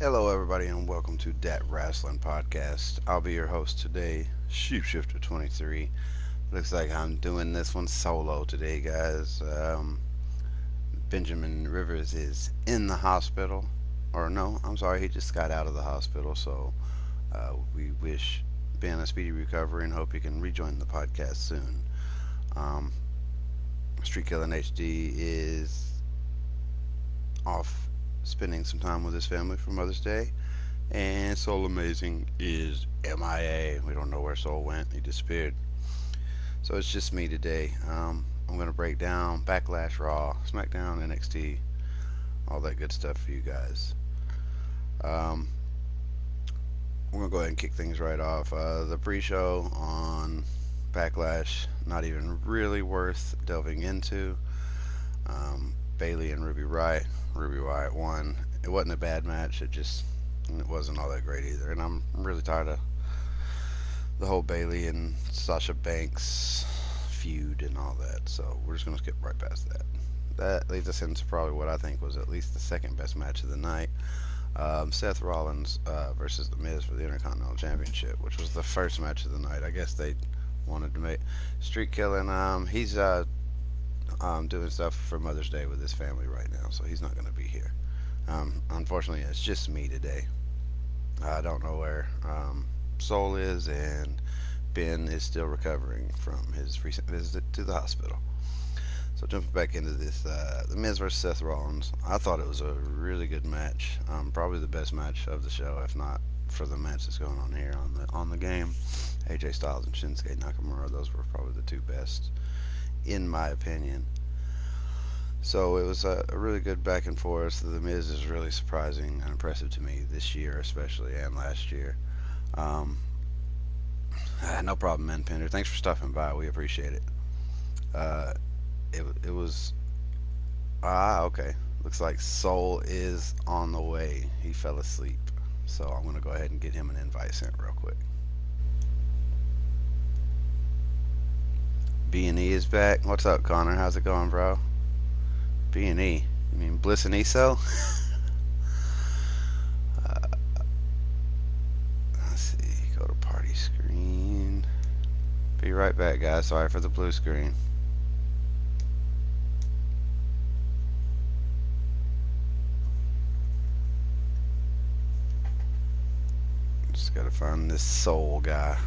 Hello, everybody, and welcome to Dat Wrasslin podcast. I'll be your host today, Sheepshifter 23. Looks like I'm doing this one solo today, guys. Benjamin Rivers is in the hospital, or no, I'm sorry, he just got out of the hospital. So we wish Ben a speedy recovery and hope he can rejoin the podcast soon. Um, Streetkilln HD is off spending some time with his family for Mother's Day. And Soulamazin is MIA. We don't know where Soul went. He disappeared. So it's just me today. I'm going to break down Backlash, Raw, SmackDown, NXT, all that good stuff for you guys. Um, we're going to go ahead and kick things right off. The pre show on Backlash, not even really worth delving into. Bailey and Ruby Riott. Ruby Riott won. It wasn't a bad match. It wasn't all that great either. And I'm really tired of the whole Bailey and Sasha Banks feud and all that. So we're just gonna skip right past that. That leads us into probably what I think was at least the second best match of the night. Seth Rollins versus The Miz for the Intercontinental Championship, which was the first match of the night. I guess they wanted to make Streetkilln. He's doing stuff for Mother's Day with his family right now, so he's not going to be here. Unfortunately, it's just me today. I don't know where Soul is, and Ben is still recovering from his recent visit to the hospital. So jumping back into this, The Miz versus Seth Rollins. I thought it was a really good match. Probably the best match of the show, if not for the match that's going on here on the game. AJ Styles and Shinsuke Nakamura. Those were probably the two best, in my opinion. So it was a really good back and forth. The Miz is really surprising and impressive to me this year, especially, and last year. Um, no problem, man, Pender. Thanks for stopping by. We appreciate it. Uh, it was okay. Looks like Soul is on the way. He fell asleep, so I'm gonna go ahead and get him an invite sent real quick. B&E is back. What's up, Connor? How's it going, bro? B&E. You mean Bliss and ESO? uh, let's see. Go to party screen. Be right back, guys. Sorry for the blue screen. Just gotta find this Soul guy.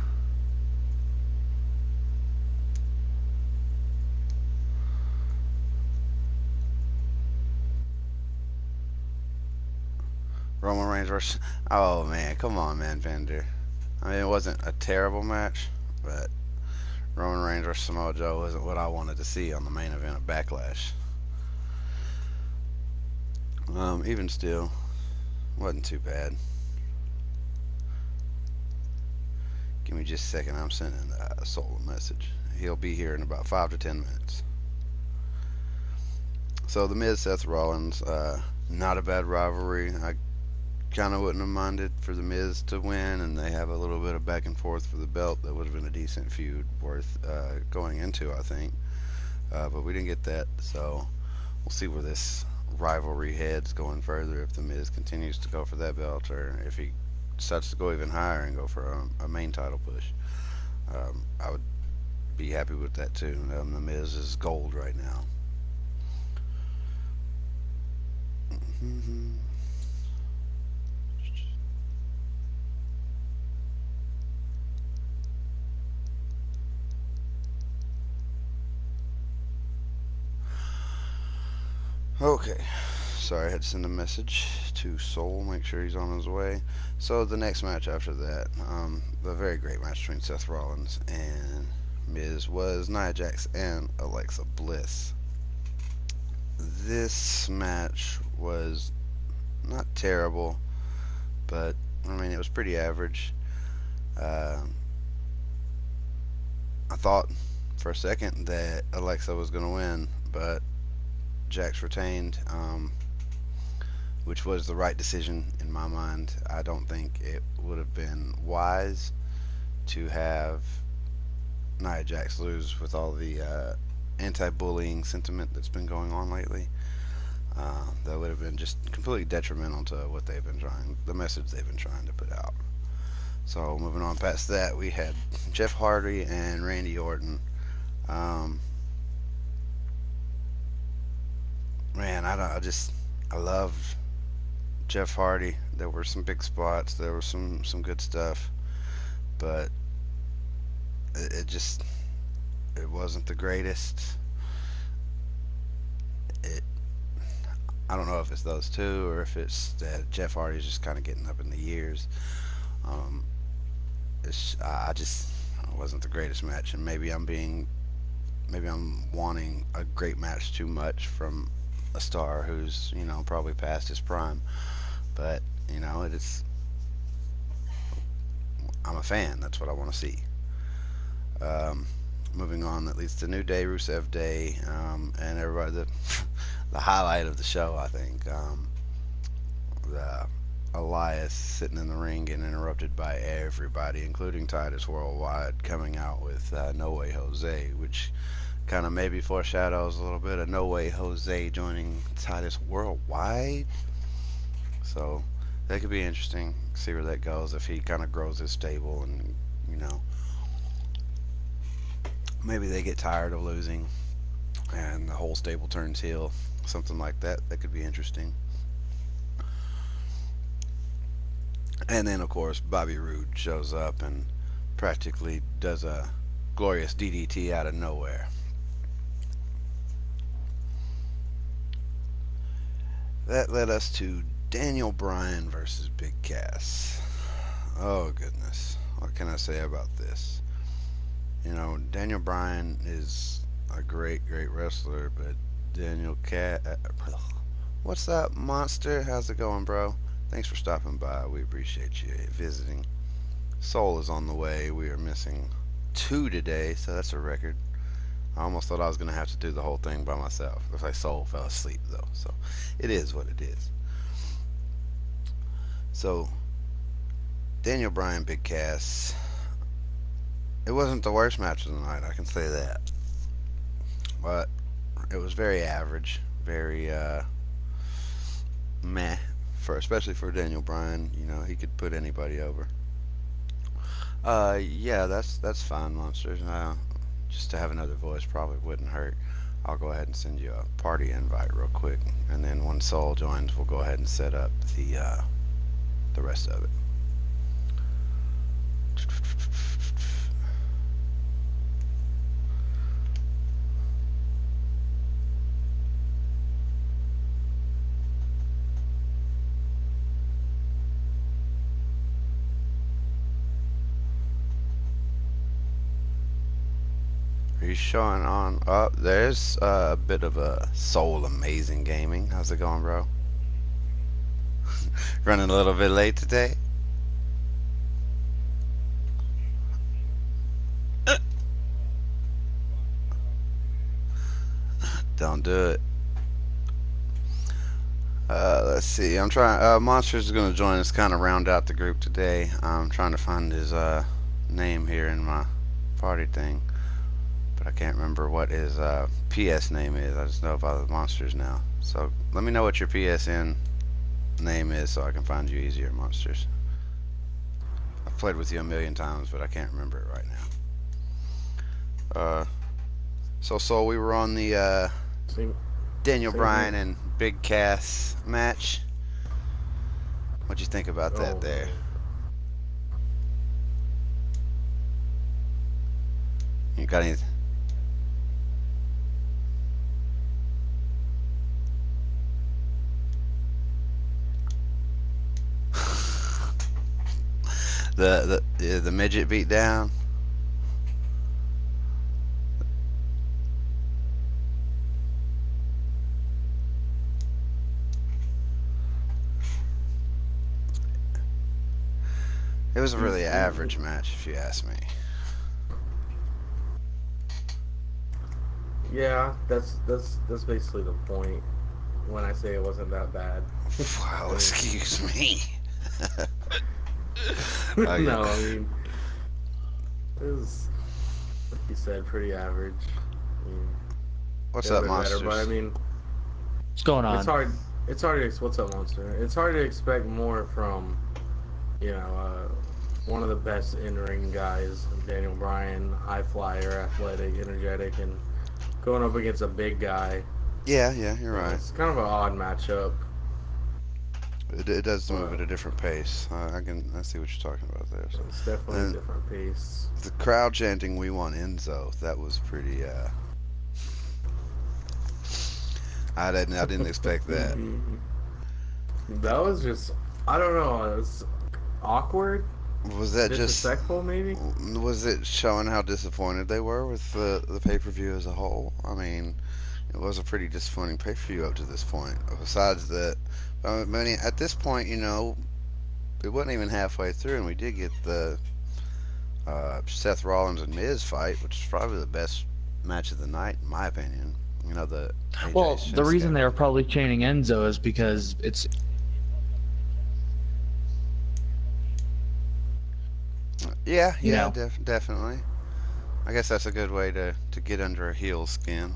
Roman Reigns versus. Oh man, come on, man, Vander. I mean, it wasn't a terrible match, but Roman Reigns versus Samoa Joe wasn't what I wanted to see on the main event of Backlash. Even still, wasn't too bad. Give me just a second. I'm sending Soul a message. He'll be here in about 5 to 10 minutes. So the Miz Seth Rollins, not a bad rivalry. I kind of wouldn't have minded for the Miz to win, and they have a little bit of back and forth for the belt. That would have been a decent feud worth going into, I think. But we didn't get that, so we'll see where this rivalry heads going further. If the Miz continues to go for that belt, or if he decides to go even higher and go for a main title push, I would be happy with that too. The Miz is gold right now. Okay, sorry, I had to send a message to Soul, make sure he's on his way. So the next match after that, the very great match between Seth Rollins and Miz was Nia Jax and Alexa Bliss. This match was not terrible, but I mean it was pretty average. Uh, I thought for a second that Alexa was going to win, but Jax retained, which was the right decision in my mind. I don't think it would have been wise to have Nia Jax lose with all the anti-bullying sentiment that's been going on lately. That would have been just completely detrimental to what they've been trying, the message they've been trying to put out. So moving on past that, we had Jeff Hardy and Randy Orton. Um, Man, I loved Jeff Hardy. There were some big spots. There was some good stuff, but it just it wasn't the greatest. It I don't know if it's those two or if it's that Jeff Hardy's just kind of getting up in the years. Um, I just it wasn't the greatest match, and maybe I'm wanting a great match too much from a star who's probably past his prime. But it's I'm a fan. That's what I want to see. Um, Moving on, that leads to New Day, Rusev Day, and everybody. The highlight of the show, I think, the Elias sitting in the ring getting interrupted by everybody, including Titus Worldwide, coming out with No Way Jose, which kind of maybe foreshadows a little bit of No Way Jose joining Titus Worldwide. So that could be interesting. See where that goes if he kind of grows his stable and you know maybe they get tired of losing and the whole stable turns heel. Something like that. That could be interesting. And then of course Bobby Roode shows up and practically does a glorious DDT out of nowhere. That led us to Daniel Bryan versus Big Cass. Oh goodness, what can I say about this? Daniel Bryan is a great wrestler, but Daniel Cass, what's that monster? How's it going, bro? Thanks for stopping by. We appreciate you visiting. Soul is on the way. We are missing two today, so that's a record. I almost thought I was going to have to do the whole thing by myself. Looks like Soul fell asleep, though, so it is what it is. So, Daniel Bryan, Big Cass. It wasn't the worst match of the night, I can say that. But it was very average, very meh, especially for Daniel Bryan. He could put anybody over. Yeah, that's fine, monsters. Just to have another voice probably wouldn't hurt. I'll go ahead and send you a party invite real quick, and then when Soul joins, we'll go ahead and set up the rest of it. Are you showing on up? There's a bit of a Soulamazin gaming. How's it going, bro? Running a little bit late today. Don't do it. Let's see. I'm trying. Monsters is going to join us, kind of round out the group today. I'm trying to find his name here in my party thing, but I can't remember what his PS name is. I just know about the monsters now. So let me know what your PSN name is so I can find you easier, monsters. I've played with you a million times, but I can't remember it right now. So we were on the Daniel Bryan and Big Cass match. What'd you think about that there? You got any? the midget beat down. It was a really average match, if you ask me. Yeah, that's basically the point when I say it wasn't that bad. Wow, excuse me. No, I mean, it was, like you said, pretty average. I mean, What's up, bit better, monsters? but I mean, What's going It's on? hard. It's hard to. What's up, Monster? It's hard to expect more from, one of the best in-ring guys, Daniel Bryan, high flyer, athletic, energetic, and going up against a big guy. Yeah, you're So right. it's kind of an odd matchup. It does move at But a different pace. I see what you're talking about there. So, it's definitely a and different piece. the crowd chanting "We want Enzo." That was pretty. I didn't expect that. That was just, I don't know, it was awkward, Was that just? disrespectful, maybe. Was it showing how disappointed they were with the pay per view as a whole? I mean, it was a pretty disappointing pay per view up to this point. Besides that, I mean, at this point, it wasn't even halfway through, and we did get the Seth Rollins and Miz fight, which is probably the best match of the night, in my opinion. The AJ Well, the reason Shinsuke. they were probably chanting Enzo is because it's Yeah, you know. definitely. I guess that's a good way to get under a heel's skin.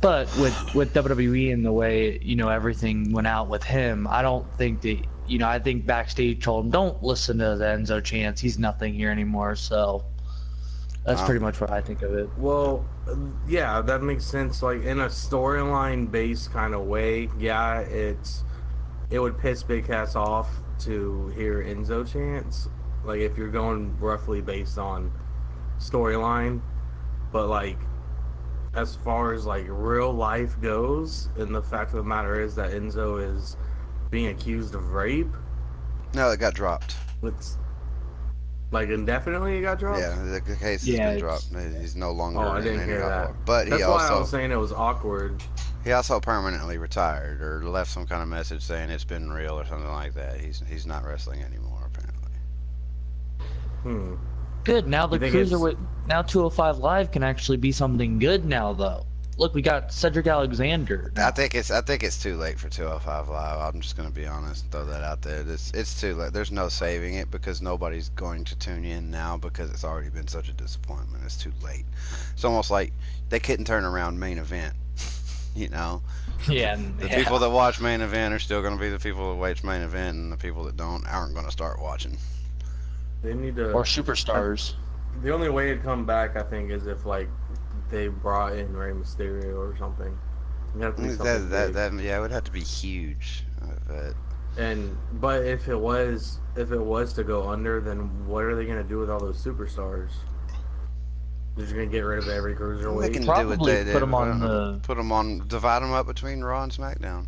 But with WWE and the way everything went out with him, I don't think that I think backstage told him don't listen to the Enzo chants. He's nothing here anymore. So that's Um, pretty much what I think of it. Well, yeah, that makes sense. Like in a storyline based kind of way, yeah, it would piss Big Cass off to hear Enzo chants. Like if you're going roughly based on storyline, but like as far as like real life goes, and the fact of the matter is that Enzo is being accused of rape. no, it got dropped. It's like indefinitely it got dropped. Yeah, the case has Yeah, been dropped. He's no longer Oh, I in didn't any hear that. outlaw. But That's why I was saying it was awkward. he also permanently retired or left some kind of message saying it's been real or something like that. He's not wrestling anymore apparently. Hmm. Good. Now the You think it's cruiserweight, now 205 Live can actually be something good now, though. Look, we got Cedric Alexander. I think it's too late for 205 Live. I'm just gonna be honest, throw that out there. It's too late. There's no saving it because nobody's going to tune in now because it's already been such a disappointment. It's too late. It's almost like they couldn't turn around main event. You know, Yeah, the yeah. people that watch main event are still going to be the people that watch main event, and the people that don't aren't going to start watching. they need to. Or superstars. The only way it'd come back, I think, is if like they brought in Rey Mysterio or something. It'd have to be something big. Yeah, it would have to be huge. But But if it was to go under, then what are they gonna do with all those superstars? They're just gonna get rid of every they can cruiserweight. do what Probably they did. put them on the. Put them on, divide them up between Raw and SmackDown.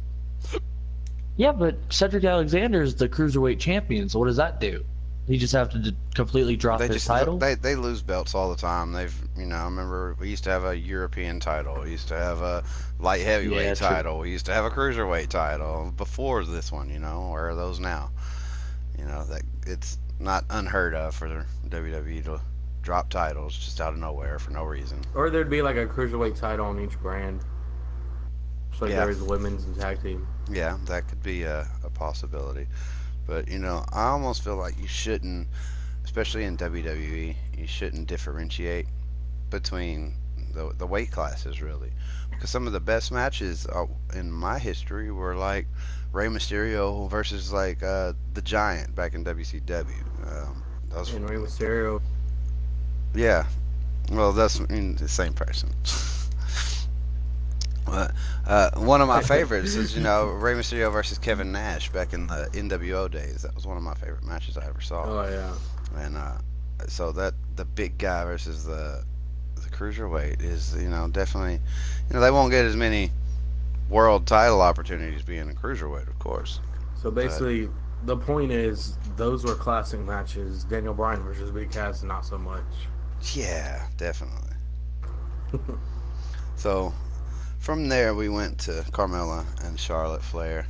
Yeah, but Cedric Alexander is the cruiserweight champion. So what does that do? He just have to completely drop They his just title. they lose belts all the time. I remember we used to have a European title. We used to have a light heavyweight Yeah, true. title. We used to have a cruiserweight title before this one. Where are those now? That it's not unheard of for WWE to drop titles just out of nowhere for no reason. Or there'd be like a cruiserweight title on each brand. So like Yeah. there's women's and tag team. Yeah, that could be a possibility. But I almost feel like you shouldn't, especially in WWE, you shouldn't differentiate between the weight classes really, because some of the best matches in my history were like Rey Mysterio versus like the Giant back in WCW. Those, And Rey Mysterio. yeah, well that's the same person. But one of my favorites is Rey Mysterio versus Kevin Nash back in the NWO days. That was one of my favorite matches I ever saw. Oh yeah. And so that the big guy versus the cruiserweight is definitely they won't get as many world title opportunities being a cruiserweight, of course. So basically, the point is those were classic matches. Daniel Bryan versus Big Cass, not so much. Yeah, definitely. So from there we went to Carmella and Charlotte Flair.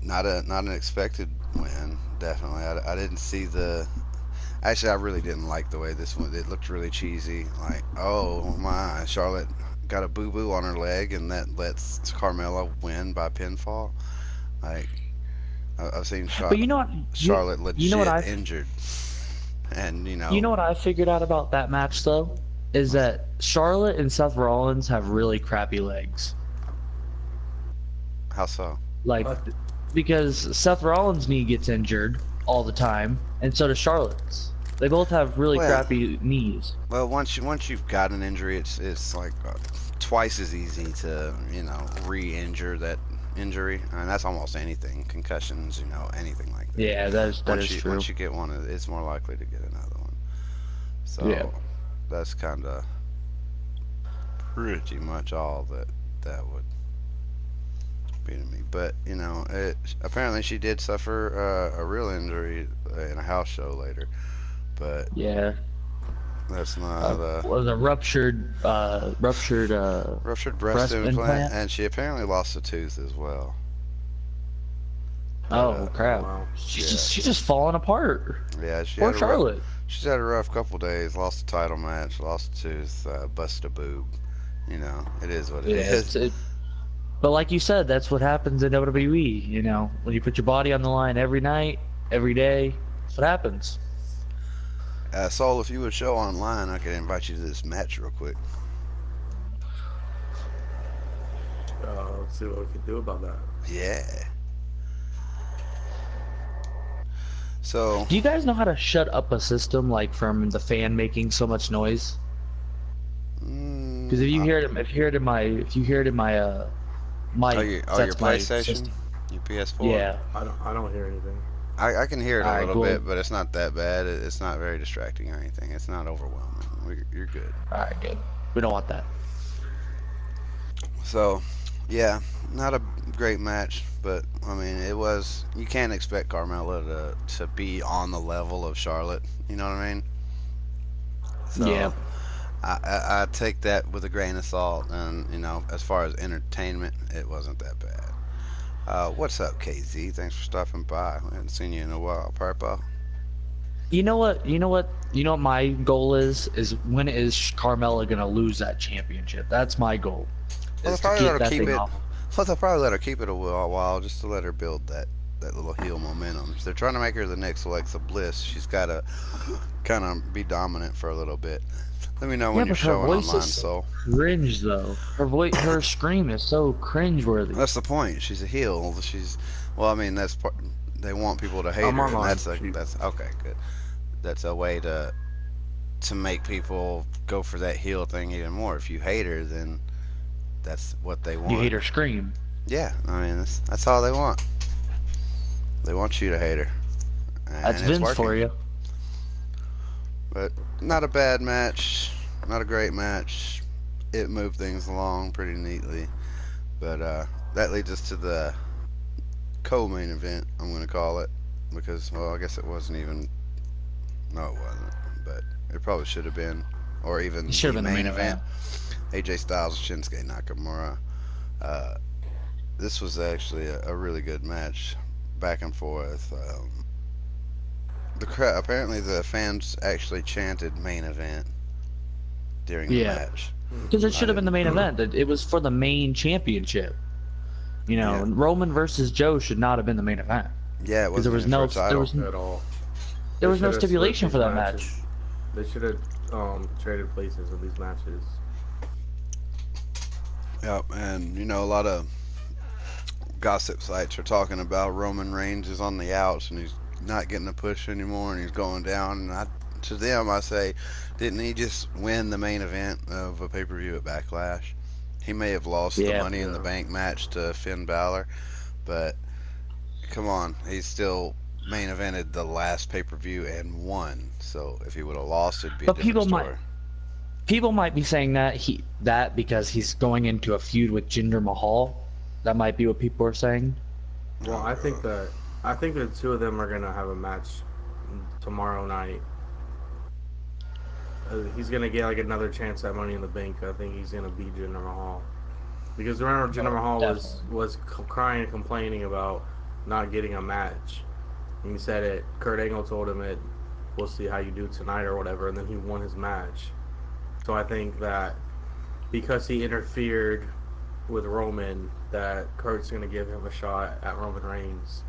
Not an expected win, definitely. I didn't see the. Actually, I really didn't like the way this went. It looked really cheesy. Like, oh my, Charlotte got a boo boo on her leg, and that lets Carmella win by pinfall. Like, I've seen But you know what? Charlotte legit you know what I injured, and You know what I figured out about that match though? is that Charlotte and Seth Rollins have really crappy legs. How so? Like, because Seth Rollins' knee gets injured all the time, and so does Charlotte's. They both have really Well, crappy knees. Well, once you've got an injury, it's like twice as easy to re-injure that injury, and that's almost anything, concussions, anything like that. Yeah, that is true. Once you get one, it's more likely to get another one. So Yeah. that's kind of pretty much all that would be to me. But apparently she did suffer a real injury in a house show later, but Yeah. that's not Was a ruptured ruptured breast implant, and she apparently lost a tooth as well. Oh crap! Wow. She's just falling apart. Yeah, Poor Charlotte. She's had a rough couple days. Lost a title match, lost a tooth, busted a boob. It is what it is. But like you said, that's what happens in WWE. When you put your body on the line every night, every day, that's what happens. Saul, if you would show online, I could invite you to this match real quick. Let's see what we can do about that. Yeah. So, Do you guys know how to shut up a system from the fan making so much noise? Because if you hear it in my mic, your that's my PlayStation, system. your PS4. Yeah. I don't hear anything. I can hear it a Alright, little cool. bit, but it's not that bad. It's not very distracting or anything. It's not overwhelming. You're good. All right, good. We don't want that. So, yeah, not a great match, but I mean, it was. You can't expect Carmella to be on the level of Charlotte. You know what I mean? So, Yeah. I take that with a grain of salt, and as far as entertainment, it wasn't that bad. What's up, KZ? Thanks for stopping by. I haven't seen you in a while, Purple. You know what my goal is when is Carmella gonna lose that championship? That's my goal. Well, Is they'll to probably keep let her that keep thing it. off. Well, they'll probably let her keep it a while just to let her build that little heel momentum. If they're trying to make her the next Alexa Bliss, she's got to kind of be dominant for a little bit. Let me know when you're but her showing voice online, is so. cringe though. Her scream is so cringeworthy. That's the point. She's a heel. Well, I mean, that's part. They want people to hate I'm her, and online. that's okay. Good. That's a way to make people go for that heel thing even more. If you hate her, then that's what they want. You hate her scream. Yeah, I mean that's all they want. They want you to hate her. And That's it's Vince working. for you. But not a bad match, not a great match. It moved things along pretty neatly. But that leads us to the co-main event, I'm going to call it, because I guess it wasn't even. No, it wasn't. But it probably should have been, or even It should have been the main event. AJ Styles, Shinsuke Nakamura. This was actually a really good match, back and forth. Apparently the fans actually chanted main event during the Yeah. match. Because it should have been the main event. It was for the main championship. Yeah. Roman versus Joe should not have been the main event. Yeah, it was there was no title. At all. There was They no should've stipulation split for these that match. matches. They should have traded places in these matches. Yep, and a lot of gossip sites are talking about Roman Reigns is on the outs and he's not getting a push anymore and he's going down. And to them, I say, didn't he just win the main event of a pay-per-view at Backlash? He may have lost the Money in the Bank match to Finn Balor, but come on, he's still main evented the last pay-per-view and won. So if he would have lost, it'd be a different story. People might be saying that because he's going into a feud with Jinder Mahal. That might be what people are saying. Well, I think the two of them are gonna have a match tomorrow night. He's gonna get another chance at Money in the Bank. I think he's gonna beat Jinder Mahal. Because remember, Jinder Mahal was crying and complaining about not getting a match. And he said it. Kurt Angle told him it. We'll see how you do tonight or whatever. And then he won his match. So I think that because he interfered with Roman, that Kurt's gonna give him a shot at Roman Reigns.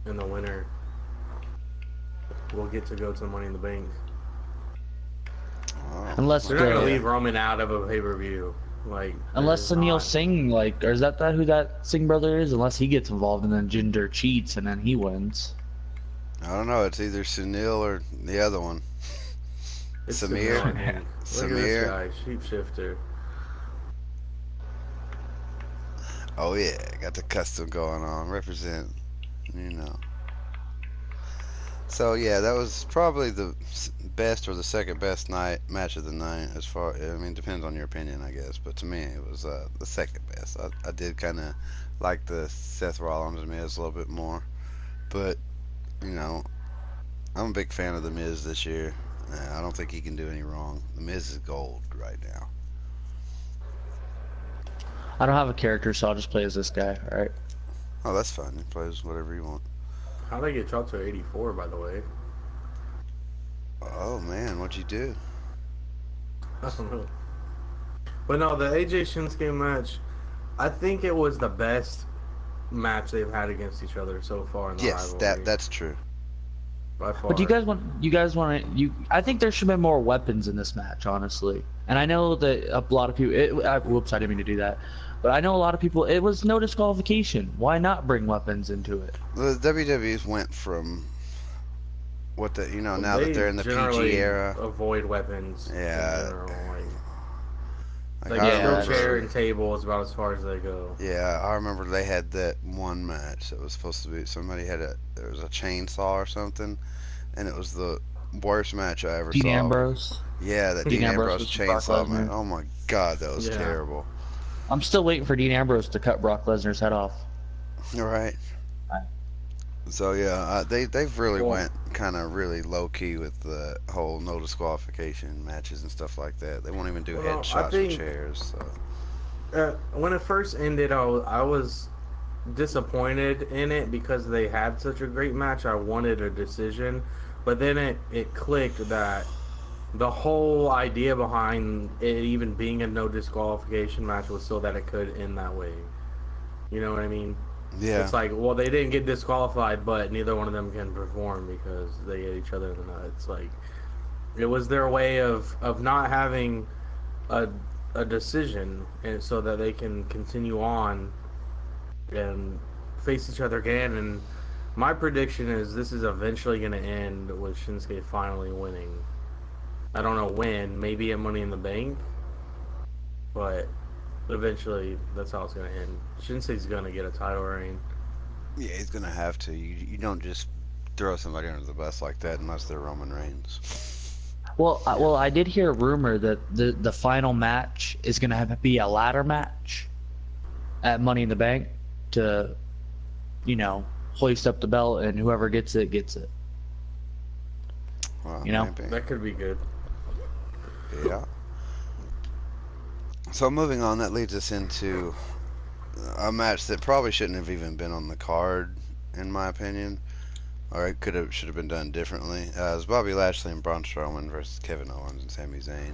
And the winner will get to go to Money in the Bank. Wow. Unless They're not gonna the leave Roman out of a pay-per-view. Like, unless they're Sunil not. Singh, like, or is that who that Singh brother is? Unless he gets involved and then Jinder cheats and then he wins. I don't know. It's either Sunil or the other one. It's Sunil, I Samir. think. Look at this Samir. guy, Sheepshifter. Oh yeah, got the custom going on. Represent, you know. So yeah, that was probably the best or the second best night match of the night. As far, I mean, depends on your opinion, I guess. But to me, it was the second best. I did kind of like the Seth Rollins and Miz a little bit more, but you know, I'm a big fan of the Miz this year. I don't think he can do any wrong. The Miz is gold right now. I don't have a character, so I'll just play as this guy. All right. Oh, that's fine. He plays whatever you want. How'd I get dropped to 84, by the way? Oh man, what'd you do? I don't know. But no, the AJ Shinsuke match, I think it was the best match they've had against each other so far in the Yes, rivalry. that's true. By far. But do you guys want to? I think there should be more weapons in this match, honestly. And I know that a lot of people. Whoops, I didn't mean to do that. But I know a lot of people. It was no disqualification. Why not bring weapons into it? The WWE's went from what the now that they're in the generally PG era. avoid weapons. Yeah. In general. Like, Like I yeah, steel remember, chair and table is about as far as they go. yeah, I remember they had that one match that was supposed to be somebody had there was a chainsaw or something, and it was the worst match I ever Dean saw. Ambrose. Yeah, that Dean Dean Ambrose Ambrose versus Brock chainsaw Lesnar. match. Oh my god, that was Yeah. terrible. I'm still waiting for Dean Ambrose to cut Brock Lesnar's head off. All right. So yeah, they've really Well- went kind of really low key with the whole no disqualification matches and stuff like that. They won't even do Well, I headshots think- with chairs. So. When it first ended, I was disappointed in it because they had such a great match. I wanted a decision, but then it clicked that the whole idea behind it even being a no disqualification match was so that it could end that way. You know what I mean? Yeah. It's like, well, they didn't get disqualified, but neither one of them can perform because they hit each other in the nuts. Like, it was their way of not having a decision, and so that they can continue on and face each other again. And my prediction is this is eventually going to end with Shinsuke finally winning. I don't know when, maybe at Money in the Bank, but eventually that's how it's going to end. Shinsuke's going to get a title reign. Yeah, he's gonna have to. You don't just throw somebody under the bus like that unless they're Roman Reigns. Well, I did hear a rumor that the final match is going to be a ladder match at Money in the Bank to, hoist up the belt, and whoever gets it gets it. Well, You know? maybe. That could be good. Yeah. So moving on, that leads us into a match that probably shouldn't have even been on the card, in my opinion, or it should have been done differently. It was Bobby Lashley and Braun Strowman versus Kevin Owens and Sami Zayn.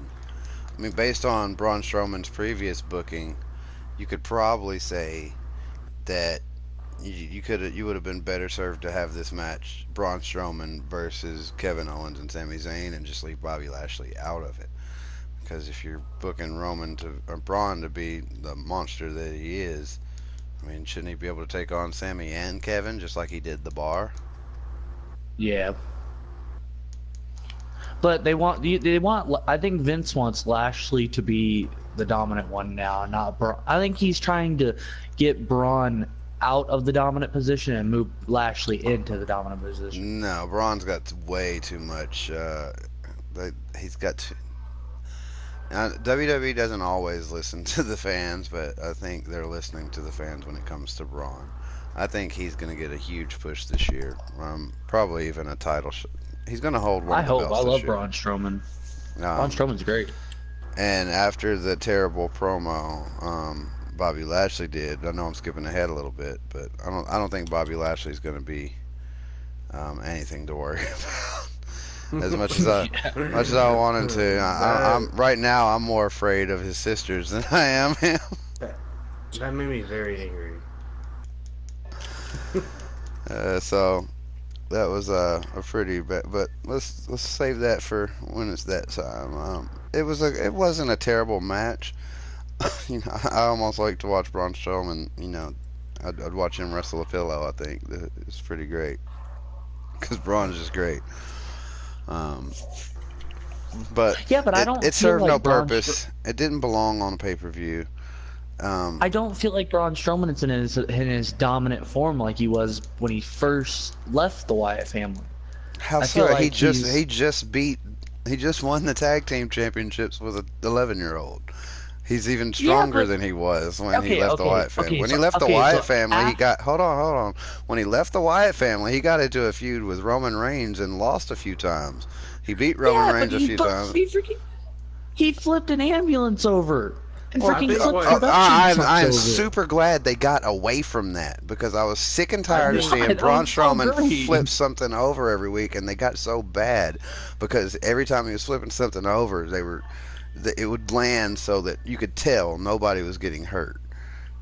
I mean, based on Braun Strowman's previous booking, you could probably say that you would have been better served to have this match, Braun Strowman versus Kevin Owens and Sami Zayn, and just leave Bobby Lashley out of it. Because if you're booking Braun to be the monster that he is, I mean, shouldn't he be able to take on Sami and Kevin just like he did the Bar? Yeah. But I think Vince wants Lashley to be the dominant one now, not Braun. I think he's trying to get Braun out of the dominant position and move Lashley into the dominant position. No, Braun's got way too much. He's got. WWE doesn't always listen to the fans, but I think they're listening to the fans when it comes to Braun. I think he's going to get a huge push this year. Probably even a title. He's going to hold one I of the hope. belts I this love year. Braun Strowman. Braun Strowman's great. And after the terrible promo Bobby Lashley did, I know I'm skipping ahead a little bit, but I don't think Bobby Lashley's going to be anything to worry about. As much as I want him to, I'm right now. I'm more afraid of his sisters than I am him. That made me very angry. So that was a pretty bad. But let's save that for when it's that time. it wasn't a terrible match. You know, I almost like to watch Braun Strowman. You know, I'd watch him wrestle a pillow. I think it's pretty great because Braun is just great. Um, but Yeah, but I don't it feel served no like purpose. It didn't belong on a pay per view. I don't feel like Braun Strowman is in his dominant form like he was when he first left the Wyatt family. How I feel so? like He just won the tag team championships with an 11-year-old. He's even yeah, stronger but than he was when he left the Wyatt family. okay, When he so left the okay, Wyatt so family, he got hold on. When he left the Wyatt family, he got into a feud with Roman Reigns and lost a few times. He beat Roman yeah, but Reigns a few times. he flipped an ambulance over and Well, I freaking think flipped what production trucks I'm over. super glad they got away from that because I was sick and I tired of think seeing That Braun was so Strowman great. flip something over every week, and they got so bad because every time he was flipping something over, it would land so that you could tell nobody was getting hurt.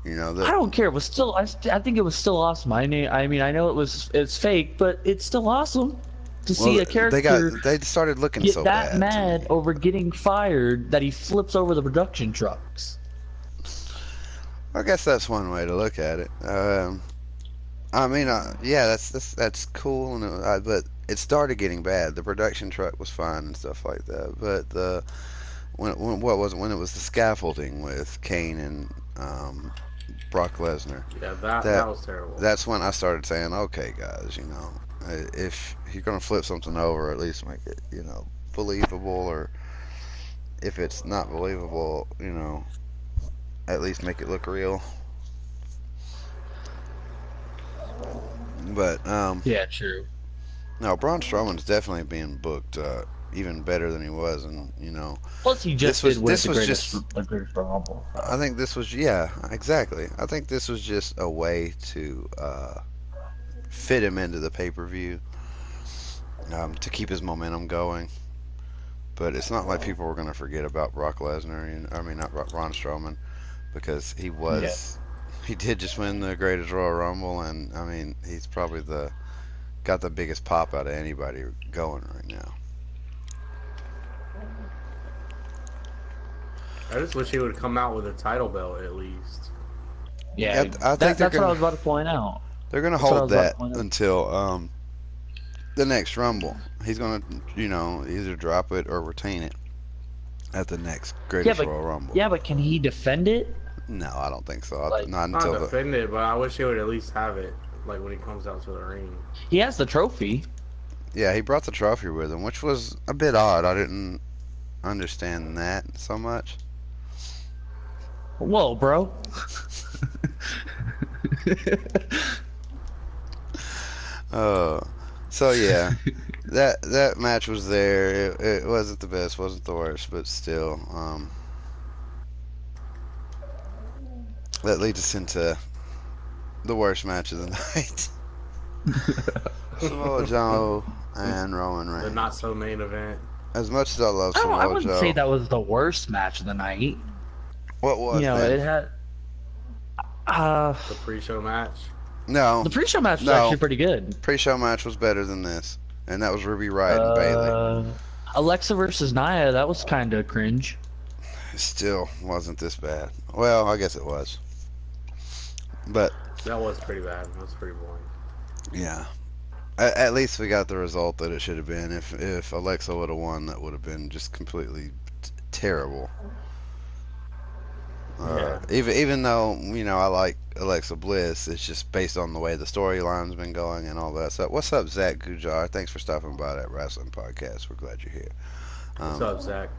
You know I that. don't care. It was still I think it was still awesome. I mean I know it's fake, but it's still awesome to see Well, a character they started looking get so that bad to mad me. over getting fired that he flips over the production trucks. I guess that's one way to look at it. I mean, yeah, that's cool, but it started getting bad. The production truck was fine and stuff like that, but what was it when it was the scaffolding with Kane and Brock Lesnar? yeah, that That was terrible. that's when I started saying, okay, guys, you know, if you're gonna flip something over, at least make it, you know, believable, or if it's not believable, you know, at least make it look real. But Yeah, true. no, Braun Strowman's definitely being booked even better than he was, and you know, Plus, he just did win this was just. the greatest Rumble. I So. think this was yeah, exactly. I think this was just a way to fit him into the pay per view to keep his momentum going. But it's not like people were going to forget about Brock Lesnar. I mean, not Braun Strowman, because Yeah. he did just win the greatest Royal Rumble, and I mean, he's probably got the biggest pop out of anybody going right now. I just wish he would come out with a title belt at least. Yeah, I think that's what I was about to point out. they're gonna That's what I hold was about to that point out. until the next Rumble. He's gonna, you know, either drop it or retain it at the next Yeah, Greatest but Royal Rumble. yeah, but can he defend it? No, I don't think so. Like, Not Not until defended, but I wish he would at least have it, like when he comes out to the ring. he has the trophy. yeah, he brought the trophy with him, which was a bit odd. I didn't understand that so much. Whoa, bro. Uh, so yeah, that match was there. It wasn't the best, wasn't the worst, but still, that leads us into the worst match of the night. Samoa Joe and Roman The Reigns. not so main event. As much as I love I Samoa wouldn't Joe, say that was the worst match of the night. what was You know, then? it had. The pre-show match. No, The pre-show match was No. actually pretty good. pre-show match was better than this, and that was Ruby Riott and Bailey. Alexa versus Nia, that was kind of cringe. It still wasn't this bad. Well, I guess it was, but That was pretty bad. That was pretty boring. yeah. At least we got the result that it should have been. If Alexa would have won, that would have been just completely terrible. Yeah. Even though you know I like Alexa Bliss, it's just based on the way the storyline's been going and all that stuff. What's up, Zach Gujar? Thanks for stopping by that wrestling podcast. We're glad you're here. What's up, Zach?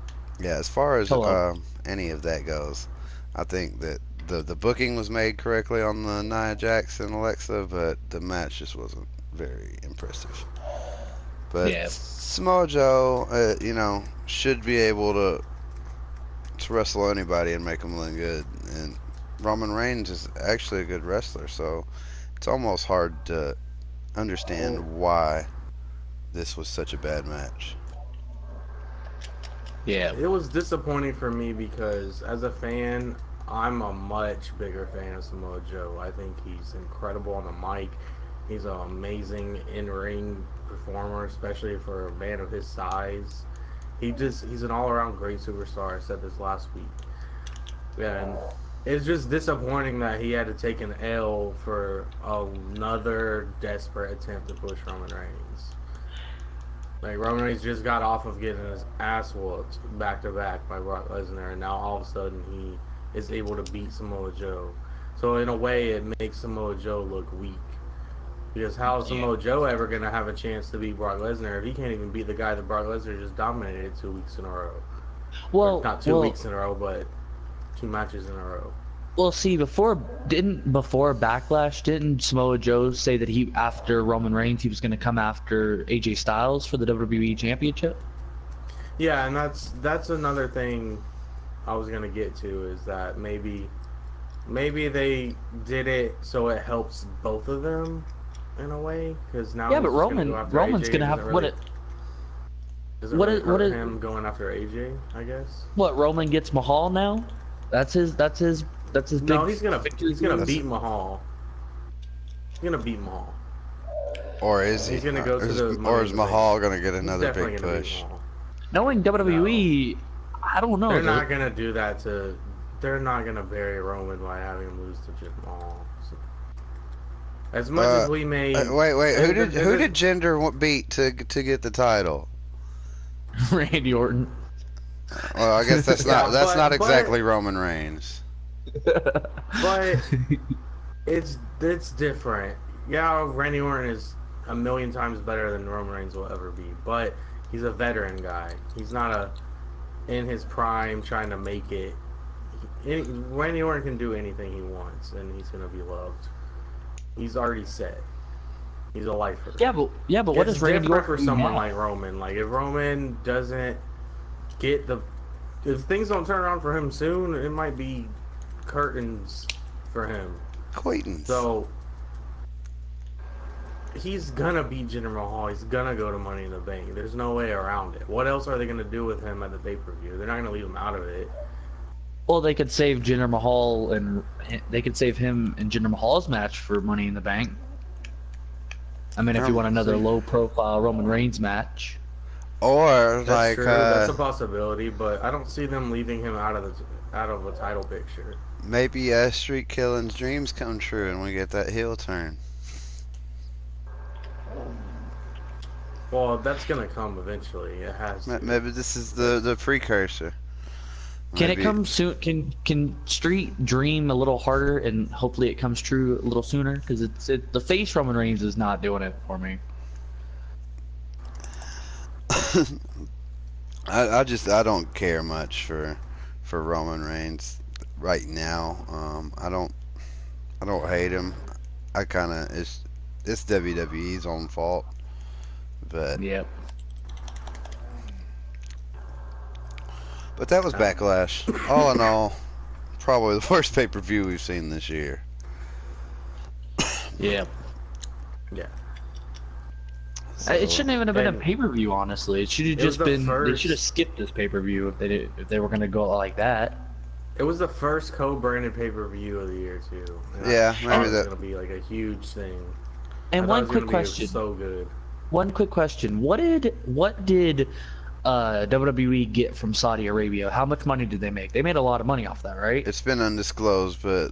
Yeah, as far as Hello. any of that goes, I think that the booking was made correctly on the Nia Jax and Alexa, but the match just wasn't very impressive. But Yeah. Samoa Joe, you know, should be able to wrestle anybody and make them look good. And Roman Reigns is actually a good wrestler, so it's almost hard to understand why this was such a bad match. Yeah. It was disappointing for me because as a fan, I'm a much bigger fan of Samoa Joe. I think he's incredible on the mic. He's an amazing in-ring performer, especially for a man of his size. He's an all around great superstar. I said this last week. Yeah, and it's just disappointing that he had to take an L for another desperate attempt to push Roman Reigns. Like, Roman Reigns just got off of getting his ass whooped back to back by Brock Lesnar, and now all of a sudden he is able to beat Samoa Joe. So in a way, it makes Samoa Joe look weak. Because how is Samoa Joe ever going to have a chance to beat Brock Lesnar if he can't even beat the guy that Brock Lesnar just dominated 2 weeks in a row? Well, or not 2 weeks in a row, but 2 matches in a row. Well, see, before Backlash, didn't Samoa Joe say that he, after Roman Reigns, he was going to come after AJ Styles for the WWE Championship? Yeah, and that's another thing I was going to get to, is that maybe they did it so it helps both of them in a way, because now but Roman's going to have hurt him going after AJ, I guess. What, Roman gets Mahal now? That's his No, he's gonna beat Mahal. He's gonna beat Mahal. Or is he? He's gonna go to the or is Mahal gonna get another big push? Knowing WWE, I don't know. They're not gonna do that to. They're not gonna bury Roman by having him lose to Mahal. As much as we may. Wait. Who did Jinder beat to get the title? Randy Orton. Well, I guess that's not exactly Roman Reigns. But it's different. Yeah, Randy Orton is a million times better than Roman Reigns will ever be, but he's a veteran guy. He's not in his prime trying to make it. Randy Orton can do anything he wants, and he's gonna be loved. He's already set. He's a lifer. Yeah, but what is Randy Orton for someone like Roman? Like, if Roman doesn't get if things don't turn around for him soon, it might be curtains for him. Acquaintance. So he's gonna beat Jinder Mahal. He's gonna go to Money in the Bank. There's no way around it. What else are they gonna do with him at the pay-per-view? They're not gonna leave him out of it. Well, they could save Jinder Mahal, and they could save him in Jinder Mahal's match for Money in the Bank. I mean, if you want another low-profile Roman Reigns match. Or that's true. That's a possibility, but I don't see them leaving him out of a title picture. Maybe Streetkilln's dreams come true, and we get that heel turn. Well, that's gonna come eventually. It has to. Maybe this is the precursor. Can it come soon? Can Street dream a little harder, and hopefully it comes true a little sooner? Because the face Roman Reigns is not doing it for me. I don't care much for Roman Reigns right now. I don't hate him. I kind of it's WWE's own fault. But yep. But that was Backlash. All in all, probably the worst pay-per-view we've seen this year. Yeah. Yeah. So, it shouldn't even have been a pay-per-view, honestly. It should have just been. They should have skipped this pay-per-view if they were going to go like that. It was the first co-branded pay-per-view of the year too. And yeah, maybe that's going to be like a huge thing. And one quick question. So good. One quick question. What did WWE get from Saudi Arabia? How much money did they make? They made a lot of money off that, right? It's been undisclosed, but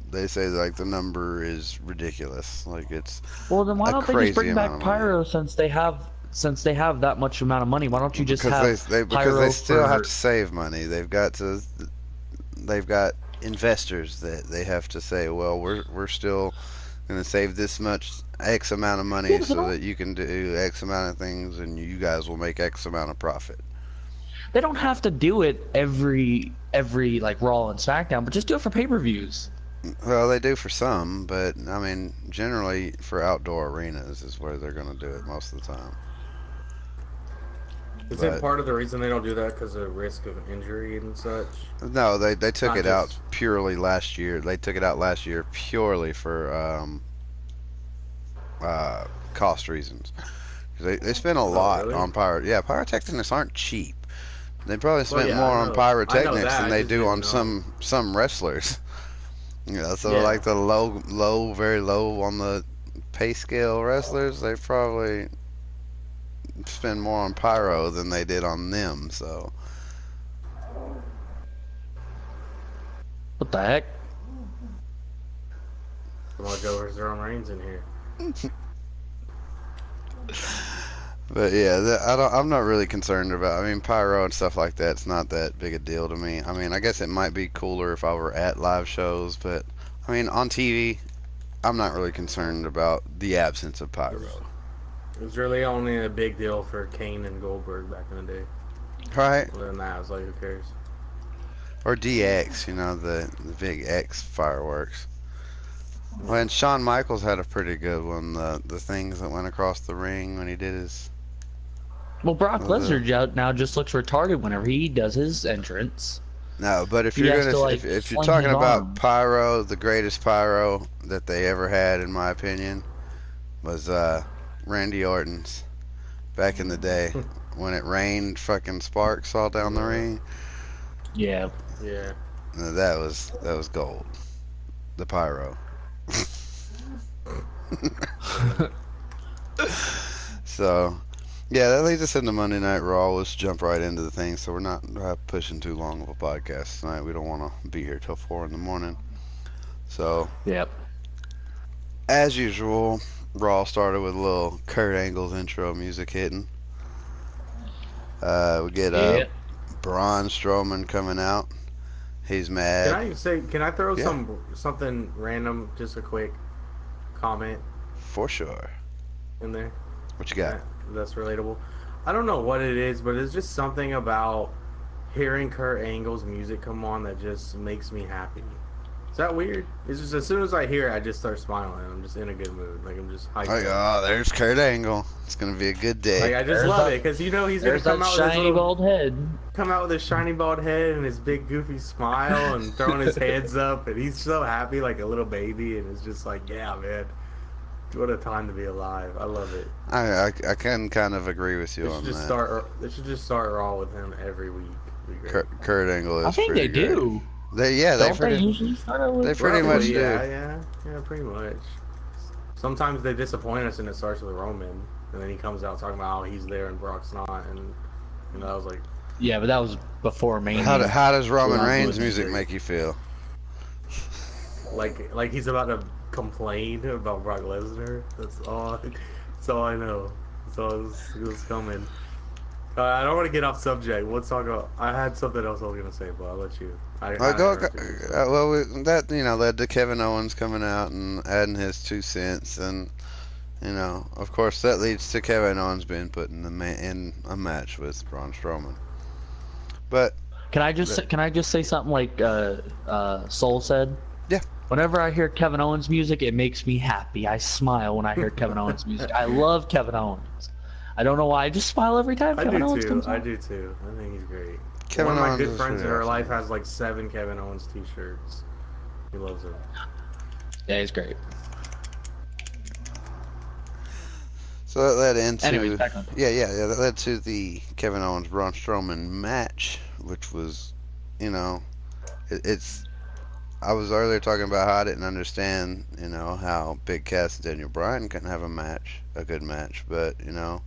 they say like the number is ridiculous. Like it's well, then why don't they just bring back Pyro since they have that much amount of money? Why don't you just because they still have to save money. They've got investors that they have to say, well, we're still going to save this much X amount of money so that you can do X amount of things and you guys will make X amount of profit. They don't have to do it every like Raw and SmackDown, but just do it for pay-per-views. Well, they do for some, but I mean, generally for outdoor arenas is where they're going to do it most of the time. Is it part of the reason they don't do that because of risk of injury and such? No, they took it out purely last year. They took it out last year purely for cost reasons. They spent a lot on pyrotechnics aren't cheap. They probably spent more on pyrotechnics than they do on some wrestlers. Like the very low on the pay scale wrestlers, they probably spend more on pyro than they did on them. So What the heck? Come on, Joker's throwing reins in here. But yeah, I'm not really concerned about. I mean, pyro and stuff like that's not that big a deal to me. I mean, I guess it might be cooler if I were at live shows, but I mean, on TV, I'm not really concerned about the absence of pyro. It was really only a big deal for Kane and Goldberg back in the day. Right? Other than that, I was like, who cares? Or DX, you know, the big X fireworks. Well, and Shawn Michaels had a pretty good one. The things that went across the ring when he did his. Well, Brock Well, the- Lesnar now just looks retarded whenever he does his entrance. No, but if He you're has gonna to, like, if you're swing talking his about arm. pyro, the greatest pyro that they ever had, in my opinion, was Randy Orton's back in the day when it rained fucking sparks all down the ring. Yeah. Yeah. That was gold. The pyro. So, yeah, that leads us into Monday Night Raw. Let's jump right into the thing. So we're not pushing too long of a podcast tonight. We don't want to be here till 4 in the morning. So, Yep. as usual, Raw started with a little Kurt Angle's intro music hitting. We get Yeah. Braun Strowman coming out. He's mad. Can I throw Yeah. something random, just a quick comment For sure. in there? What you got? That's relatable. I don't know what it is, but it's just something about hearing Kurt Angle's music come on that just makes me happy. Is that weird? It's just as soon as I hear it, I just start smiling. I'm just in a good mood. Like I'm just hyped. Like, oh, there's Kurt Angle. It's gonna be a good day. Like I just There's love that- it because you know he's gonna There's come that out with his shiny little, bald head. come out with his shiny bald head and his big goofy smile and throwing his hands up and he's so happy like a little baby and it's just like, yeah, man, what a time to be alive. I love it. I can kind of agree with you on that. They should just start Raw with him every week. It'd be great. Kurt Angle is I think pretty they great. do. They Don't they pretty usually start out with they pretty Roughly, much do. yeah, pretty much. Sometimes they disappoint us and it starts with Roman and then he comes out talking about how he's there and Brock's not and I was like, Yeah, but that was before Mania. How does Roman Yeah, Reigns' was music great. make you feel? like he's about to complain about Brock Lesnar. That's all I know. So it was coming. I don't want to get off subject. Let's talk about. I had something else I was gonna say, but I'll let you. That led to Kevin Owens coming out and adding his 2 cents, and of course that leads to Kevin Owens being put in in a match with Braun Strowman. But Can I just say something like Soul said? Yeah. Whenever I hear Kevin Owens music, it makes me happy. I smile when I hear Kevin Owens music. I love Kevin Owens. I don't know why. I just smile every time Kevin Owens comes I on. do too. I think he's great. Kevin One of my Owens good is friends in pretty her life awesome. has like 7 Kevin Owens t-shirts. He loves them. Yeah, he's great. So that led into Anyways, back on. that led to the Kevin Owens Braun Strowman match, which was, it's. I was earlier talking about how I didn't understand, how Big Cass and Daniel Bryan couldn't have a good match, but Braun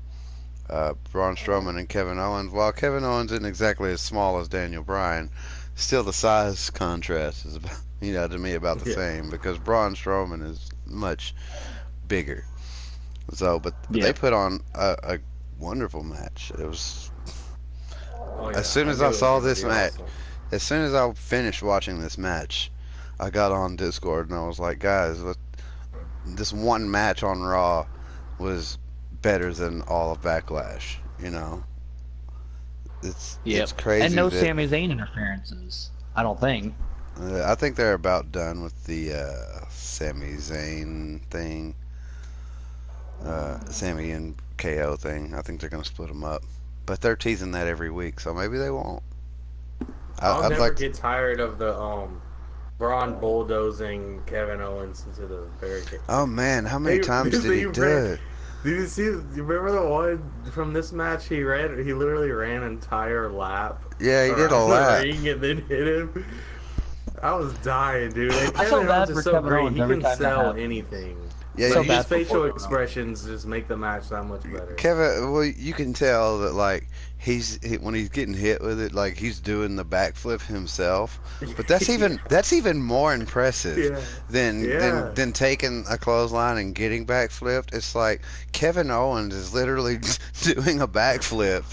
Strowman and Kevin Owens. While Kevin Owens isn't exactly as small as Daniel Bryan, still the size contrast is about, to me about the same because Braun Strowman is much bigger. So, but they put on a wonderful match. It was Oh, yeah. as soon as knew I it was saw gonna this be match, awesome. as soon as I finished watching this match, I got on Discord and I was like, guys, this one match on Raw was better than all of Backlash. It's crazy. And no that, Sami Zayn interferences. I don't think. I think they're about done with the Sami Zayn thing. Sammy and KO thing. I think they're gonna split them up, but they're teasing that every week, so maybe they won't. I'll I'd never like get tired of the Braun bulldozing Kevin Owens into the barricade. Oh man, how many times did he do it? Did you remember the one from this match? He literally ran an entire lap. Yeah, he did a around the lap. ring and then hit him. I was dying, dude. And I feel Kevin bad Owens for is so Kevin great. Owens He every can time that sell happens. anything. Yeah, So Like bad his for facial Corbin. expressions just make the match that much better. Kevin. Well, you can tell that like when he's getting hit with it, like he's doing the backflip himself. But that's even more impressive Yeah. than Yeah. taking a clothesline and getting backflipped. It's like Kevin Owens is literally doing a backflip,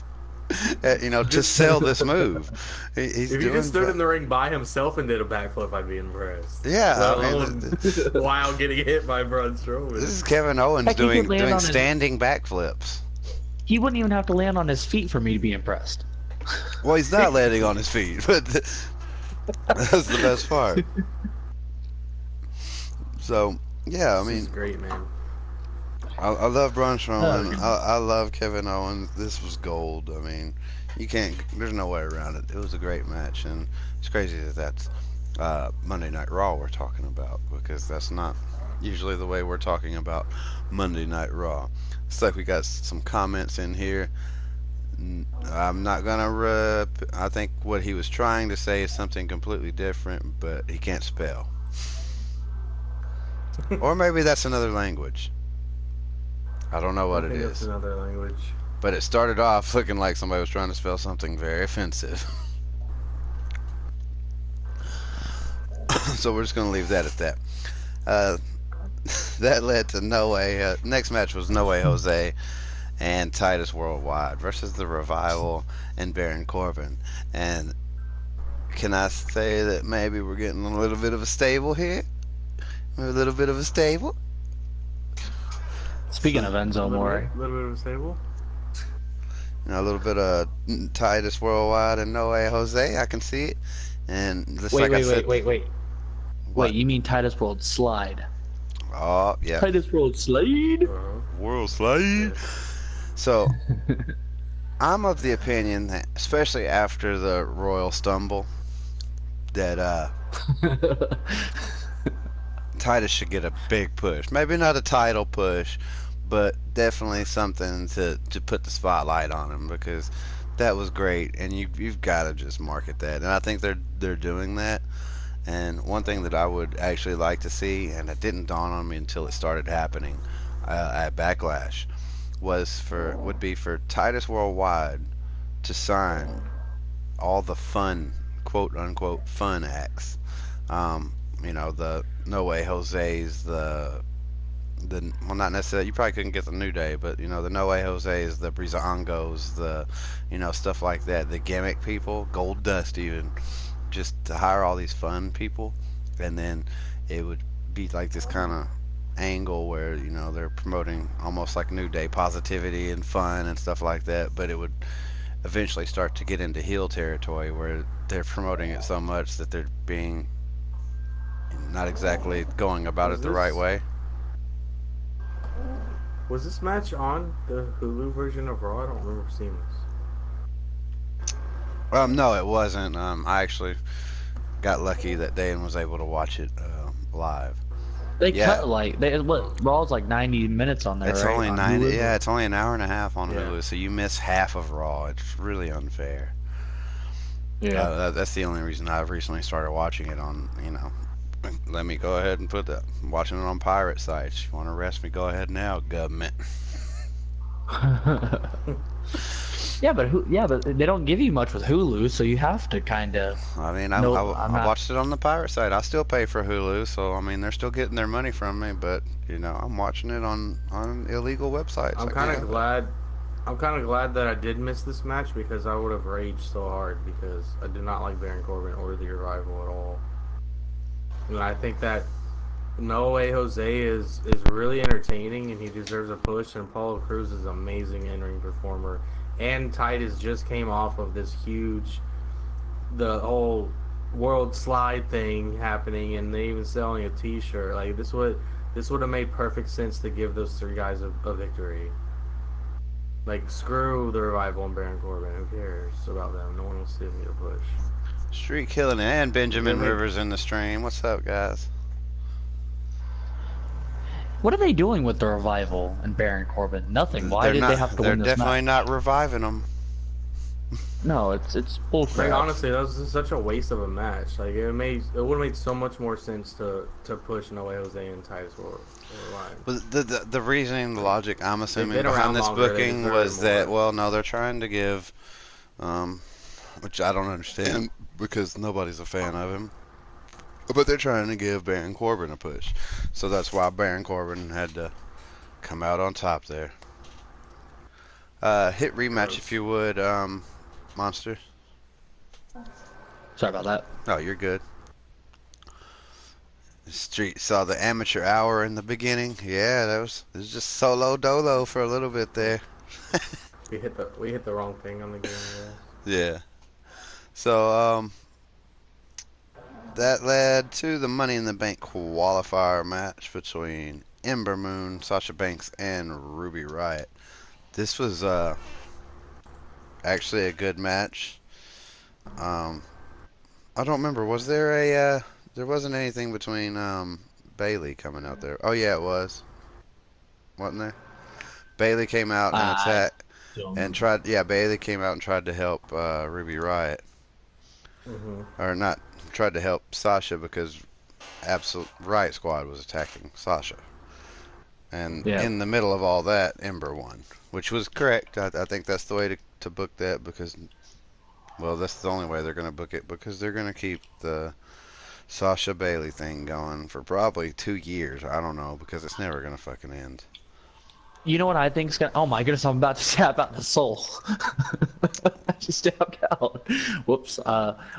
to sell this move. He's If he just doing. stood in the ring by himself and did a backflip, I'd be impressed. Yeah, Let I mean, alone while getting hit by Braun Strowman. this is Kevin Owens Heck, he could land doing on his. standing backflips. He wouldn't even have to land on his feet for me to be impressed. Well, he's not landing on his feet, but that's the best part. So, yeah, I This is mean, great, man. I love Braun Strowman. Oh. I love Kevin Owens. This was gold. I mean, there's no way around it. It was a great match, and it's crazy that that's Monday Night Raw we're talking about, because that's not usually the way we're talking about Monday Night Raw. It's like we got some comments in here. I'm not gonna. I think what he was trying to say is something completely different, but he can't spell. Or maybe that's another language. I don't know what I it think that's is. another language. But it started off looking like somebody was trying to spell something very offensive. So we're just gonna leave that at that. Uh, that led to No Way. Next match was No Way Jose and Titus Worldwide versus the Revival and Baron Corbin. And can I say that maybe we're getting a little bit of a stable here? A little bit of a stable. Speaking of Enzo A Amore, little bit of a stable. A little bit of Titus Worldwide and No Way Jose. I can see it. And just wait, like I wait, said, wait, wait, wait. What? Wait, you mean Titus World Slide? Oh, yeah. Titus World Slide? World Slide. So, I'm of the opinion that, especially after the Royal Stumble, that Titus should get a big push. Maybe not a title push, but definitely something to put the spotlight on him, because that was great, and you've got to just market that. And I think they're doing that. And one thing that I would actually like to see, and it didn't dawn on me until it started happening at Backlash, would be for Titus Worldwide to sign all the fun, quote unquote, fun acts. The No Way Jose's, the well, not necessarily. You probably couldn't get the New Day, but the No Way Jose's, the Breezangos, the stuff like that. The gimmick people, Gold Dust, even. Just to hire all these fun people, and then it would be like this kind of angle where they're promoting almost like New Day positivity and fun and stuff like that, but it would eventually start to get into heel territory where they're promoting it so much that they're being not exactly going about it the right way. Was this match on the Hulu version of Raw? I don't remember seeing this. No, it wasn't. I actually got lucky that day and was able to watch it live. They cut Raw's like 90 minutes on there, It's right? only On 90. Hulu? Yeah, it's only an hour and a half on Yeah. Hulu, so you miss half of Raw. It's really unfair. Yeah. That's the only reason I've recently started watching it on. Let me go ahead and put that. I'm watching it on pirate sites. You want to arrest me? Go ahead now, government. Yeah, but they don't give you much with Hulu, so you have to kind of. I mean, Nope, I watched it on the pirate site. I still pay for Hulu, so I mean, they're still getting their money from me. But I'm watching it on illegal websites. I'm kind of glad. I'm kind of glad that I did miss this match, because I would have raged so hard, because I did not like Baron Corbin or the Revival at all. And I think that No Way Jose is really entertaining, and he deserves a push. And Apollo Crews is an amazing in-ring performer. And Titus just came off of this the whole World Slide thing happening, and they even selling a T-shirt. Like this would have made perfect sense to give those three guys a victory. Like, screw the Revival and Baron Corbin. Who cares about them? No one wants to see them get a push. Streetkilln and Benjamin Really? Rivers in the stream. What's up, guys? What are they doing with the Revival and Baron Corbin? Nothing. Why did they have to win this They're definitely match? not reviving them. No, it's bullcrap. Like honestly, that was just such a waste of a match. Like it would have made so much more sense to push No Way Jose and Titus Worldwide. But the reasoning, the logic I'm assuming been behind around this longer, they booking deserve was that, more. well, no, they're trying to give, which I don't understand because nobody's a fan of him, but they're trying to give Baron Corbin a push. So that's why Baron Corbin had to come out on top there. Hit rematch if you would, Monster. Sorry about that. Oh, you're good. Street saw the amateur hour in the beginning. Yeah, it was just solo dolo for a little bit there. We hit the wrong thing on the game. Yeah. So that led to the Money in the Bank qualifier match between Ember Moon, Sasha Banks, and Ruby Riott. This was actually a good match. I don't remember. Was there a there wasn't anything between Bailey coming out there. Oh yeah, it was. Wasn't there? Bailey came out and attacked and tried. Yeah, Bailey came out and tried to help Ruby Riott, or not tried to help Sasha because Absolute Riot Squad was attacking Sasha. And in the middle of all that, Ember won, which was correct. I think that's the way to book that because, well, that's the only way they're going to book it because they're going to keep the Sasha Bailey thing going for probably 2 years. I don't know because it's never going to fucking end. You know what I think's gonna? Oh my goodness, I'm about to tap out the soul. I just tapped out. Whoops.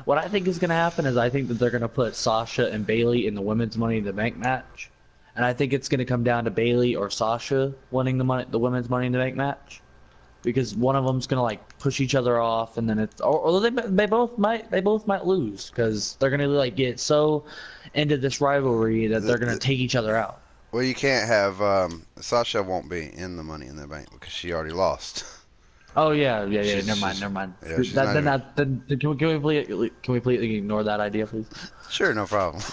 What I think is gonna happen is I think that they're gonna put Sasha and Bailey in the women's Money in the Bank match, and I think it's gonna come down to Bailey or Sasha winning the women's Money in the Bank match, because one of them's gonna like push each other off, and then it's or they both might lose because they're gonna like get so into this rivalry that they're gonna take each other out. Well, you can't have Sasha won't be in the Money in the Bank because she already lost. Oh yeah. Never mind. Yeah, Then can we please ignore that idea, please? Sure, no problem.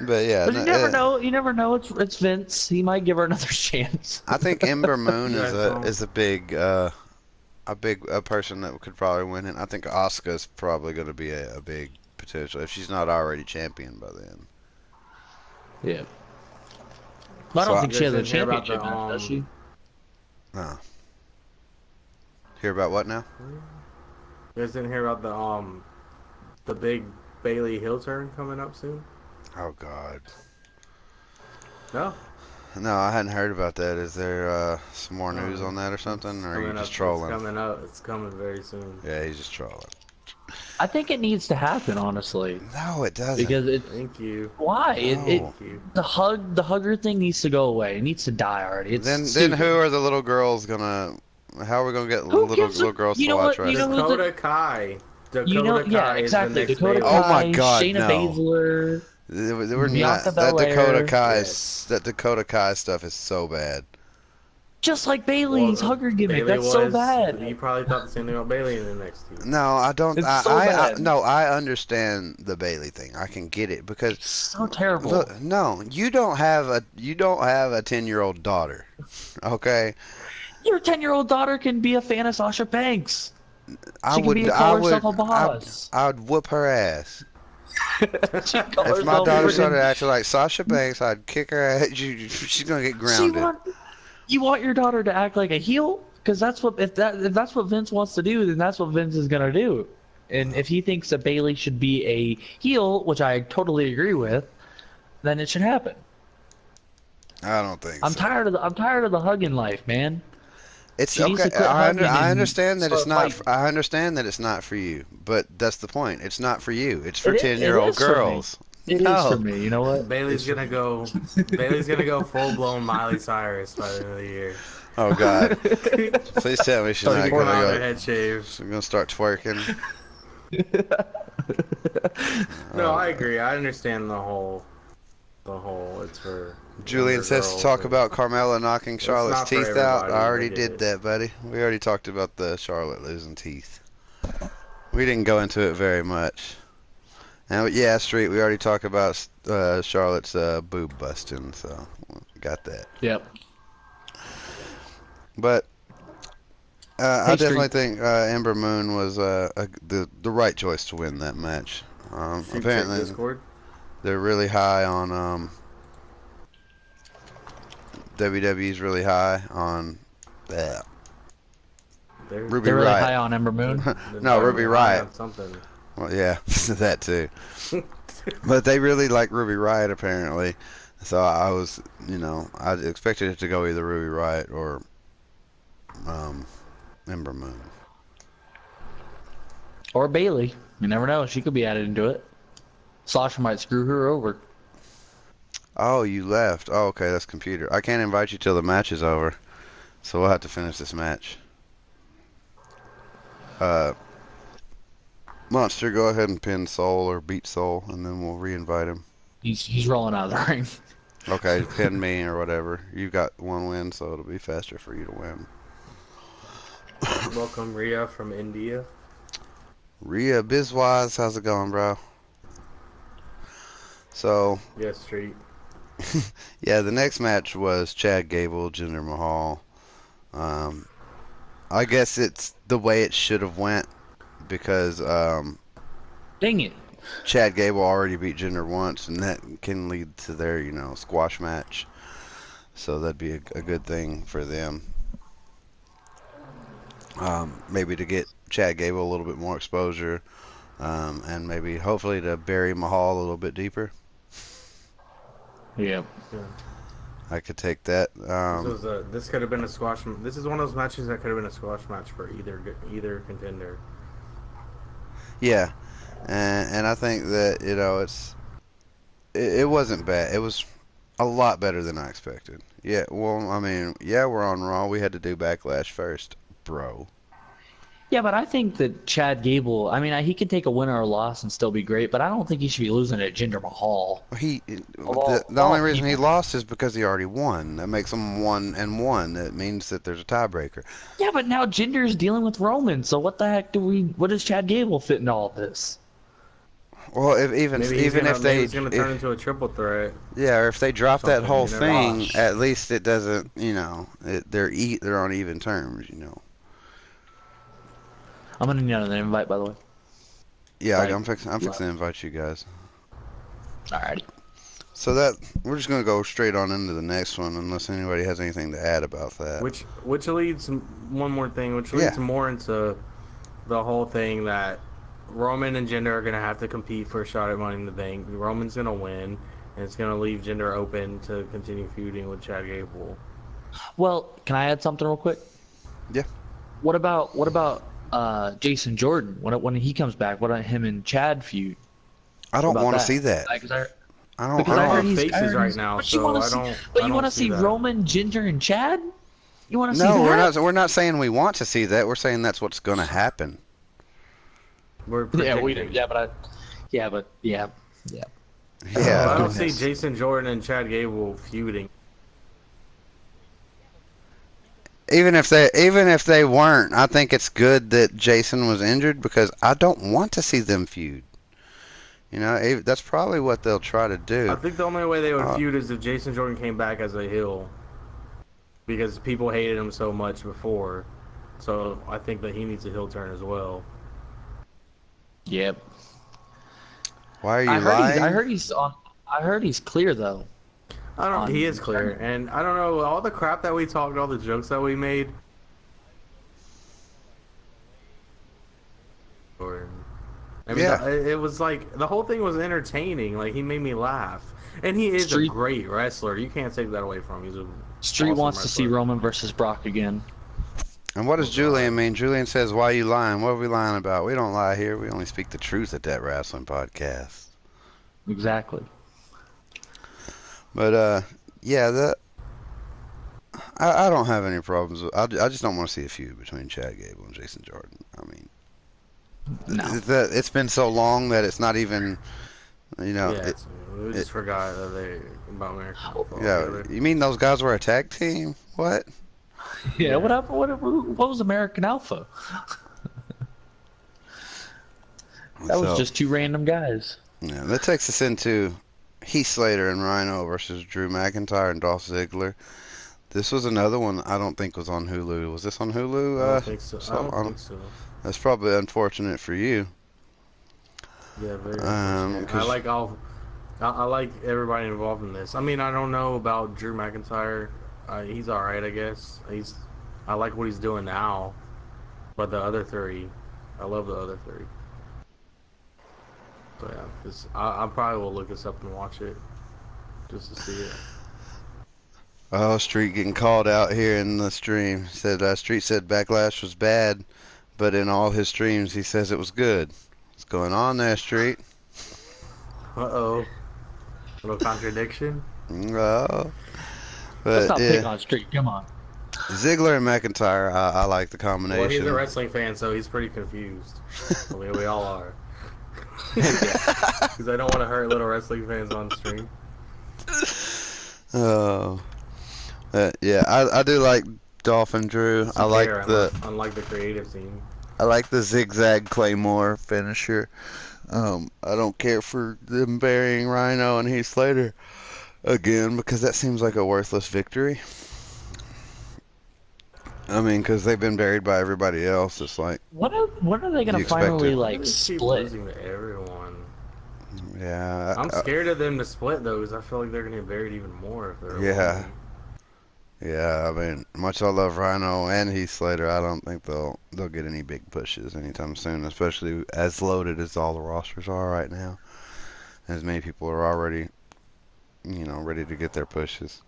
But yeah, But you never know. You never know. It's Vince. He might give her another chance. I think Ember Moon is a big person that could probably win it. I think Asuka's probably going to be a big potential if she's not already champion by then. Yeah. But I don't think she has a championship match, does she? No. Hear about what now? You guys didn't hear about the big Bailey heel turn coming up soon? Oh God. No. No, I hadn't heard about that. Is there some more news on that or something, or are you just trolling? It's coming up. It's coming very soon. Yeah, he's just trolling. I think it needs to happen, honestly. No, it doesn't. Because Thank you. why? No. The hugger thing needs to go away. It needs to die already. Then who are the little girls gonna? How are we gonna get little girls to watch wrestling? Dakota Kai. Yeah, exactly. Dakota Kai, oh my God, Shayna no. Baszler. We're not, that Dakota Kai that Dakota Kai stuff is so bad. Just like Bailey's hugger gimmick. That's so bad. You probably thought the same thing about Bailey in the NXT. No, I don't. It's so bad. I understand the Bailey thing. I can get it because It's so terrible. Look, no, you don't have a 10-year-old daughter, okay? Your 10-year-old daughter can be a fan of Sasha Banks. I She can be call herself a boss. I'd whoop her ass. If If my daughter started acting like Sasha Banks, I'd kick her ass. She's gonna get grounded. You want your daughter to act like a heel? Because that's what if that's what Vince wants to do, then that's what Vince is gonna do. And if he thinks that Bailey should be a heel, which I totally agree with, then it should happen. I don't think. I'm tired of the hugging life, man. It's She needs okay. to quit hugging I and understand that it's start not. fighting. I understand that it's not for you, but that's the point. It's not for you. It's for It 10-year-old is for me. girls. It No. is for me. You know what? Bailey's gonna go full blown Miley Cyrus by the end of the year. Oh God! Please tell me she's not Pour out her gonna head shave. She's gonna start twerking. No, I agree. I understand the whole. It's for. Julian younger says to girls, talk but about Carmella knocking Charlotte's not for teeth out. everybody. I already I get did it. that, buddy. We already talked about the Charlotte losing teeth. We didn't go into it very much. Now, yeah, Street. We already talked about Charlotte's boob busting, so got that. Yep. But I Hey, definitely Street. think Ember Moon was the right choice to win that match. Sheep check Apparently, Discord. they're really high on WWE's really high on uh, They're Ruby They're really Riot. high on Ember Moon. No, entirely Ruby high Riot. on something. Well, yeah, that too. But they really like Ruby Riot apparently. So I was, I expected it to go either Ruby Riot or um, Ember Moon. Or Bailey. You never know. She could be added into it. Sasha might screw her over. Oh, you left. Oh, okay, that's computer. I can't invite you till the match is over. So we'll have to finish this match. Uh, Monster, go ahead and pin Soul or beat Soul, and then we'll re-invite him. He's rolling out of the ring. Okay, pin me or whatever. You got one win, so it'll be faster for you to win. Welcome Ria from India. Rhea Bizwise, how's it going, bro? So, Yes, Street. yeah, the next match was Chad Gable, Jinder Mahal. I guess it's the way it should have went because Dang it. Chad Gable already beat Jinder once, and that can lead to their, squash match. So that'd be a good thing for them. Maybe to get Chad Gable a little bit more exposure, and maybe hopefully to bury Mahal a little bit deeper. Yeah. Yeah. I could take that. This could have been a squash. This is one of those matches that could have been a squash match for either contender. Yeah, and I think that it wasn't bad. It was a lot better than I expected. Yeah, well, I mean, yeah, we're on Raw. We had to do Backlash first, bro. Yeah, but I think that Chad Gable, I mean, he could take a win or a loss and still be great, but I don't think he should be losing to Jinder Mahal. The only reason he lost is because he already won. That makes him 1-1. That means that there's a tiebreaker. Yeah, but now Jinder's dealing with Roman, so what the heck what does Chad Gable fit in all of this? Well, if maybe he's gonna turn into a triple threat. Yeah, or if they drop that Something, whole you never thing, know. at least it doesn't, they're on even terms, I'm gonna need another invite, by the way. Yeah, Right. I'm fixing to invite you guys. Alrighty. So that we're just gonna go straight on into the next one, unless anybody has anything to add about that. Which leads one more thing, which leads more into the whole thing that Roman and Jinder are gonna have to compete for a shot at Money in the Bank. Roman's gonna win, and it's gonna leave Jinder open to continue feuding with Chad Gable. Well, can I add something real quick? Yeah. What about Jason Jordan when he comes back? What about him and Chad feud? I don't want to see that. I don't. Because I heard he's faces right now, but so you want to I see, don't. but I you don't want to see that. Roman, Jinder, and Chad? You want to see that? No, we're not saying we want to see that. We're saying that's what's going to happen. We're Yeah, predicting. we do. Yeah, but yeah. Yeah. I don't see Jason Jordan and Chad Gable feuding. Even if they weren't, I think it's good that Jason was injured because I don't want to see them feud. That's probably what they'll try to do. I think the only way they would feud is if Jason Jordan came back as a heel, because people hated him so much before. So I think that he needs a heel turn as well. Yep. Why are you lying? I heard he's clear though. I don't. He is clear, and I don't know all the crap that we talked, all the jokes that we made. I mean, it was like the whole thing was entertaining. Like he made me laugh, and he is a great wrestler. You can't take that away from him. He's a Street awesome wants wrestler. to see Roman versus Brock again. And what does Julian mean? Julian says, "Why are you lying? What are we lying about? We don't lie here. We only speak the truth at Dat Wrasslin podcast." Exactly. But yeah, I don't have any problems. I just don't want to see a feud between Chad Gable and Jason Jordan. I mean, No. it's been so long that it's not even, Yeah, we just forgot about American football. Yeah, you mean those guys were a tag team? What? Yeah. What happened? What was American Alpha? That was just two random guys. Yeah, that takes us into Heath Slater and Rhino versus Drew McIntyre and Dolph Ziggler. This was another one I don't think was on Hulu. Was this on Hulu? I don't think so. I don't think so. That's probably unfortunate for you. Yeah, very unfortunate. I like everybody involved in this. I mean, I don't know about Drew McIntyre. He's all right, I guess. I like what he's doing now. But the other three, I love the other three. So yeah, I probably will look this up and watch it just to see it. Oh, Street getting called out here in the stream. Street said Backlash was bad, but in all his streams he says it was good. What's going on there, Street? Uh-oh. Little contradiction? No. Let's But not pick yeah, on Street. Come on. Ziggler and McIntyre, I like the combination. Well, he's a wrestling fan, so he's pretty confused. I mean, we all are. Because I don't want to hurt little wrestling fans on stream. Oh. Yeah, I do like Dolph and Drew. I like unlike the creative team. I like the zigzag Claymore finisher. I don't care for them burying Rhino and Heath Slater again because that seems like a worthless victory. I mean, because they've been buried by everybody else. It's like What are they gonna finally like Keep split? losing to everyone. yeah. I'm scared of them to split though, because I feel like they're gonna get buried even more if they're Yeah. alone. Yeah, I mean, much I love Rhino and Heath Slater, I don't think they'll get any big pushes anytime soon, especially as loaded as all the rosters are right now. As many people are already, ready to get their pushes.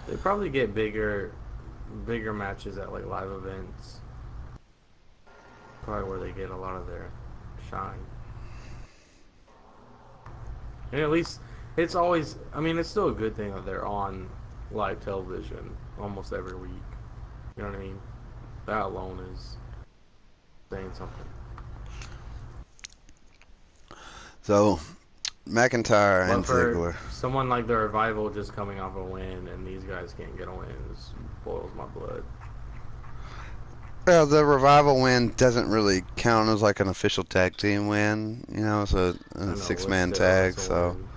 They probably get bigger matches at like live events. Probably where they get a lot of their shine. And at least it's always, I mean, it's still a good thing that they're on live television almost every week. You know what I mean? That alone is saying something. So, McIntyre and Ziggler. Someone like the Revival just coming off a win, and these guys can't get a win, just boils my blood. Well, the Revival win doesn't really count as like an official tag team win. It's a six-man tag, so win.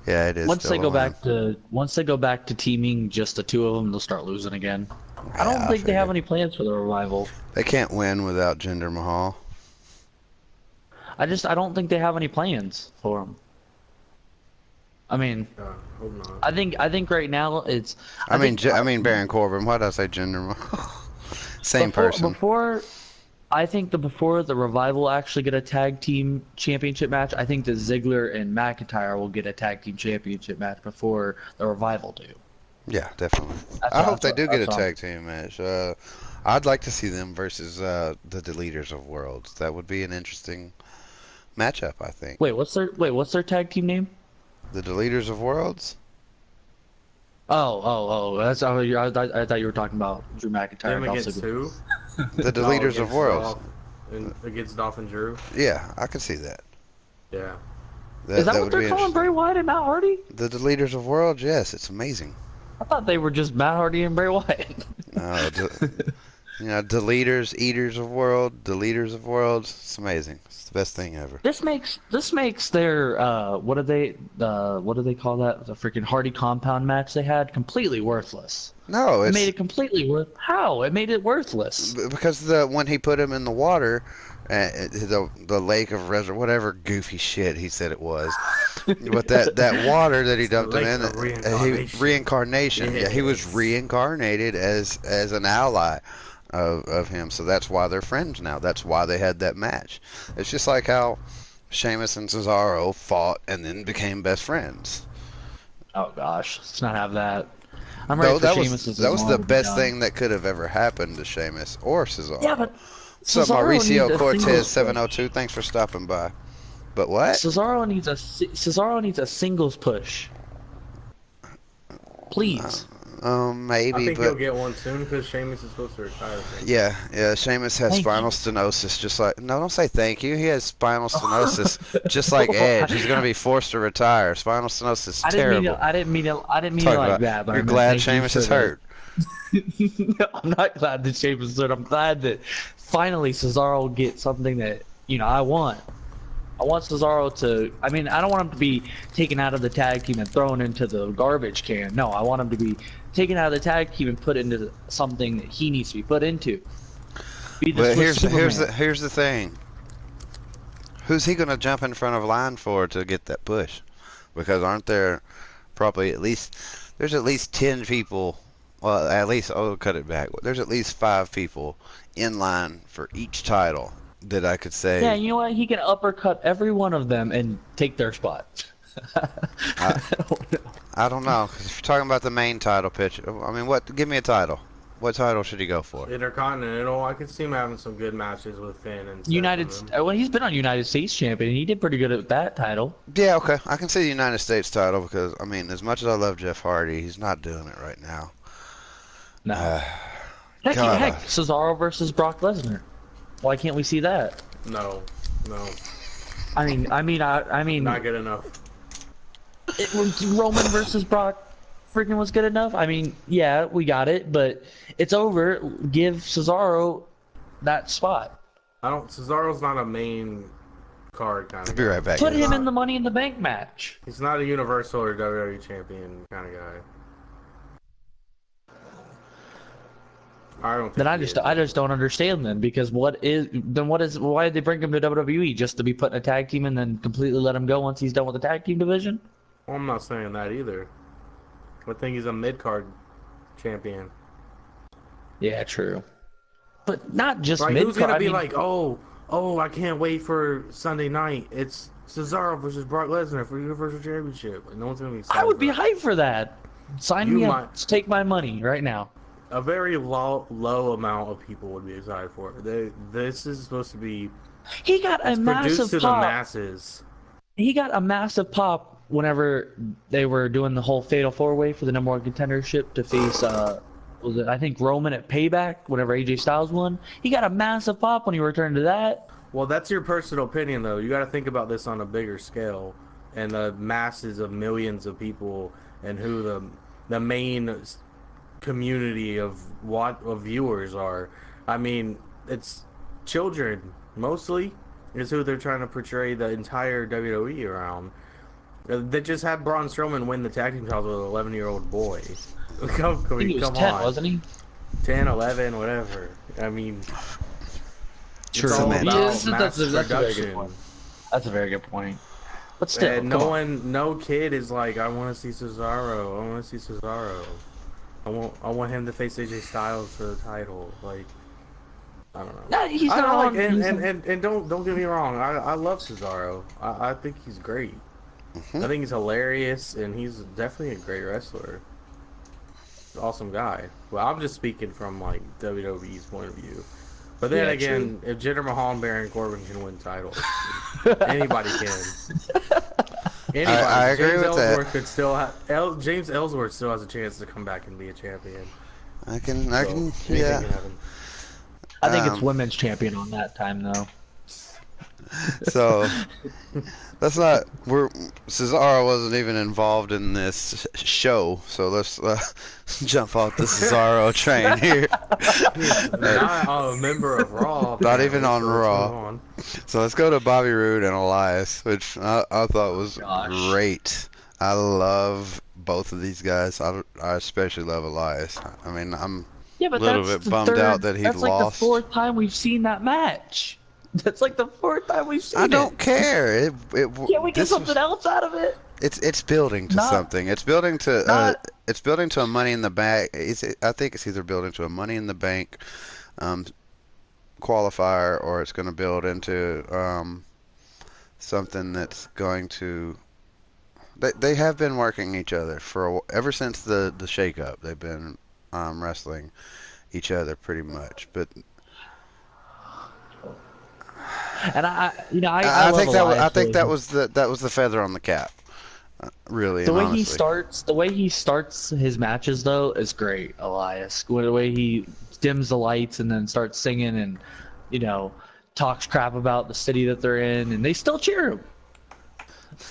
yeah, it is. Once they go back to teaming just the two of them, they'll start losing again. I don't think they have any plans for the Revival. They can't win without Jinder Mahal. I don't think they have any plans for them. I mean, Hope not. I think right now it's. I mean Baron Corbin. Why did I say Jinder Mahal? Same person. Before the Revival actually get a tag team championship match, I think that Ziggler and McIntyre will get a tag team championship match before the Revival do. Yeah, definitely. I hope they do get a tag team match. I'd like to see them versus the Deleters of Worlds. That would be an interesting matchup, I think. What's their tag team name? The Deleters of Worlds? Oh! I thought you were talking about Drew McIntyre. Them against who? The Deleters of Worlds. Against Dolph and Drew? Yeah, I can see that. Yeah. Is that what they're calling Bray Wyatt and Matt Hardy? The Deleters of Worlds, yes, it's amazing. I thought they were just Matt Hardy and Bray Wyatt. No, Deleters, Eaters of Deleters of Worlds, it's amazing. It's the best thing ever. This makes their what do they call that? The freaking Hardy compound match they had completely worthless. No, it made it completely How? It made it worthless. Because when he put him in the water, the lake of resurrection, whatever goofy shit he said it was, but that water that he dumped him in, reincarnation. Yes. Yeah, he was reincarnated as an ally of him. So that's why they're friends now. That's why they had that match. It's just like how Sheamus and Cesaro fought and then became best friends. Oh gosh, let's not have that. I'm ready for Sheamus and Cesaro. That was the best thing that could have ever happened to Sheamus or Cesaro. Yeah, but What's up, Mauricio Cortez 702? Thanks for stopping by. But what? Cesaro needs a singles push. Please. Maybe, I think but he'll get one soon because Sheamus is supposed to retire. yeah. Sheamus has spinal stenosis, just like don't say thank you. He has spinal stenosis, just like Edge. He's gonna be forced to retire. Spinal stenosis is terrible. I didn't mean it like that. But You're glad Sheamus is hurt. No, I'm not glad that Sheamus is hurt. I'm glad that finally Cesaro will get something that I want. I want Cesaro to. I mean, I don't want him to be taken out of the tag team and thrown into the garbage can. No, I want him to be taken out of the tag team and put into something that he needs to be put into. Be the But Swiss Superman. here's the thing. Who's he gonna jump in front of line for to get that push? Because aren't there probably there's at least 10 people. Well, at least I'll cut it back. There's at least 5 people in line for each title that I could say. Yeah, you know what? He can uppercut every one of them and take their spot. I don't know. 'Cause if you're talking about the main title pitch, I mean, what? Give me a title. What title should he go for? Intercontinental. I could see him having some good matches with Finn and Well, he's been on United States champion. And he did pretty good at that title. Yeah, okay. I can see the United States title because, I mean, as much as I love Jeff Hardy, he's not doing it right now. No. God. Heck, Cesaro versus Brock Lesnar. Why can't we see that? No. I mean, Not good enough. Roman versus Brock freaking was good enough. I mean, yeah, we got it, but it's over. Give Cesaro that spot. Cesaro's not a main card kind of I'll be right back. Put him in the Money in the Bank match. He's not a Universal or WWE champion kind of guy. I don't think Then I just don't understand them because why did they bring him to WWE just to be put in a tag team and then completely let him go once he's done with the tag team division? Well, I'm not saying that either. I think he's a mid-card champion. Yeah, true. But not just Like, mid-card. who's gonna be like, oh, I can't wait for Sunday night. It's Cesaro versus Brock Lesnar for Universal Championship. Like, no one's gonna be excited. I would be about hyped for that. Sign me up. might- Take my money right now. A very low amount of people would be excited for it. This is supposed to be He got a produced massive to the pop. masses. He got a massive pop whenever they were doing the whole Fatal 4-Way for the #1 contendership to face, was it, I think, Roman at Payback, whenever AJ Styles won. He got a massive pop when he returned to that. Well, that's your personal opinion, though. You got to think about this on a bigger scale and the masses of millions of people and who the main community of viewers are. I mean, it's children mostly is who they're trying to portray the entire WWE around. They just had Braun Strowman win the tag team titles with an 11-year-old boy. Come He was 10, on. wasn't he? 10, 11, whatever. I mean, True. it's all man. about Yes, mass that's a very good production. point. That's a very good point. But still, And come on. no kid is like, I want to see Cesaro. I want to see Cesaro. I want him to face AJ Styles for the title. Like, I don't know. No, he's I not don't on. like, and don't get me wrong. I love Cesaro. I think he's great. I think he's hilarious, and he's definitely a great wrestler. Awesome guy. Well, I'm just speaking from like WWE's point of view. But then Yeah, again, if Jinder Mahal and Baron Corbin can win titles, anybody can. Anybody. I agree James with that. Ellsworth could still James Ellsworth still has a chance to come back and be a champion. I can, So, anything yeah. can happen. I think it's women's champion on that time, though. So that's not. Cesaro wasn't even involved in this show, so let's jump off the Cesaro train here. Not a member of Raw. Not even apparently, on so let's Raw. move on. So let's go to Bobby Roode and Elias, which I thought was Gosh. great. I love both of these guys. I especially love Elias. I mean, I'm Yeah, but Little that's bit the bummed third, out that he that's like lost. the 4th time we've seen that match. That's like the 4th time we've seen I it. don't care. Can't we get this something was- else out of it? It's building to Not- something. It's building to not- it's building to a Money in the Bank. I think it's either building to a Money in the Bank qualifier, or it's going to build into something that's going to. They have been working each other ever since the shakeup. They've been wrestling each other pretty much, but. And I I love think that was, Elias I think that really. was the feather on the cap. Really, The and way honestly. he starts his matches though is great, Elias. The way he dims the lights and then starts singing and talks crap about the city that they're in, and they still cheer him.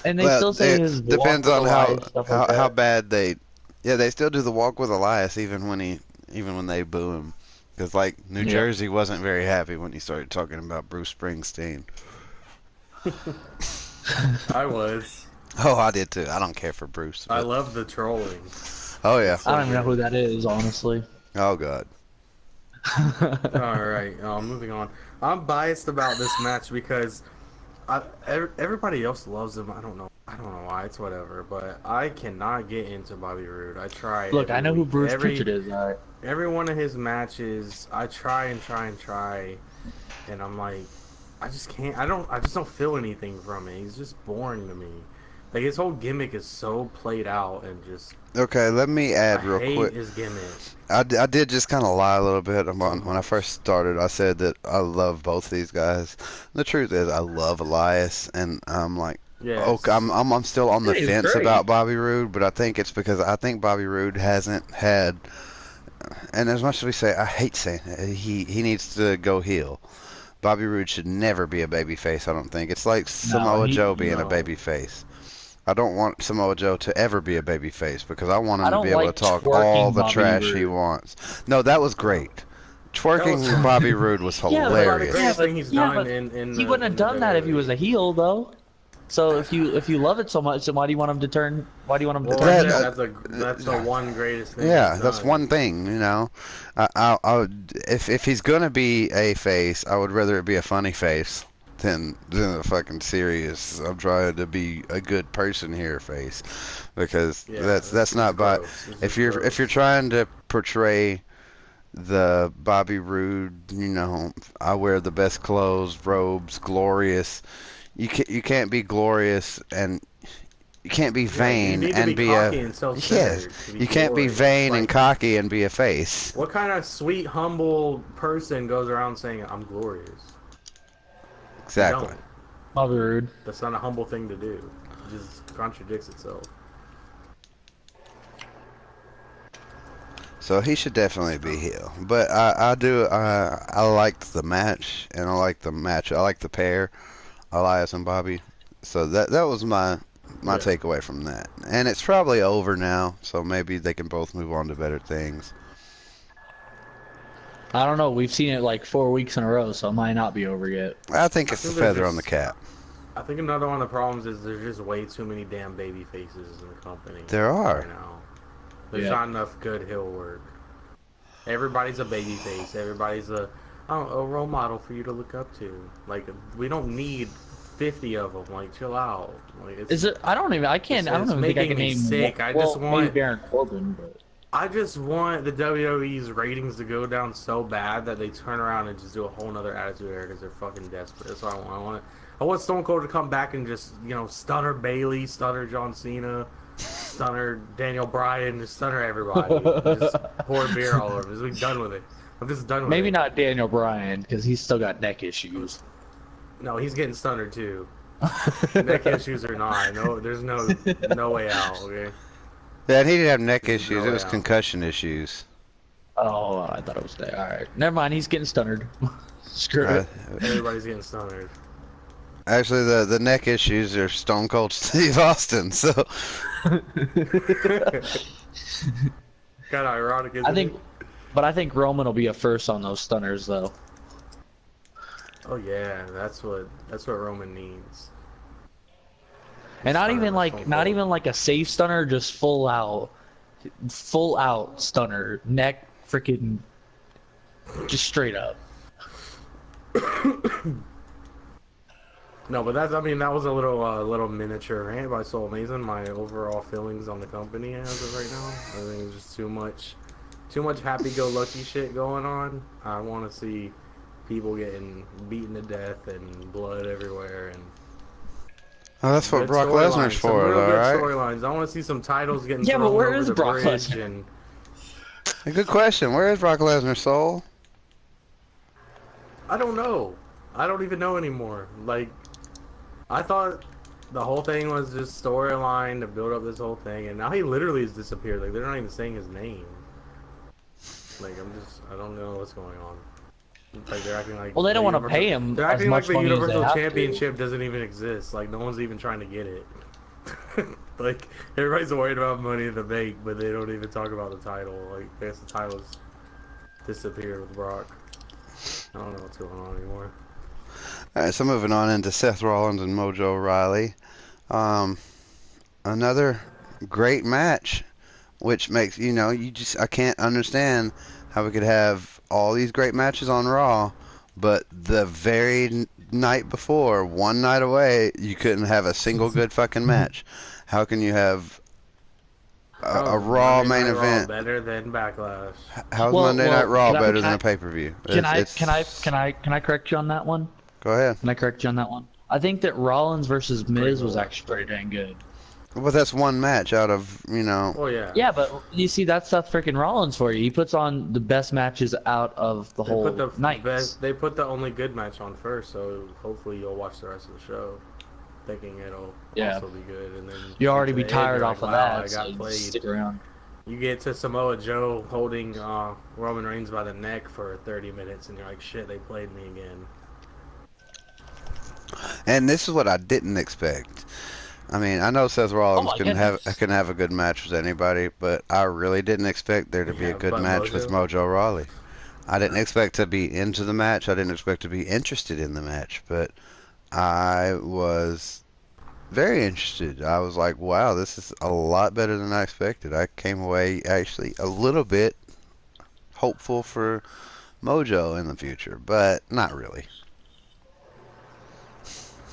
And they still say his walk depends with on Elias, stuff like how that. bad they still do the walk with Elias even when they boo him, because like New Yeah. Jersey wasn't very happy when he started talking about Bruce Springsteen. I was. Oh, I did too. I don't care for Bruce. I But... love the trolling. Oh yeah. So I don't even know good. who that is, honestly. Oh god. Alright, moving on. I'm biased about this match because everybody else loves him. I don't know. I don't know why. It's whatever. But I cannot get into Bobby Roode. I try. Look, I every know who week. Bruce Pritchard is. All right. Every one of his matches, I try and try and try, and I'm like, I just can't. I just don't feel anything from it. He's just boring to me. Like his whole gimmick is so played out and just. Okay, let me add I real hate quick. his gimmick. I did just kind of lie a little bit when I first started. I said that I love both these guys. The truth is, I love Elias, and I'm like, Yes. okay, I'm still on the He's fence great. about Bobby Roode, but I think it's because I think Bobby Roode hasn't had. And as much as we say, I hate saying it, he needs to go heel. Bobby Roode should never be a babyface. I don't think it's like Samoa Joe being a no. babyface. I don't want Samoa Joe to ever be a babyface because I want him I to don't be able to like talk twerking all the Bobby trash he Roode. wants. No, that was great. Twerking That was- Bobby Roode was Yeah, but- hilarious. Greatest thing he's done but in he the- wouldn't have in the done that if he WWE. was a heel, though. So if you love it so much, then why do you want him to turn? Why do you want him to Well, turn? That- heel? that's the one greatest thing. Yeah, he's that's done. one thing, you know. I would, if he's gonna be a face, I would rather it be a funny face than a fucking serious. I'm trying to be a good person here face, because Yeah, that's not by. gross. This If is you're gross. trying to portray the Bobby Roode, you know, I wear the best clothes, robes, glorious. You can't be glorious and you can't be you vain need to and be be cocky a and self-centered. yes. to be You can't be glorious. vain and Like, cocky and be a face. what kind of sweet, humble person goes around saying, "I'm glorious"? You Exactly. don't. Bobby Roode. That's not a humble thing to do. It just contradicts itself. So he should definitely be heel. But I liked the match and I like the pair, Elias and Bobby. So that was my Yeah. takeaway from that. And it's probably over now, so maybe they can both move on to better things. I don't know. We've seen it like 4 weeks in a row, so it might not be over yet. I think it's think the they're feather on the just- cap. I think another one of the problems is there's just way too many damn baby faces in the company. There are. Right now. There's Yeah. not enough good heel work. Everybody's a baby face. Everybody's a role model for you to look up to. Like, we don't need 50 of them. Like, chill out. Like, it's, Is it? I don't even. I can't. I don't It's even think I making can me name. sick. I just maybe want- Baron Corbin, but I just want the WWE's ratings to go down so bad that they turn around and just do a whole nother Attitude Era because they're fucking desperate. That's what I want. I want Stone Cold to come back and just, stunner Bailey, stunner John Cena, stunner Daniel Bryan, just stunner everybody. Just pour beer all over. Just be done with it. I'm just done with maybe it. not Daniel Bryan because he's still got neck issues. No, he's getting stunner too. Neck issues or not. No, there's no way out. Okay. Yeah, and he didn't have neck There's issues. no It was way out. concussion issues. Oh, I thought it was there. All right, never mind. He's getting stunnered. Screw Uh, it. Everybody's getting stunnered. actually, the neck issues are Stone Cold Steve Austin. So Kind of ironic, isn't I think, it? but I think Roman will be a first on those stunners though. Oh yeah, that's what Roman needs. And not Stunner even with Stone Cold. like a safe stunner, just full out stunner, neck freaking, just straight up. No, but that was a little miniature rant by Soulamazin. My overall feelings on the company as of right now, I think it's just too much happy-go-lucky shit going on. I want to see people getting beaten to death and blood everywhere and oh, that's what good Brock storylines, Lesnar's some for, real though, good right? storylines. I want to see some titles getting Yeah, but thrown where over is the Brock bridge Lesnar? and A good question. Where is Brock Lesnar, Soul? I don't know. I don't even know anymore. Like, I thought the whole thing was just storyline to build up this whole thing, and now he literally has disappeared. Like, they're not even saying his name. Like, I don't know what's going on. Like, they're acting like. Well, they don't the want to Universal- pay him They're as acting like much the money as they Universal have to. Championship doesn't even exist. Like, no one's even trying to get it. Like, everybody's worried about Money in the Bank, but they don't even talk about the title. Like, I guess the title's disappeared with Brock. I don't know what's going on anymore. All right, so moving on into Seth Rollins and Mojo Rawley. Um, Another great match, which makes I can't understand how we could have all these great matches on Raw, but the very night before, one night away, you couldn't have a single good fucking match. How can you have a Bro, Raw Monday main Night Raw event? better than Backlash. How's Well, Monday Night well, Raw can I better can than I a pay per view? can I can I It's can I can I correct you on that one? Go ahead. Can I correct you on that one? I think that Rollins versus Pretty Miz was cool. actually pretty dang good. Well, that's one match out of Oh yeah. Yeah, but you see, that's Seth freaking Rollins for you. He puts on the best matches out of the They whole put the night. best. They put the only good match on first, so hopefully you'll watch the rest of the show, thinking it'll Yeah. also be good. And then You get already to be the end, tired you're off like, of wow, that, I so got you played. stick around. You get to Samoa Joe holding Roman Reigns by the neck for 30 minutes, and you're like, shit, they played me again. And this is what I didn't expect. I mean, I know Seth Oh Rollins my goodness. can have a good match with anybody, but I really didn't expect there to be a Yeah, good but match with Mojo. Mojo Rawley. I didn't expect to be into the match. I didn't expect to be interested in the match, but I was very interested. I was like, wow, this is a lot better than I expected. I came away actually a little bit hopeful for Mojo in the future, but not really.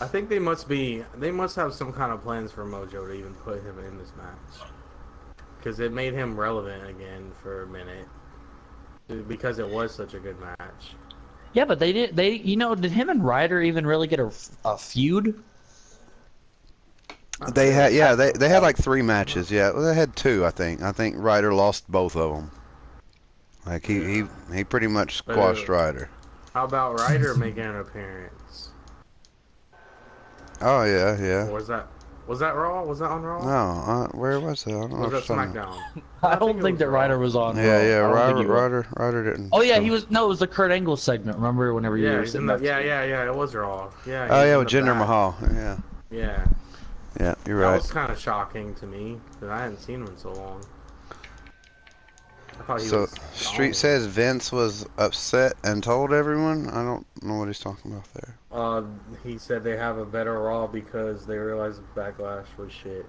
I think they must have some kind of plans for Mojo to even put him in this match, because it made him relevant again for a minute, because it was such a good match. Yeah, but did him and Ryder even really get a feud? They had they had like 3 matches. Yeah, well, they had 2, I think. I think Ryder lost both of them. Like he pretty much squashed Ryder. How about Ryder making an appearance? Oh yeah. Or was that Raw? Was that on Raw? No, where was it? I don't know. Was If that it's on SmackDown? I don't it think was that Raw. Ryder was on. Yeah, Raw. I don't think he was. Ryder didn't. Oh yeah, come- he was. No, it was the Kurt Angle segment. Remember whenever you Yeah, were he's sitting in the, back? yeah. It was Raw. Yeah. Oh he's yeah, in with the Jinder back. Mahal. Yeah, Yeah. yeah, you're That right. was kind of shocking to me because I hadn't seen him in so long. I thought he So was Street gone. says Vince was upset and told everyone. I don't know what he's talking about there. He said they have a better Raw because they realized Backlash was shit.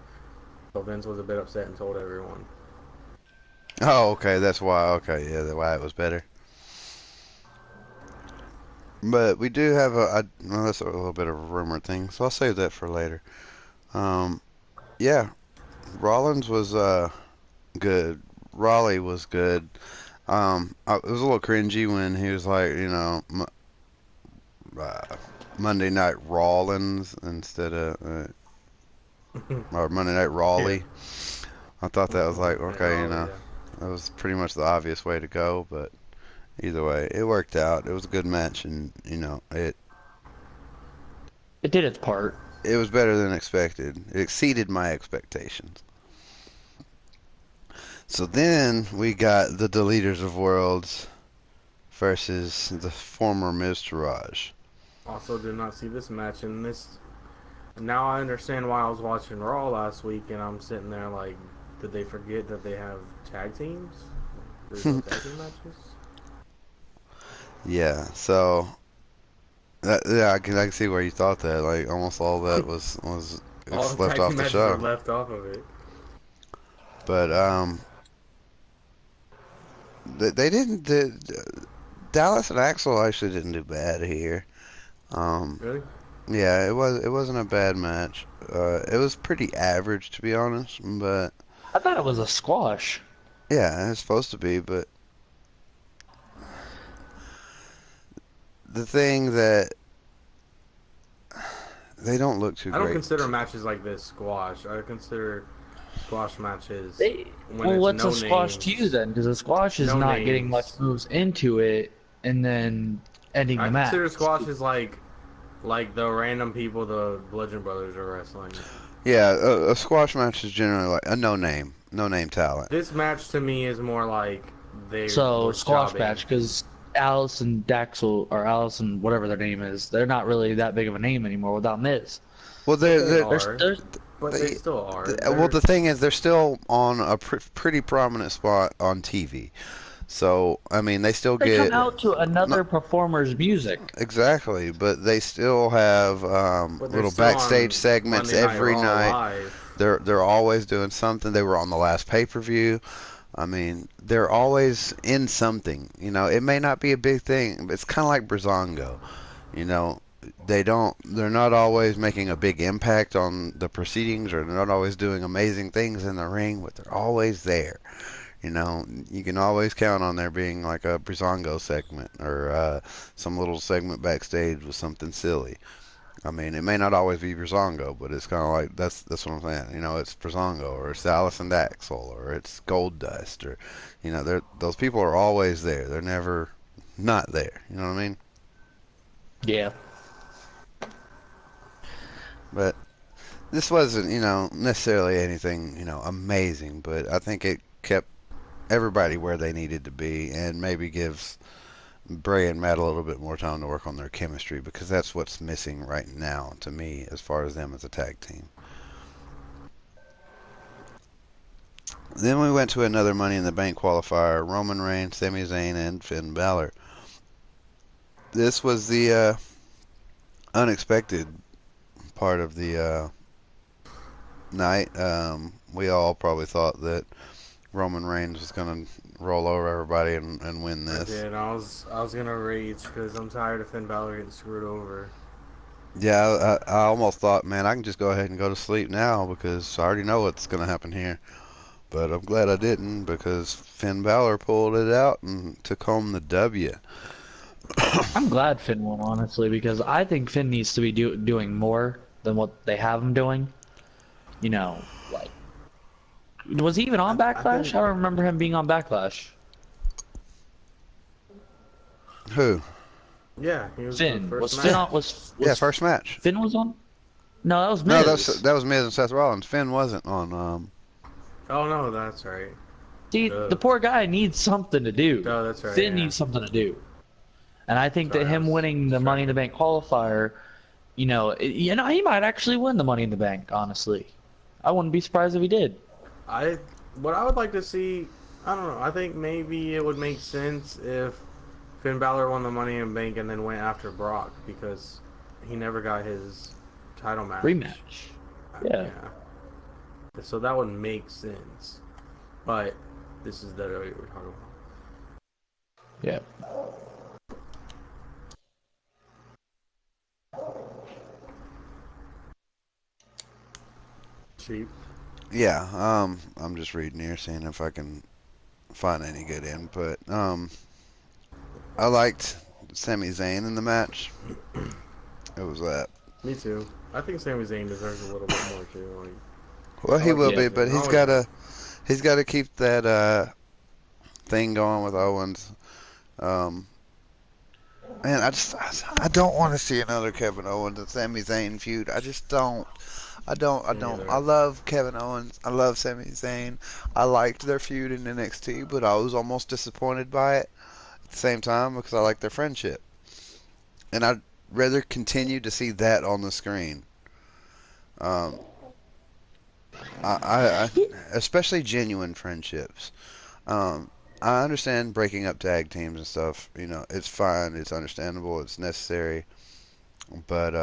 So Vince was a bit upset and told everyone. Oh, okay, that's why. Okay, yeah, that's why it was better. But we do have well, that's a little bit of a rumor thing, so I'll save that for later. Um, yeah, Rollins was good. Raleigh was good. It was a little cringy when he was like, uh, Monday Night Rollins instead of or Monday Night Raleigh. I thought that was like, okay, that was pretty much the obvious way to go, but either way, it worked out. It was a good match, and It did its part. it was better than expected. It exceeded my expectations. So then we got the Deleters of Worlds versus the former Mr. Raj. Also, did not see this match, and this. Now I understand why I was watching Raw last week, and I'm sitting there like, did they forget that they have tag teams? There's no tag team matches. Yeah, so yeah, I can see where you thought that. Like almost all that was All it's the left tag off team the matches are show. left off of it. But they didn't. Dallas and Axel actually didn't do bad here. Really? Yeah, it wasn't a bad match. It was pretty average to be honest, but I thought it was a squash. yeah, it's supposed to be. But the thing that they don't look too I don't great. consider matches like this squash. I consider squash matches. Well, what's a squash to you then? Because a squash is No not getting names. much moves into it and then ending I the match. consider squash is like the random people the Bludgeon Brothers are wrestling. Yeah, a squash match is generally like a no name talent. This match to me is more like they So were squash jobbing. match because Alice and Daxel or Alice and whatever their name is, they're not really that big of a name anymore without Miz. Well, They they're are, but they they- still are. well, the thing is, they're still on a pretty prominent spot on TV. So I mean, they still They come get out to no, another performer's music. exactly, but they still have But they're little still backstage on segments Monday Night every Raw night. live. They're always doing something. They were on the last pay-per-view. I mean, they're always in something. You know, it may not be a big thing, but it's kind of like Brazongo. You know, they're not always making a big impact on the proceedings, or they're not always doing amazing things in the ring, but they're always there. You know, you can always count on there being like a Brazongo segment or some little segment backstage with something silly. I mean, it may not always be Brazongo, but it's kind of like that's what I'm saying. You know, it's Brazongo or it's Alice and Daxel or it's Gold Dust or, you know, those people are always there. They're never not there. You know what I mean? Yeah. But this wasn't, you know, necessarily anything, you know, amazing, but I think it kept everybody where they needed to be and maybe gives Bray and Matt a little bit more time to work on their chemistry because that's what's missing right now to me as far as them as a tag team. Then we went to another Money in the Bank qualifier: Roman Reigns, Sami Zayn, and Finn Balor. This was the unexpected part of the night. We all probably thought that Roman Reigns was going to roll over everybody and win I this. did. I was gonna rage because I'm tired of Finn Balor getting screwed over. Yeah, I almost thought, man, I can just go ahead and go to sleep now because I already know what's going to happen here. But I'm glad I didn't because Finn Balor pulled it out and took home the W. I'm glad Finn won, honestly, because I think Finn needs to be doing more than what they have him doing. You know, like, was he even on I Backlash? think, I don't remember him being on Backlash. Who? yeah, he was the Finn first was Finn Yeah, match. on was yeah, was first match. Finn was on? No, that was No, Miz. that was Miz and Seth Rollins. Finn wasn't on. Oh no, that's right. See, Duh. the poor guy needs something to do. Oh, that's right. Finn Yeah. needs something to do, and I think that Sorry, I him was winning the Money in the distracted. Bank qualifier, he might actually win the Money in the Bank. Honestly, I wouldn't be surprised if he did. I what I would like to see. I don't know. I think maybe it would make sense if Finn Balor won the Money in Bank and then went after Brock because he never got his title match. Rematch. Yeah. Yeah. So that would make sense. But this is the WWE we're talking about. Yeah. Cheap. Yeah, I'm just reading here, seeing if I can find any good input. I liked Sami Zayn in the match. It was that. Me too. I think Sami Zayn deserves a little bit more too. Like, Well, I he like will Yeah. be, Sami but Zayn. I always have. he's got to keep that thing going with Owens. Um, Man, I don't want to see another Kevin Owens and Sami Zayn feud. I just don't. I Me don't. I neither. love Kevin Owens. I love Sami Zayn. I liked their feud in NXT, but I was almost disappointed by it at the same time because I like their friendship, and I'd rather continue to see that on the screen. Um, I especially genuine friendships. Um, I understand breaking up tag teams and stuff. You know, it's fine. It's understandable. It's necessary. But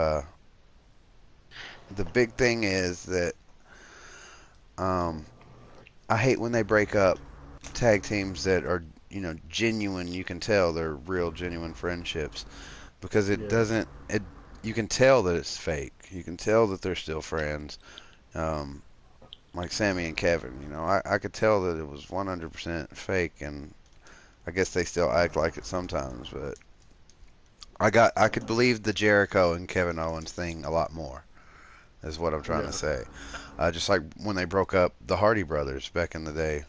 the big thing is that um, I hate when they break up tag teams that are, you know, genuine. You can tell they're real, genuine friendships because it Yeah. doesn't. It You can tell that it's fake. You can tell that they're still friends. Um, like Sammy and Kevin, you know, I could tell that it was 100% fake, and I guess they still act like it sometimes. But I could believe the Jericho and Kevin Owens thing a lot more. Is what I'm trying to Yeah. say. Just like when they broke up the Hardy brothers back in the day,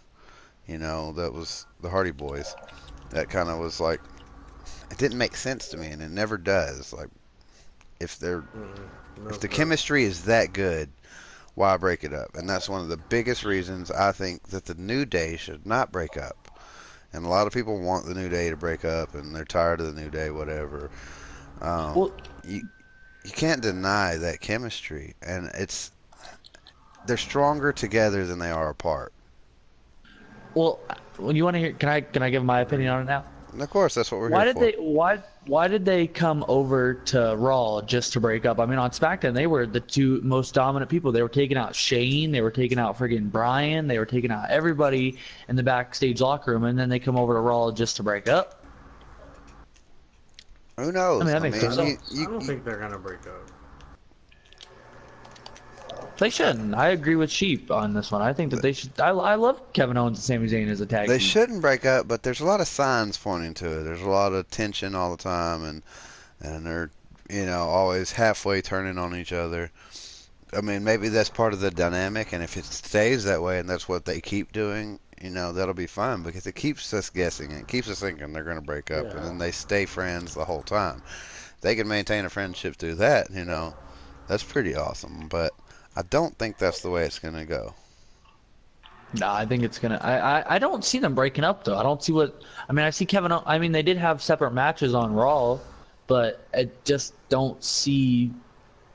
you know, that was the Hardy Boys. That kind of was like it didn't make sense to me, and it never does. Like if they're if Nope. the Nope. chemistry is that good, why break it up? And that's one of the biggest reasons I think that the New Day should not break up. And a lot of people want the New Day to break up, and they're tired of the New Day, whatever. Um, Well, you you can't deny that chemistry, and they're stronger together than they are apart. Well, when you want to hear, can I give my opinion on it now? And of course, that's what we're Why here did for. they why did they come over to Raw just to break up? I mean, on SmackDown they were the two most dominant people. They were taking out Shane, they were taking out friggin' Bryan, they were taking out everybody in the backstage locker room, and then they come over to Raw just to break up. Who knows? I mean, that I makes mean, no I sense. don't think they're gonna break up. They shouldn't. I agree with Sheep on this one. I think that they should. I love Kevin Owens and Sami Zayn as a tag they team. shouldn't break up, but there's a lot of signs pointing to it. There's a lot of tension all the time, and they're always halfway turning on each other. I mean, maybe that's part of the dynamic, and if it stays that way, and that's what they keep doing, that'll be fine because it keeps us guessing. It keeps us thinking they're going to break up, and Yeah. then they stay friends the whole time. They can maintain a friendship through that, that's pretty awesome. But I don't think that's the way it's going to go. No, I think it's gonna. I don't see them breaking up though. I don't see what. I mean, I see Kevin. I mean, they did have separate matches on Raw, but I just don't see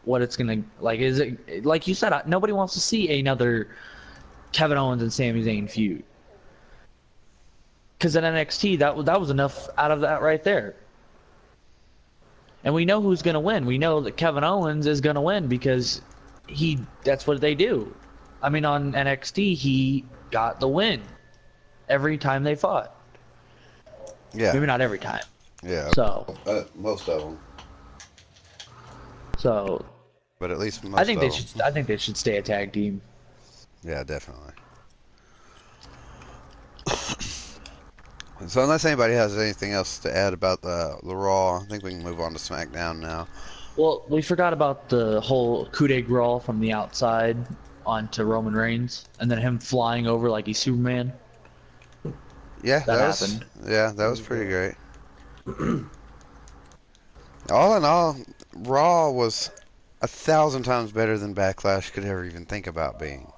what it's gonna like. Is it like you said? Nobody wants to see another Kevin Owens and Sami Zayn feud. Because in NXT, that was enough out of that right there. And we know who's gonna win. We know that Kevin Owens is gonna win because that's what they do. I mean, on NXT, he got the win every time they fought. Yeah. Maybe not every time. Yeah. So, Most of them. so But at least most I think of they them. should. I think they should stay a tag team. Yeah, definitely. So unless anybody has anything else to add about the Raw, I think we can move on to SmackDown now. Well, we forgot about the whole coup de grace from the outside onto Roman Reigns, and then him flying over like he's Superman. Yeah, That happened. that was pretty great. All in all, Raw was 1,000 times better than Backlash could ever even think about being.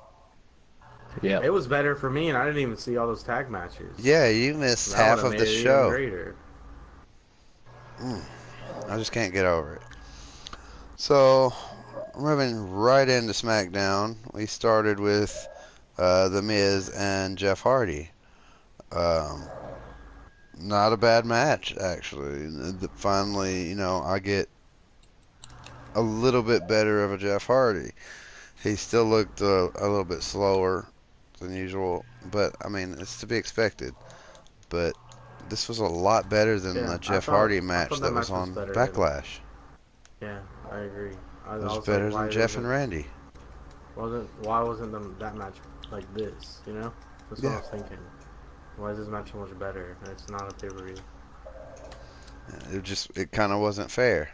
Yeah. It was better for me, and I didn't even see all those tag matches. Yeah, you missed That half would've of made the it even show. greater. I just can't get over it. So, moving right into SmackDown, we started with The Miz and Jeff Hardy. Not a bad match, actually. Finally, I get a little bit better of a Jeff Hardy. He still looked a little bit slower than usual, but I mean, it's to be expected. But this was a lot better than Yeah, the Jeff I Hardy thought match that was match on better Backlash. Yeah, I agree. It was better than Jeff and Randy. Why wasn't that match like this? That's what I was thinking. Why is this match so much better? It's not a pay-per-view. It kind of wasn't fair.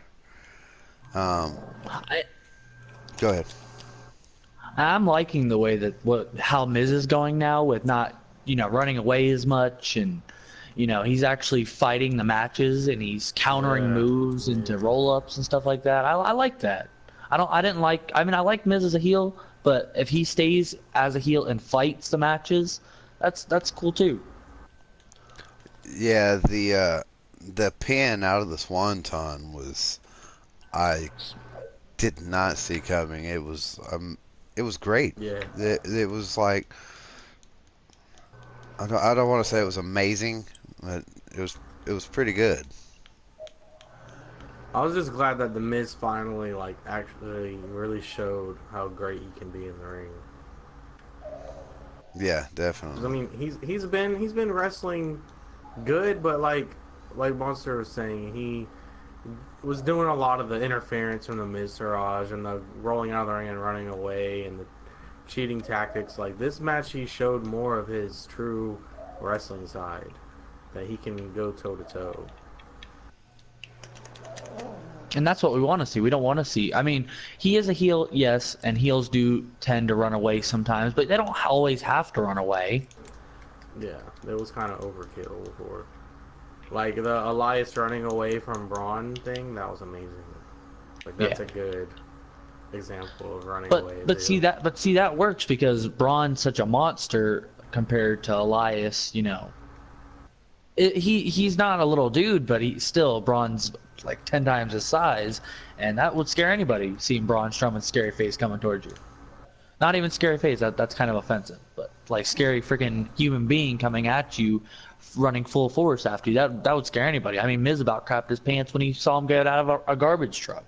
Go ahead. I'm liking the way that how Miz is going now with not running away as much, and he's actually fighting the matches and he's countering moves into roll-ups and stuff like that. I like that. I like Miz as a heel, but if he stays as a heel and fights the matches, that's cool too. Yeah, the pin out of the Swanton was, I did not see coming. It was great. Yeah. It was like, I don't want to say it was amazing, but it was pretty good. I was just glad that the Miz finally actually really showed how great he can be in the ring. Yeah, 'Cause, definitely. I mean, he's been wrestling good, but like Monster was saying, he was doing a lot of the interference from the Miztourage and the rolling out of the ring and running away and the cheating tactics. Like this match, he showed more of his true wrestling side, that he can go toe to toe. And that's what we want to see. We don't want to see. I mean, he is a heel, yes, and heels do tend to run away sometimes, but they don't always have to run away. Yeah, it was kind of overkill before. Like the Elias running away from Braun thing, that was amazing. Like that's a good example of running away. But see that works because Braun's such a monster compared to Elias. He's not a little dude, but Braun's like 10 times his size, and that would scare anybody seeing Braun Strowman's scary face coming towards you. Not even scary face. That's kind of offensive, but like scary freaking human being coming at you, running full force after you. That would scare anybody. I mean, Miz about crapped his pants when he saw him get out of a garbage truck.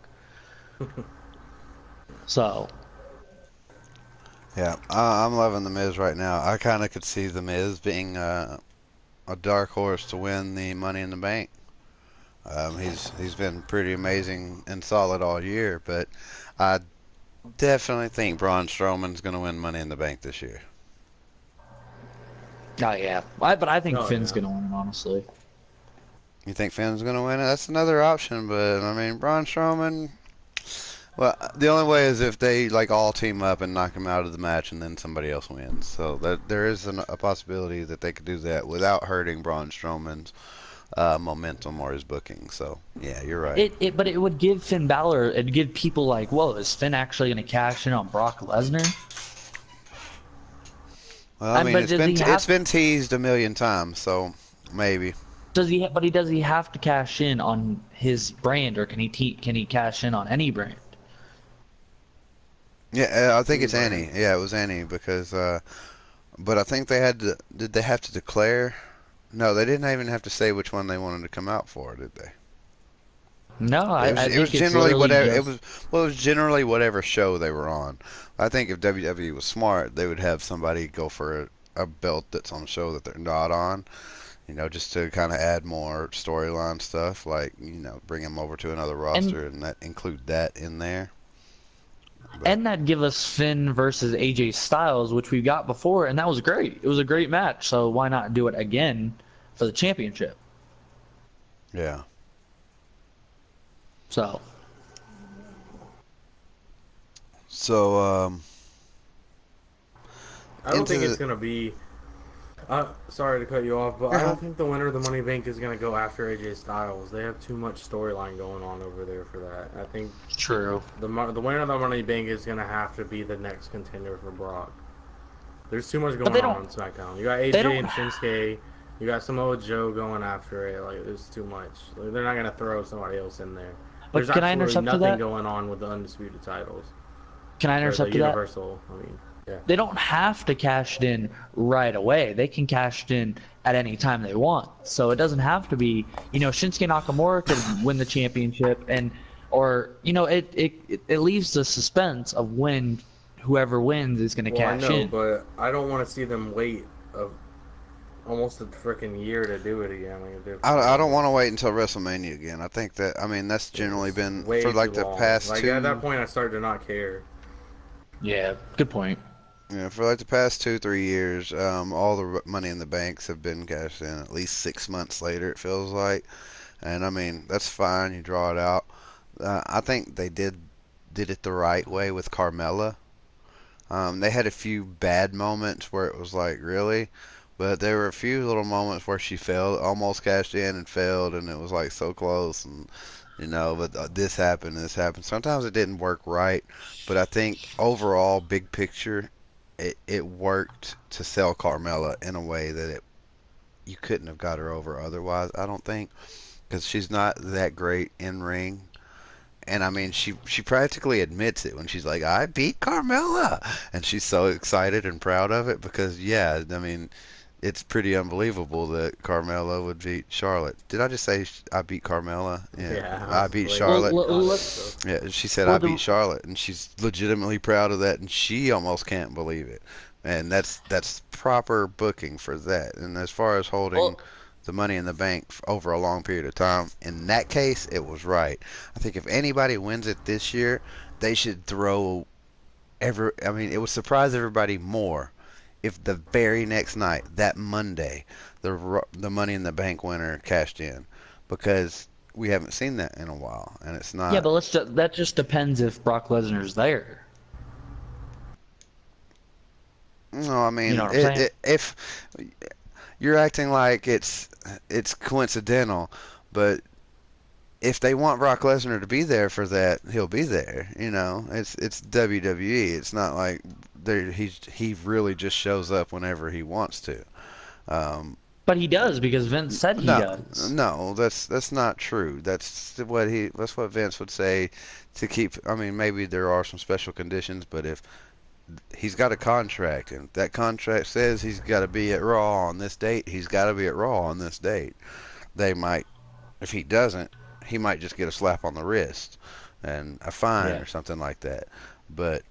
So. Yeah, I'm loving the Miz right now. I kind of could see the Miz being a dark horse to win the Money in the Bank. He's been pretty amazing and solid all year, but I definitely think Braun Strowman's going to win Money in the Bank this year. Oh yeah, but I think Oh, Finn's yeah. gonna win, honestly. You think Finn's going to win it? That's another option, but I mean Braun Strowman. Well, the only way is if they like all team up and knock him out of the match, and then somebody else wins. So that there is a possibility that they could do that without hurting Braun Strowman's momentum or his booking. So yeah, you're right. But it would give Finn Balor, it'd give people like, whoa, is Finn actually gonna cash in on Brock Lesnar? Well, I mean But does he it's have? been teased a million times, so maybe. Does he? But does he have to cash in on his brand, or can he cash in on any brand? Yeah, I think it's Right. any. Yeah, it was any because. But I think they had to. Did they have to declare? No, they didn't even have to say which one they wanted to come out for, did they? No, I It was think it's generally literally whatever just. it was generally whatever show they were on. I think if WWE was smart, they would have somebody go for a belt that's on a show that they're not on, just to kind of add more storyline stuff, like bring them over to another And roster and that include that in there. But and that give us Finn versus AJ Styles, which we got before, and that was great. It was a great match. So why not do it again for the championship? yeah, So. so I don't into think it's the gonna be. Sorry to cut you off, but I don't think the winner of the Money Bank is gonna go after AJ Styles. They have too much storyline going on over there for that. I think True. the winner of the Money Bank is gonna have to be the next contender for Brock. There's too much But going on SmackDown. You got they AJ don't and Shinsuke. You got Samoa Joe going after it. Like, there's too much. Like, they're not gonna throw somebody else in there. But There's can I absolutely intercept to nothing that? going on with the undisputed titles Can I or the intercept to that? Universal. I mean, yeah. They don't have to cash it in right away. They can cash it in at any time they want. So it doesn't have to be, Shinsuke Nakamura could win the championship or it leaves the suspense of when whoever wins is going to Well, I cash know, in. but I don't want to see them wait almost a freaking year to do it again. I don't want to wait until WrestleMania again. I think that that's generally It's been way for too like the long. past Like, at that point, I started to not care. Yeah, good point. for like the past 2 3 years, all the Money in the Banks have been cashed in at least 6 months later. It feels like, and I mean that's fine. You draw it out. I think they did it the right way with Carmella. They had a few bad moments where it was like really, but there were a few little moments where she failed, almost cashed in and failed, and it was like so close and. But this happened, this happened. Sometimes it didn't work right, but I think overall, big picture, it worked to sell Carmella in a way that you couldn't have got her over otherwise. I don't think because she's not that great in ring. And I mean, she practically admits it when she's like, "I beat Carmella," and she's so excited and proud of it because, yeah, I mean, it's pretty unbelievable that Carmella would beat Charlotte. Did I just say I beat Carmella? Yeah, Yeah, I I was beat like, Well, Charlotte. let's. Yeah, she said I Well, beat Charlotte, and she's legitimately proud of that, and she almost can't believe it. And that's proper booking for that. And as far as holding well, the Money in the Bank over a long period of time, in that case, it was right. I think if anybody wins it this year, they should throw every. I mean, it would surprise everybody more if the very next night, that Monday, the Money in the Bank winner cashed in, because we haven't seen that in a while, and it's yeah, not. but that just depends if Brock Lesnar's there. No, I You know mean, what I'm saying? if you're acting like it's coincidental, but if they want Brock Lesnar to be there for that, he'll be there. It's WWE. It's not like he really just shows up whenever he wants to. Um, But he does because Vince said he no, does. no, that's not true. That's what Vince would say to keep. I mean, maybe there are some special conditions, but if he's got a contract, and that contract says he's got to be at Raw on this date. He's got to be at Raw on this date. They might, if he doesn't, he might just get a slap on the wrist and a fine Yeah. or something like that. But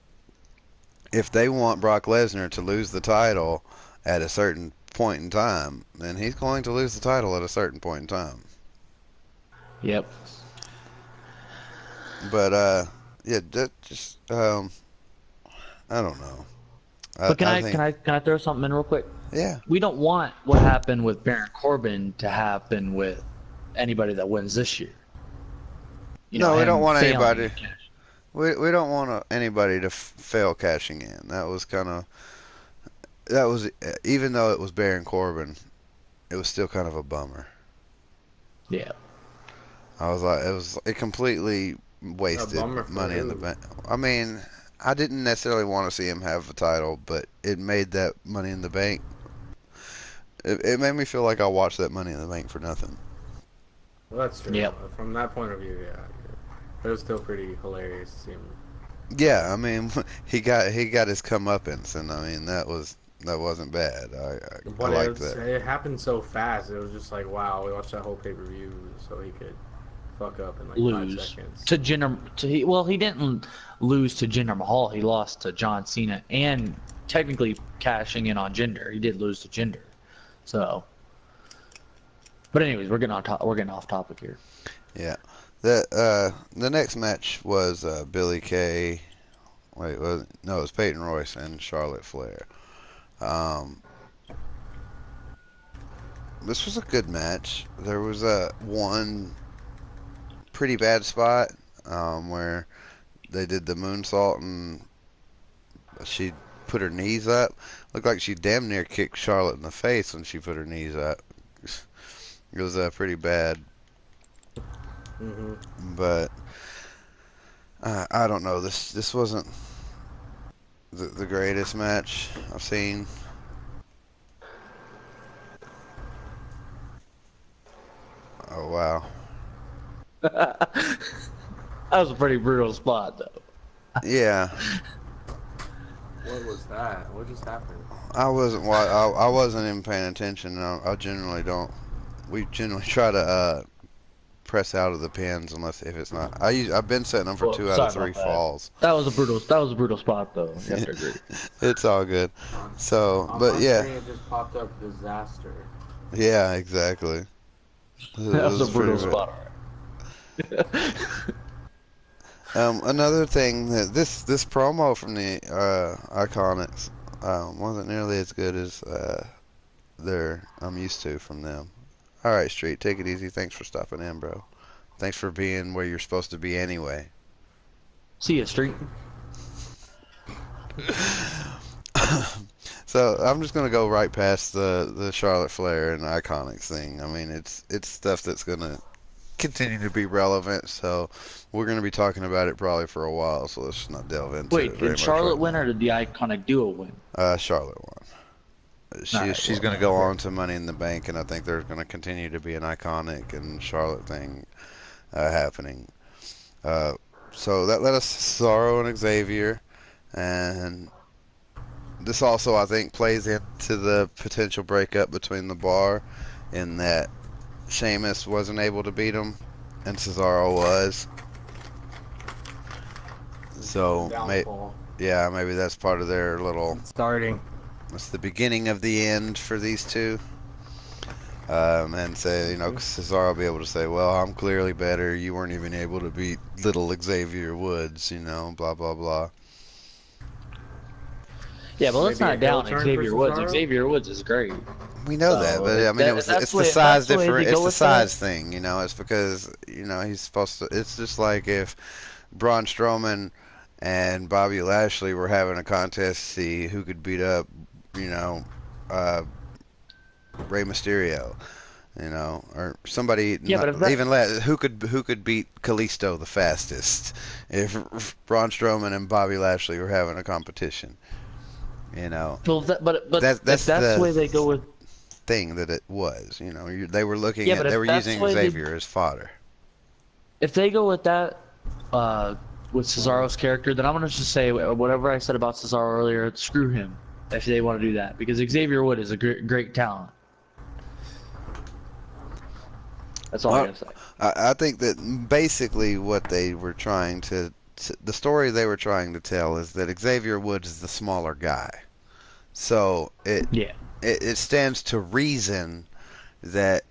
if they want Brock Lesnar to lose the title at a certain point in time, then he's going to lose the title at a certain point in time. Yep. But yeah, that just I don't know. But can I I think can I can I throw something in real quick? yeah. We don't want what happened with Baron Corbin to happen with anybody that wins this year. No, we don't him want failing anybody. to cash. We don't want anybody to fail cashing in. That was even though it was Baron Corbin, it was still kind of a bummer. Yeah. I was like, it completely wasted bummer for Money in the who? Bank. I mean, I didn't necessarily want to see him have a title, but it made that Money in the Bank. It made me feel like I watched that Money in the Bank for nothing. Well, that's true. Yep. From that point of view, yeah. It was still pretty hilarious to see him. Yeah, I mean, he got his comeuppance, and I mean that wasn't bad. I But liked that. it happened so fast. It was just like, wow, we watched that whole pay-per-view so he could fuck up in like 5 Lose seconds. to Jinder. Well, he didn't lose to Jinder Mahal. He lost to John Cena, and technically cashing in on Jinder. He did lose to Jinder. So, but anyways, we're getting off topic here. Yeah. The next match was Billy Kay. Wait, it was Peyton Royce and Charlotte Flair. This was a good match. There was one pretty bad spot where they did the moonsault and she put her knees up. Looked like she damn near kicked Charlotte in the face when she put her knees up. It was pretty bad. But I don't know. This wasn't the greatest match I've seen. Oh wow. That was a pretty brutal spot, though. Yeah. What was that? What just happened? I wasn't even paying attention. I generally don't. We generally try to press out of the pins unless if it's not. I've been setting them for Well, 2 out sorry of 3 about that. falls. That was a brutal spot, though. You have to agree. It's all good. So, On but my yeah, screen, it just popped up disaster. yeah, exactly. That was a brutal pretty spot. Another thing that this promo from the Iconics wasn't nearly as good as I'm used to from them. All right, Street, take it easy. Thanks for stopping in, bro. Thanks for being where you're supposed to be anyway. See ya, Street. So I'm just gonna go right past the Charlotte Flair and Iconics thing. I mean, it's stuff that's gonna continue to be relevant. So we're gonna be talking about it probably for a while. So let's just not delve into it. Wait, very did much Charlotte right win now. or did the Iconic Duo win? Charlotte won. Alright, She's well, going to go on to Money in the Bank, and I think there's going to continue to be an Iconic and Charlotte thing happening. So that led us to Cesaro and Xavier, and this also I think plays into the potential breakup between the Bar, in that Sheamus wasn't able to beat him, and Cesaro was. So Downfall. maybe that's part of their little. Starting. It's the beginning of the end for these two. And say, Cesaro will be able to say, well, I'm clearly better. You weren't even able to beat little Xavier Woods, blah, blah, blah. Yeah, but let's Maybe not a heel down turn Xavier for Woods. Cesaro? Xavier Woods is great. We know So, that, but I mean, that's it's the way- size that's the way they difference. go It's the with size that. thing, It's because he's supposed to. It's just like if Braun Strowman and Bobby Lashley were having a contest to see who could beat up, Rey Mysterio, or somebody. Yeah, but if that- even who could beat Kalisto the fastest if Braun Strowman and Bobby Lashley were having a competition. Well, but That's if that's the the way they go with. thing that it was. They were looking Yeah, at. but They if were that's using the way Xavier as fodder. If they go with that with Cesaro's character, then I'm gonna just say whatever I said about Cesaro earlier. Screw him if they want to do that, because Xavier Wood is a great talent. That's all I Well, gotta say. I think that basically what they were trying to, the story they were trying to tell is that Xavier Woods is the smaller guy. So Yeah. it stands to reason that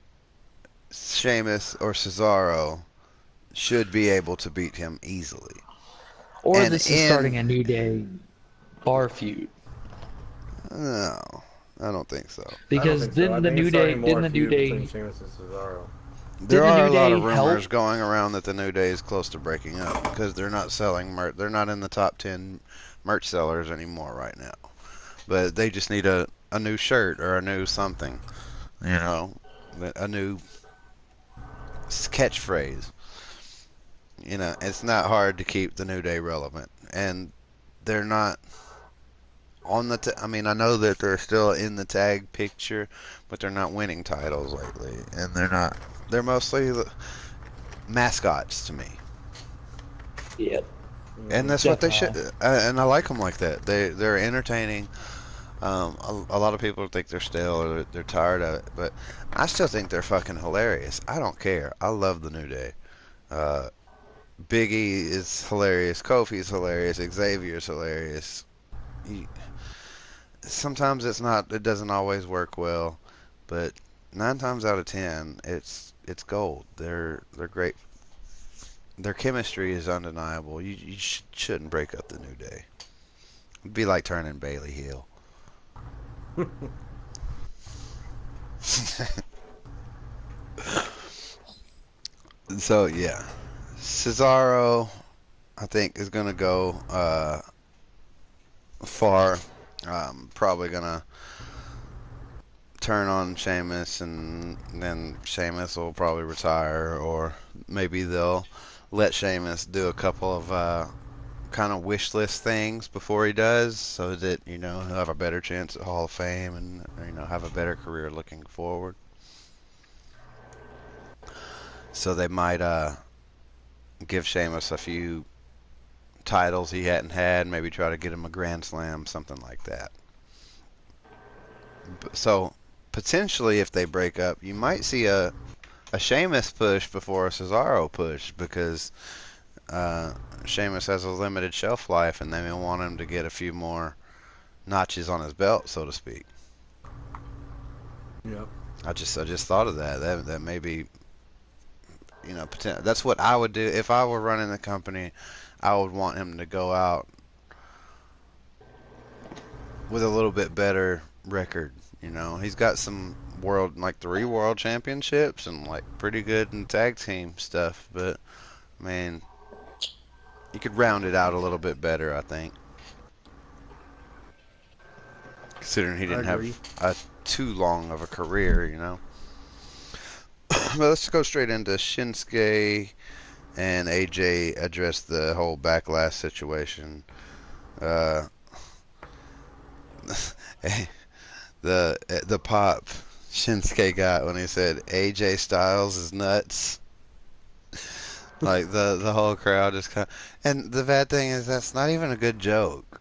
Sheamus or Cesaro should be able to beat him easily. Or And this is in starting a New Day bar feud. no, I don't think so. I don't Because think so. I think it's starting more feud between Sheamus and Cesaro. There Didn't the are New a lot Day of rumors help? going around that the New Day is close to breaking up because they're not selling merch. They're not in the top 10 merch sellers anymore right now. But they just need a new shirt or a new something, you know, a new catchphrase. You know, it's not hard to keep the New Day relevant, and they're not on the. I mean, I know that they're still in the tag picture, but they're not winning titles lately, and they're not. They're mostly mascots to me. Yep. And that's what they should. Definitely. And I like them like that. They're entertaining. A lot of people think they're stale or they're tired of it, but I still think they're fucking hilarious. I don't care. I love the New Day. Uh, Biggie is hilarious. Kofi's hilarious. Xavier's hilarious. He, sometimes it's not. It doesn't always work well, but 9 times out of 10, it's gold. They're great. Their chemistry is undeniable. You shouldn't break up the New Day. It'd be like turning Bailey heel. So yeah, Cesaro, I think is gonna go far. Probably gonna turn on Sheamus, and then Sheamus will probably retire, or maybe they'll let Sheamus do a couple of kind of wish list things before he does, so that he'll have a better chance at Hall of Fame and have a better career looking forward. So they might give Sheamus a few titles he hadn't had, maybe try to get him a Grand Slam, something like that. So potentially, if they break up, you might see a Sheamus push before a Cesaro push because Sheamus has a limited shelf life, and they may want him to get a few more notches on his belt, so to speak. Yep. I just thought of that. That may be, that's what I would do if I were running the company. I would want him to go out with a little bit better record. He's got some like 3 world championships and like pretty good in tag team stuff, but I mean, you could round it out a little bit better, I think. Considering he didn't have too long of a career. But let's go straight into Shinsuke and AJ address the whole backlash situation. Uh, the pop Shinsuke got when he said AJ Styles is nuts. Like the whole crowd just kind of, and the bad thing is that's not even a good joke.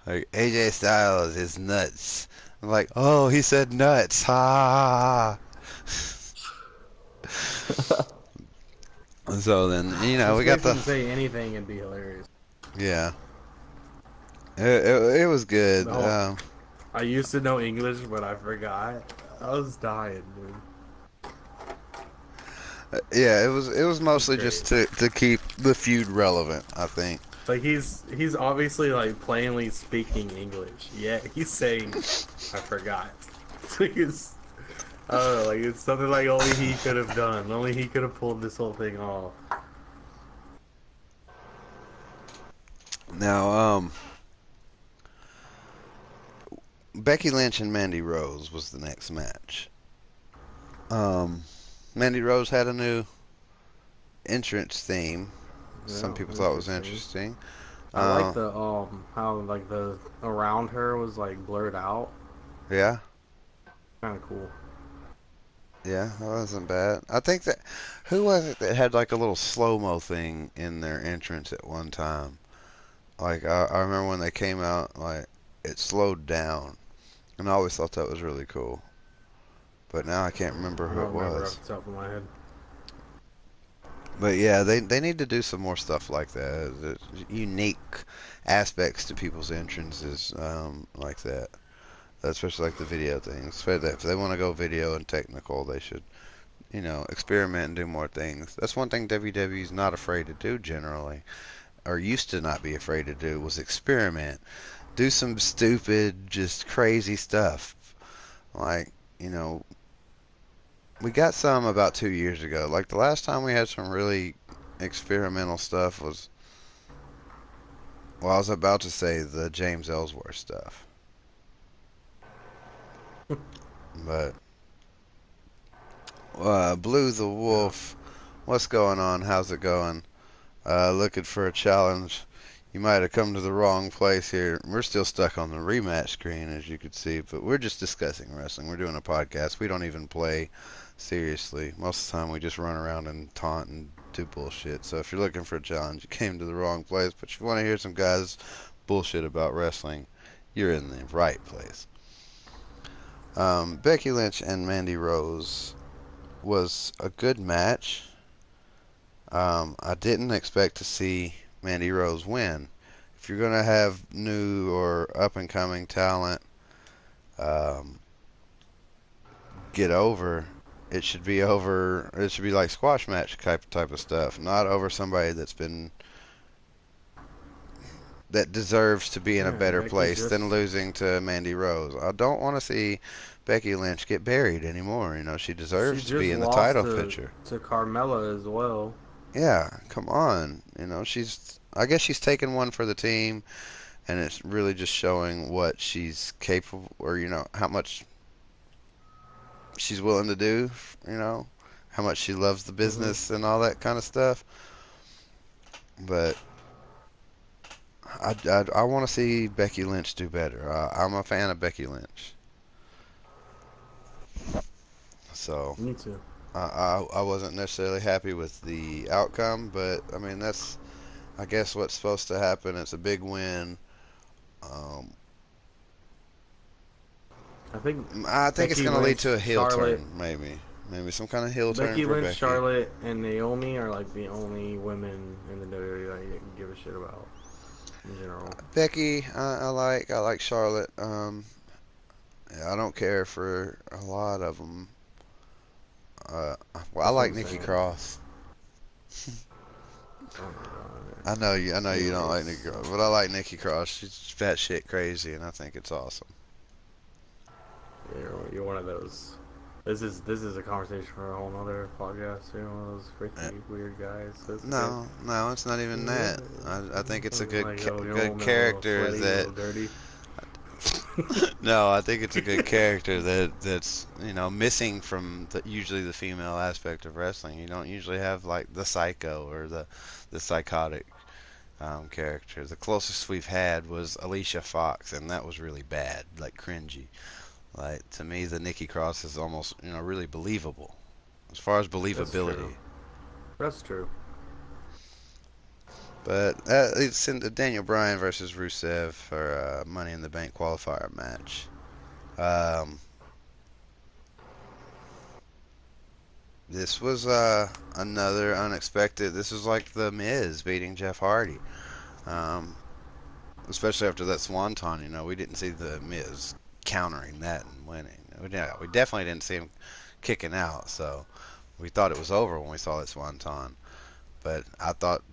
Like AJ Styles is nuts. I'm like, oh, he said nuts. Ha. So then, Just we got makes the him say anything and be hilarious. yeah. It was good. I used to know English, but I forgot. I was dying, dude. Yeah, it was mostly just to keep the feud relevant, I think. Like he's obviously like plainly speaking English. Yeah, he's saying I forgot. It's like I don't know, like it's something like only he could have done. Only he could have pulled this whole thing off. Now, Becky Lynch and Mandy Rose was the next match. Mandy Rose had a new entrance theme. Some people thought it was interesting. I like the how like the around her was like blurred out. Yeah. Kind of cool. Yeah, that wasn't bad. I think that who was it that had like a little slow mo thing in their entrance at one time? Like I remember when they came out, like it slowed down, and I always thought that was really cool. But now I can't remember I who it don't remember was. off the top of my head. But yeah, they need to do some more stuff like that. There's unique aspects to people's entrances like that. Especially like the video things. If they want to go video and technical, they should, experiment and do more things. That's one thing WWE's not afraid to do generally, or used to not be afraid to do, was experiment. Do some stupid, just crazy stuff. Like, you know, we got some about 2 years ago. Like the last time we had some really experimental stuff was, well, I was about to say the James Ellsworth stuff, but Blue the Yeah. Wolf, what's going on? How's it going? Looking for a challenge. You might have come to the wrong place here. We're still stuck on the rematch screen, as you could see, but we're just discussing wrestling. We're doing a podcast. We don't even play seriously. Most of the time, we just run around and taunt and do bullshit. So if you're looking for a challenge, you came to the wrong place. But if you want to hear some guys bullshit about wrestling, you're in the right place. Becky Lynch and Mandy Rose was a good match. I didn't expect to see Mandy Rose win. If you're gonna have new or up and coming talent um, get over, it should be over. It should be like squash match type of stuff, not over somebody that deserves to be in a Yeah, better Becky place than just losing to Mandy Rose. I don't want to see Becky Lynch get buried anymore. She she deserves to be just in the lost title picture. to Carmella as well. Yeah, come on. I guess she's taken one for the team, and it's really just showing what she's capable, or how much she's willing to do, you know, how much she loves the Hmm. business and all that kind of stuff. But I want to see Becky Lynch do better. I'm a fan of Becky Lynch, so Me too. I wasn't necessarily happy with the outcome, but I mean that's I guess what's supposed to happen. It's a big win. Um, I think I think it's Becky going to lead Lynch, to a heel Charlotte, turn, maybe some kind of heel turn Becky for Lynch, Becky. Charlotte, and Naomi are like the only women in the WWE that you give a shit about in general. Becky, I like Charlotte. Yeah, I don't care for a lot of them. Uh, well, I That's what like I'm Nikki saying. Cross. Oh my god. I know you don't like Nikki Anyways, Cross, but I like Nikki Cross. She's fat shit crazy, and I think it's awesome. you're one of those. This is a conversation for a whole nother podcast. You're one of those Uh, freaky weird guys. That's okay. no, it's not even that. I think it's a good Like, oh, your good woman a little character sweaty, a that. little dirty. No, I think it's a good character that's missing from usually the female aspect of wrestling. You don't usually have like the psycho or the psychotic character. The closest we've had was Alicia Fox, and that was really bad, like cringy. Like to me, the Nikki Cross is almost really believable as far as That's true. believability. That's true. But it's in the Daniel Bryan versus Rusev for Money in the Bank qualifier match. Um, this was another unexpected. This was like the Miz beating Jeff Hardy. Um, Especially after that Swanton, we didn't see the Miz countering that and winning. We definitely didn't see him kicking out, so we thought it was over when we saw that Swanton. But I thought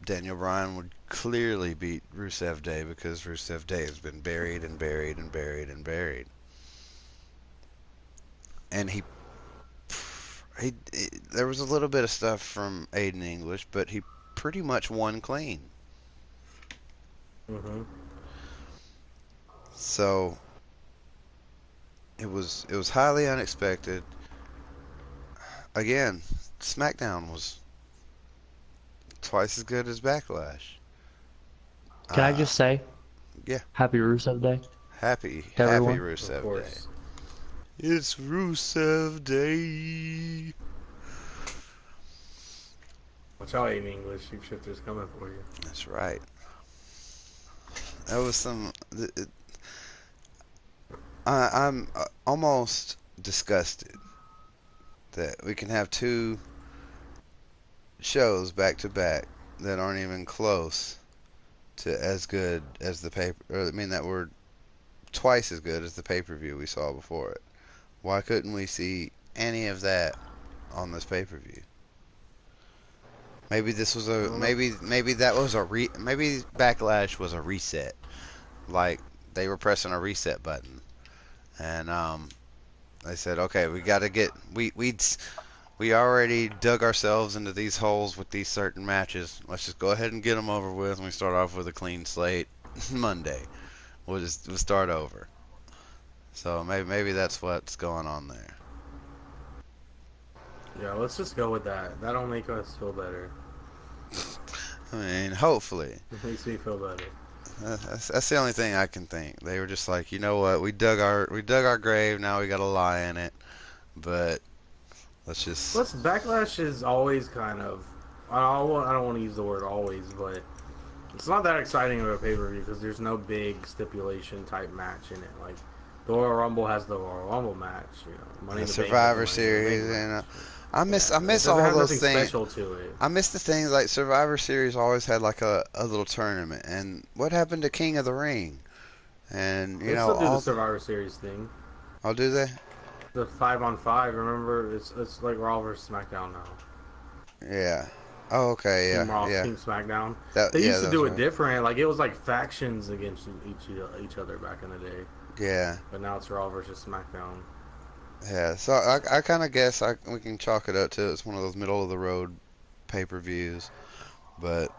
Daniel Bryan would clearly beat Rusev Day because Rusev Day has been buried and buried and buried and buried. And there was a little bit of stuff from Aiden English, but he pretty much won clean. Hmm. So it was highly unexpected. Again, SmackDown was twice as good as Backlash. Can I Uh, just say, yeah, Happy Rusev Day happy to happy everyone? Of Rusev Day. course. It's Rusev Day. Watch out in English. Sheepshifter's coming for you. That's right. That was some. I'm almost disgusted that we can have two shows back to back that aren't even close to as good as the paper. Or, I mean, that were twice as good as the pay-per-view we saw before it. Why couldn't we see any of that on this pay-per-view? Maybe this was a maybe that was a maybe Backlash was a reset. Like they were pressing a reset button, and they said, okay, we got to get we already dug ourselves into these holes with these certain matches. Let's just go ahead and get them over with. And we start off with a clean slate Monday. We'll start over. So maybe that's what's going on there. Yeah, let's just go with that. That'll make us feel better. I mean, hopefully. It makes me feel better. That's the only thing I can think. They were just like, you know what? We dug our grave. Now we got to lie in it. But Plus, Backlash is always kind of. I don't want to use the word always, but it's not that exciting of a pay-per-view because there's no big stipulation type match in it. Like the Royal Rumble has the Royal Rumble match, you know, Money in the Bank Survivor has the Money in the Series, Bank and match. I miss It doesn't all have those nothing things. special to it. I miss the things like Survivor Series always had like a little tournament. And what happened to King of the Ring? And you They know, still do the Survivor Series thing. I'll do they? The 5-on-5. Remember, it's like Raw versus SmackDown now. Yeah. Oh, okay. Yeah. Team Raw, Yeah. Team SmackDown. That, They yeah, used to that do was it right. different. Like it was like factions against each other back in the day. Yeah. But now it's Raw versus SmackDown. Yeah. So I kind of guess we can chalk it up to it's one of those middle of the road pay-per-views, but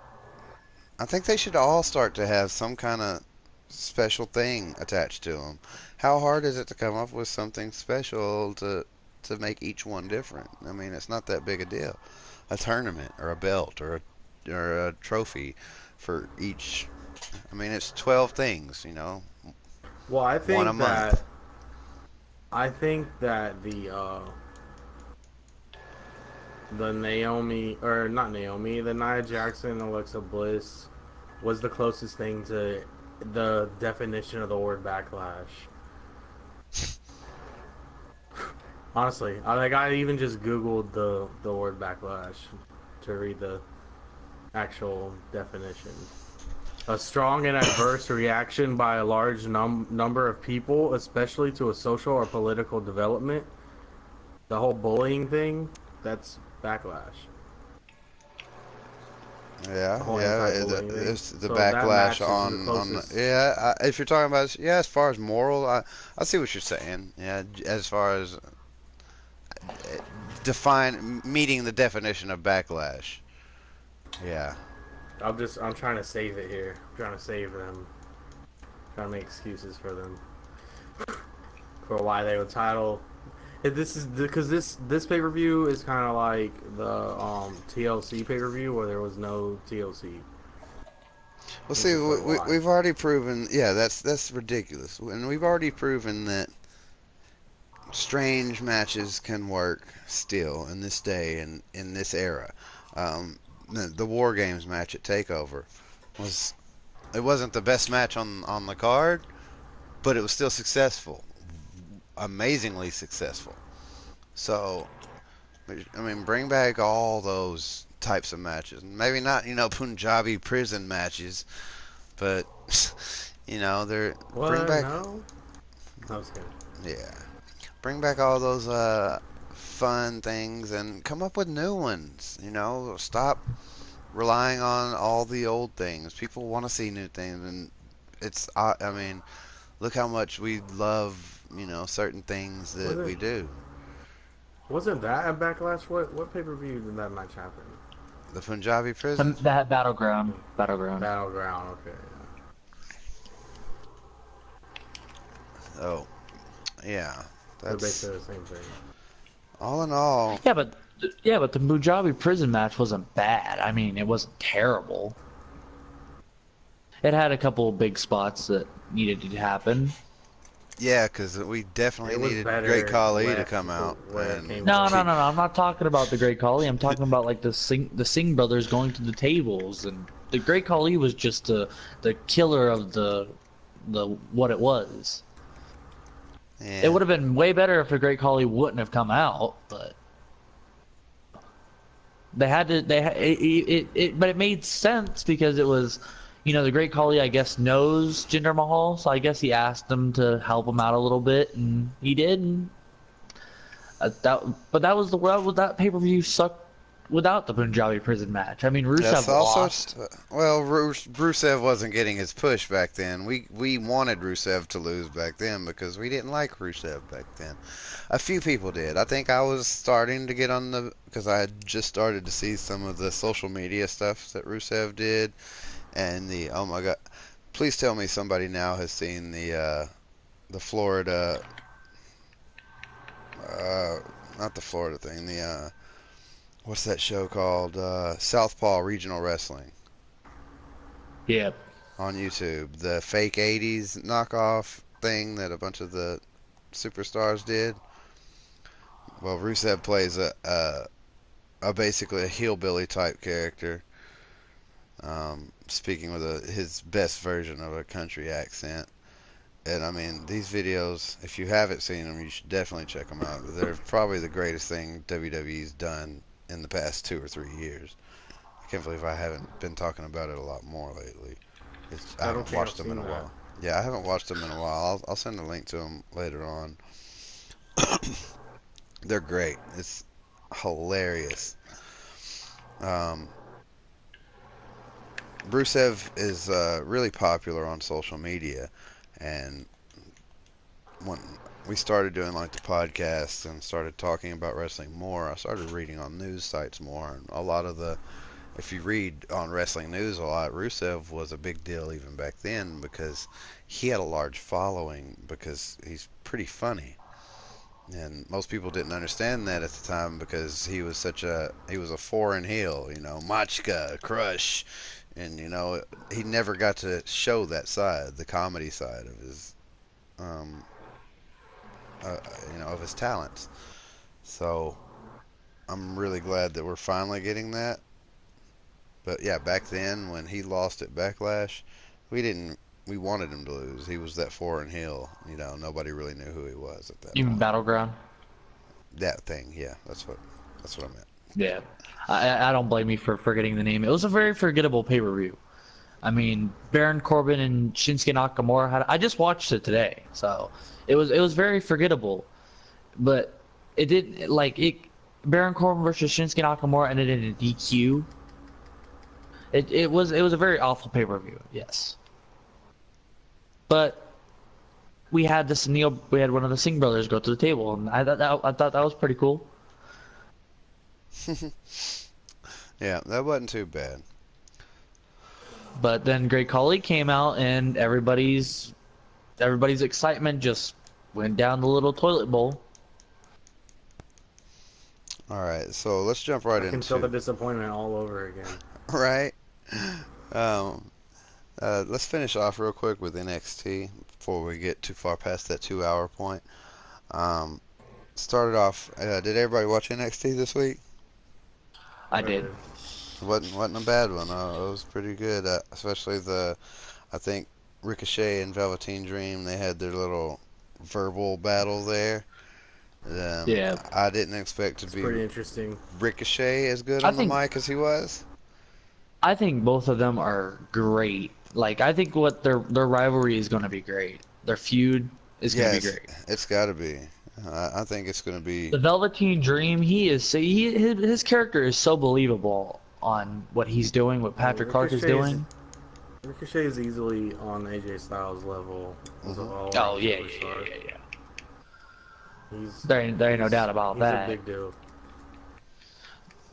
I think they should all start to have some kind of special thing attached to them. How hard is it to come up with something special to make each one different? I mean, it's not that big a deal. A tournament or a belt or a trophy for each. I mean, it's 12 things, you know, Well, I one a think month. that the Naomi or not Naomi, the Nia Jackson Alexa Bliss was the closest thing to the definition of the word backlash. Honestly, I even just Googled the word backlash to read the actual definition. A strong and adverse reaction by a large number of people, especially to a social or political development. The whole bullying thing, that's backlash. Yeah, The whole yeah, anti-bullying thing. it's the So that match backlash is the on closest. yeah. If you're talking about as far as moral, I see what you're saying. Yeah, as far as define meeting the definition of backlash. Yeah, I'm trying to save it here. I'm trying to save them. Trying to make excuses for them. For why they would title. This is because this pay-per-view is kind of like the TLC pay-per-view where there was no TLC. well, see, we've already proven. Yeah, that's ridiculous, and we've already proven that strange matches can work still in this day and in this era. The War Games match at Takeover wasn't the best match on the card, but it was still successful, amazingly successful. So, I mean, bring back all those types of matches. Maybe not, Punjabi prison matches, but they're What? bring back, No? I was kidding. yeah, bring back all those fun things and come up with new ones. Stop relying on all the old things. People want to see new things, and I mean, look how much we love, certain things that we do. Wasn't that a backlash? What pay-per-view did that match happen? The Punjabi prison. That battleground. Battleground. Okay. Oh, yeah. They're That's basically the same thing. all in all. Yeah, but the Punjabi prison match wasn't bad. I mean, it wasn't terrible. It had a couple of big spots that needed to happen. Yeah, because we definitely It was needed Great better Khali to left come out where it and came No, no, from. no, no. I'm not talking about the Great Khali. I'm talking about like the Singh brothers going to the tables, and the Great Khali was just the killer of the what it was. It yeah. would have been way better if the Great Khali wouldn't have come out, but they had to. But it made sense because it was, the Great Khali I guess knows Jinder Mahal, so I guess he asked him to help him out a little bit, and he did. And but that was that pay per view sucked without the Punjabi prison match. I mean, That's Rusev also lost. well, Rusev wasn't getting his push back then. We wanted Rusev to lose back then because we didn't like Rusev back then. A few people did. I think I was starting to get on the because I had just started to see some of the social media stuff that Rusev did, and the oh my god, please tell me somebody now has seen the Florida uh not the Florida thing the what's that show called Southpaw Regional Wrestling Yeah, on YouTube. The fake 80s knockoff thing that a bunch of the superstars did. Well, Rusev plays a basically a hillbilly type character, speaking with his best version of a country accent. And I mean, these videos, if you haven't seen them, you should definitely check them out. They're probably the greatest thing WWE's done in the past 2 or 3 years. I can't believe I haven't been talking about it a lot more lately. I I don't haven't think I've watched them in seen a that. while. Yeah, I haven't watched them in a while. I'll send a link to them later on. They're great. It's hilarious. Um, Rusev is really popular on social media, and when we started doing like the podcast and started talking about wrestling more, I started reading on news sites more, and a lot of if you read on wrestling news a lot, Rusev was a big deal even back then because he had a large following because he's pretty funny. And most people didn't understand that at the time because he was a foreign heel, Machka, Crush, and he never got to show that side, the comedy side of his um of his talents. So I'm really glad that we're finally getting that. But yeah, back then when he lost at Backlash, we didn't we wanted him to lose. He was that foreign heel, nobody really knew who he was at that even point. Battleground. That thing, yeah, that's what I meant. Yeah, I don't blame you for forgetting the name. It was a very forgettable pay per view. I mean, Baron Corbin and Shinsuke Nakamura had. I just watched it today, so it was very forgettable. But it didn't like it. Baron Corbin versus Shinsuke Nakamura ended in a DQ. It was a very awful pay per view. Yes, but we had we had one of the Singh brothers go to the table, and I thought that was pretty cool. Yeah, that wasn't too bad. But then Great Khali came out, and everybody's excitement just went down the little toilet bowl. All right, so let's jump right I can feel the into disappointment all over again. right. Um, let's finish off real quick with NXT before we get too far past that 2 hour point. Um, started off. Did everybody watch NXT this week? I I did. did. Wasn't a bad one. It was pretty good. Especially I think Ricochet and Velveteen Dream. They had their little verbal battle there. Yeah, I didn't expect to It's be pretty interesting. Ricochet as good I on the think mic as he was. I think both of them are great. Like I think what their rivalry is going to be great. Their feud is going to be Yes, great. it's got to be. I think it's going to be. The Velveteen Dream, his character is so believable on what he's doing, what Oh, Patrick Clark is doing. Ricochet is easily on AJ Styles level of Mhm. all Oh yeah, superstars. yeah. He's There ain't no doubt about he's a that. big deal.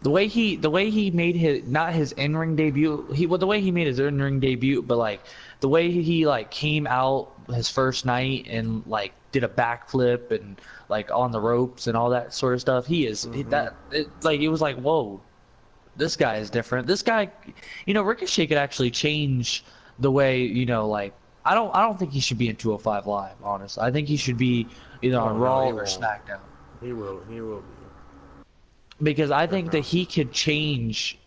The way he made his not his in ring debut, the way he made his in ring debut, but like the way he like came out his first night and like did a backflip and like on the ropes and all that sort of stuff. It was like whoa, this guy is different. This guy, Ricochet could actually change the way like I don't think he should be in 205 Live. Honestly, I think he should be either on Oh, no, Raw he or won't. SmackDown. He will be. Because I think that Definitely. he could change.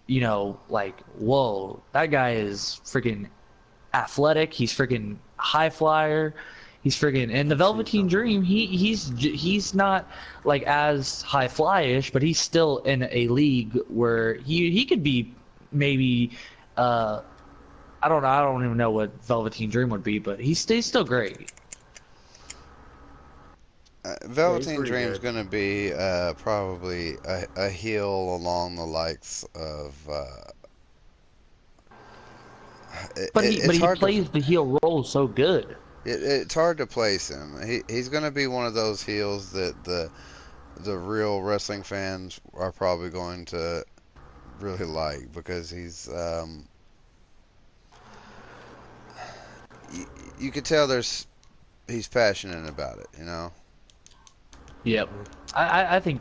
Like, whoa, that guy is freaking athletic. He's freaking high flyer. He's freaking and the Let's see Velveteen something. Dream. He's not like as high flyish, but he's still in a league where he could be maybe. I don't know. I don't even know what Velveteen Dream would be, but he's still great. Yeah, he's Velveteen pretty Dream's good. gonna be probably a heel along the likes of. But he Hard to plays the heel role so good. it's hard to place him. He's gonna be one of those heels that the real wrestling fans are probably going to really like because you, you could tell he's passionate about it. Yep. Mhm. I think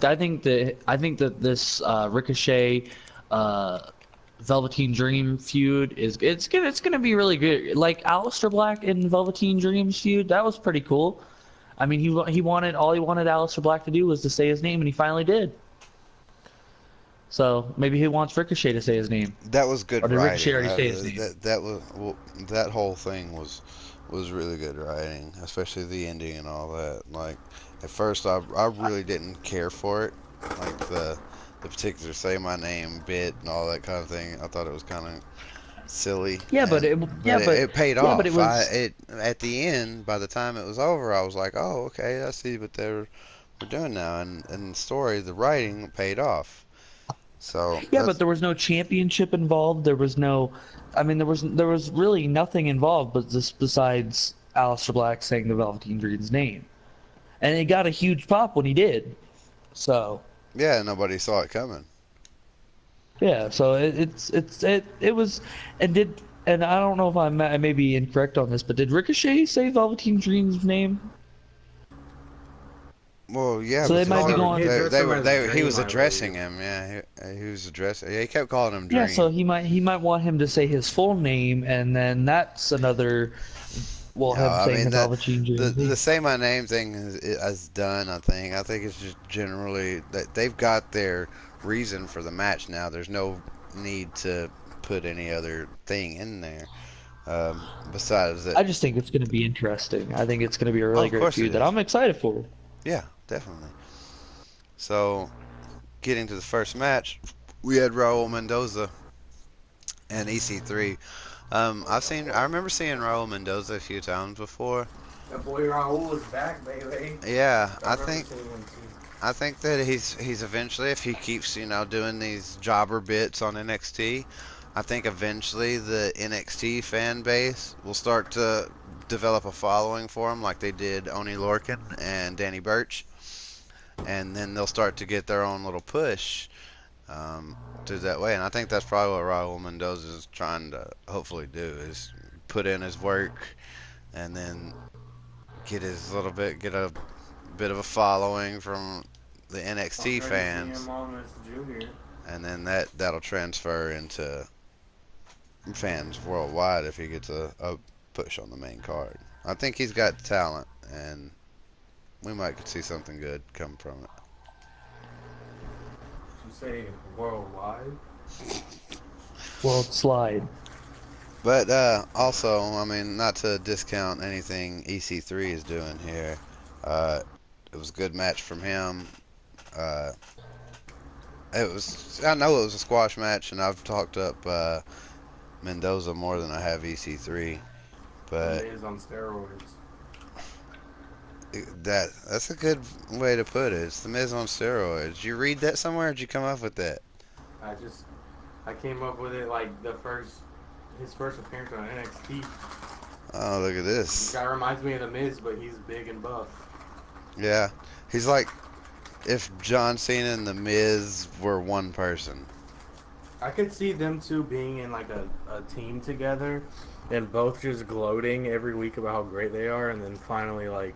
that this Ricochet Velveteen Dream feud it's gonna be really good. Like Aleister Black and Velveteen Dream's feud, that was pretty cool. I mean, he wanted Aleister Black to do was to say his name, and he finally did. So maybe he wants Ricochet to say his name, That was or good did Ricochet writing. already say his name? That was that whole thing was really good writing, especially the ending and all that. Like at first, I really didn't care for it, like the particular say my name bit and all that kind of thing. I thought it was kind of silly, Yeah, but and it but yeah, but it paid yeah, but it off. was It at the end, by the time it was over, I was like, oh, okay, I see what we're doing now, and the story, the writing paid off. So yeah, but that's there was no championship involved. There was no, I mean, there was really nothing involved, but just besides Aleister Black saying the Velveteen Dream's name, and it got a huge pop when he did. So yeah, nobody saw it coming. yeah, so it was, and I don't know if I may be incorrect on this, but did Ricochet say Velveteen Dream's name? Well, yeah, So they might be because going. He addressed him as he was Dream, I addressing believe. him. Yeah, he was addressing. Yeah, he kept calling him Yeah, so Dream. he might want him to say his full name, and then that's another. Well, No, him I saying mean the Velveteen the Dream's name. say my name thing is done. I think it's just generally that they've got their reason for the match now. There's no need to put any other thing in there. Besides that, I just think it's going to be interesting. I think it's going to be a oh, really of great course it feud that is. I'm excited for. Yeah, definitely. So, getting to the first match, we had Raul Mendoza and EC3. I remember seeing Raul Mendoza a few times before. That boy Raul is back, baby. Yeah, I remember seeing him too. I think that he's eventually, if he keeps doing these jobber bits on NXT, I think eventually the NXT fan base will start to develop a following for him, like they did Oni Lorcan and Danny Burch, and then they'll start to get their own little push to that way. And I think that's probably what Raul Mendoza is trying to hopefully do is put in his work and then get a bit of a following from the NXT Already seeing fans, him on as Junior. and then that'll transfer into fans worldwide if he gets a push on the main card. I think he's got talent, and we might could see something good come from it. You say worldwide? World Slide. But also, I mean, not to discount anything EC3 is doing here. It was a good match from him. Uh, I know it was a squash match, and I've talked up Mendoza more than I have EC3. The But Miz on steroids. that's a good way to put it. It's the Miz on steroids. Did you read that somewhere? Or did you come up with that? I came up with it like his first appearance on NXT. Oh, look at This this. guy reminds me of the Miz, but he's big and buff. Yeah, he's like if John Cena and the Miz were one person. I could see them two being in like a team together and both just gloating every week about how great they are and then finally like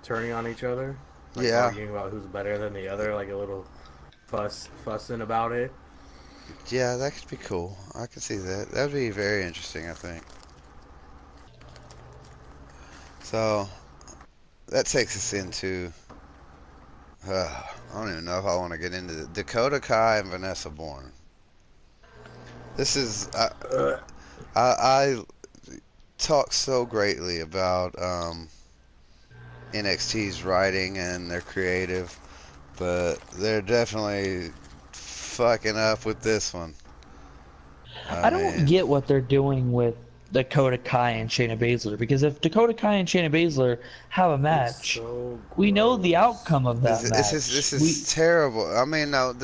turning on each other. Like Yeah, arguing about who's better than the other, like a little fussing about it. yeah, that could be cool. I could see that. That would be very interesting, I think. So that takes us into. I don't even know if I want to get into it. Dakota Kai and Vanessa Bourne. This is I talk so greatly about NXT's writing and their creative, but they're definitely fucking up with this one. I don't mean, get what they're doing with Dakota Kai and Shayna Baszler, because if Dakota Kai and Shayna Baszler have a It's match, so we know the gross. outcome of that this match. is terrible. I mean, no,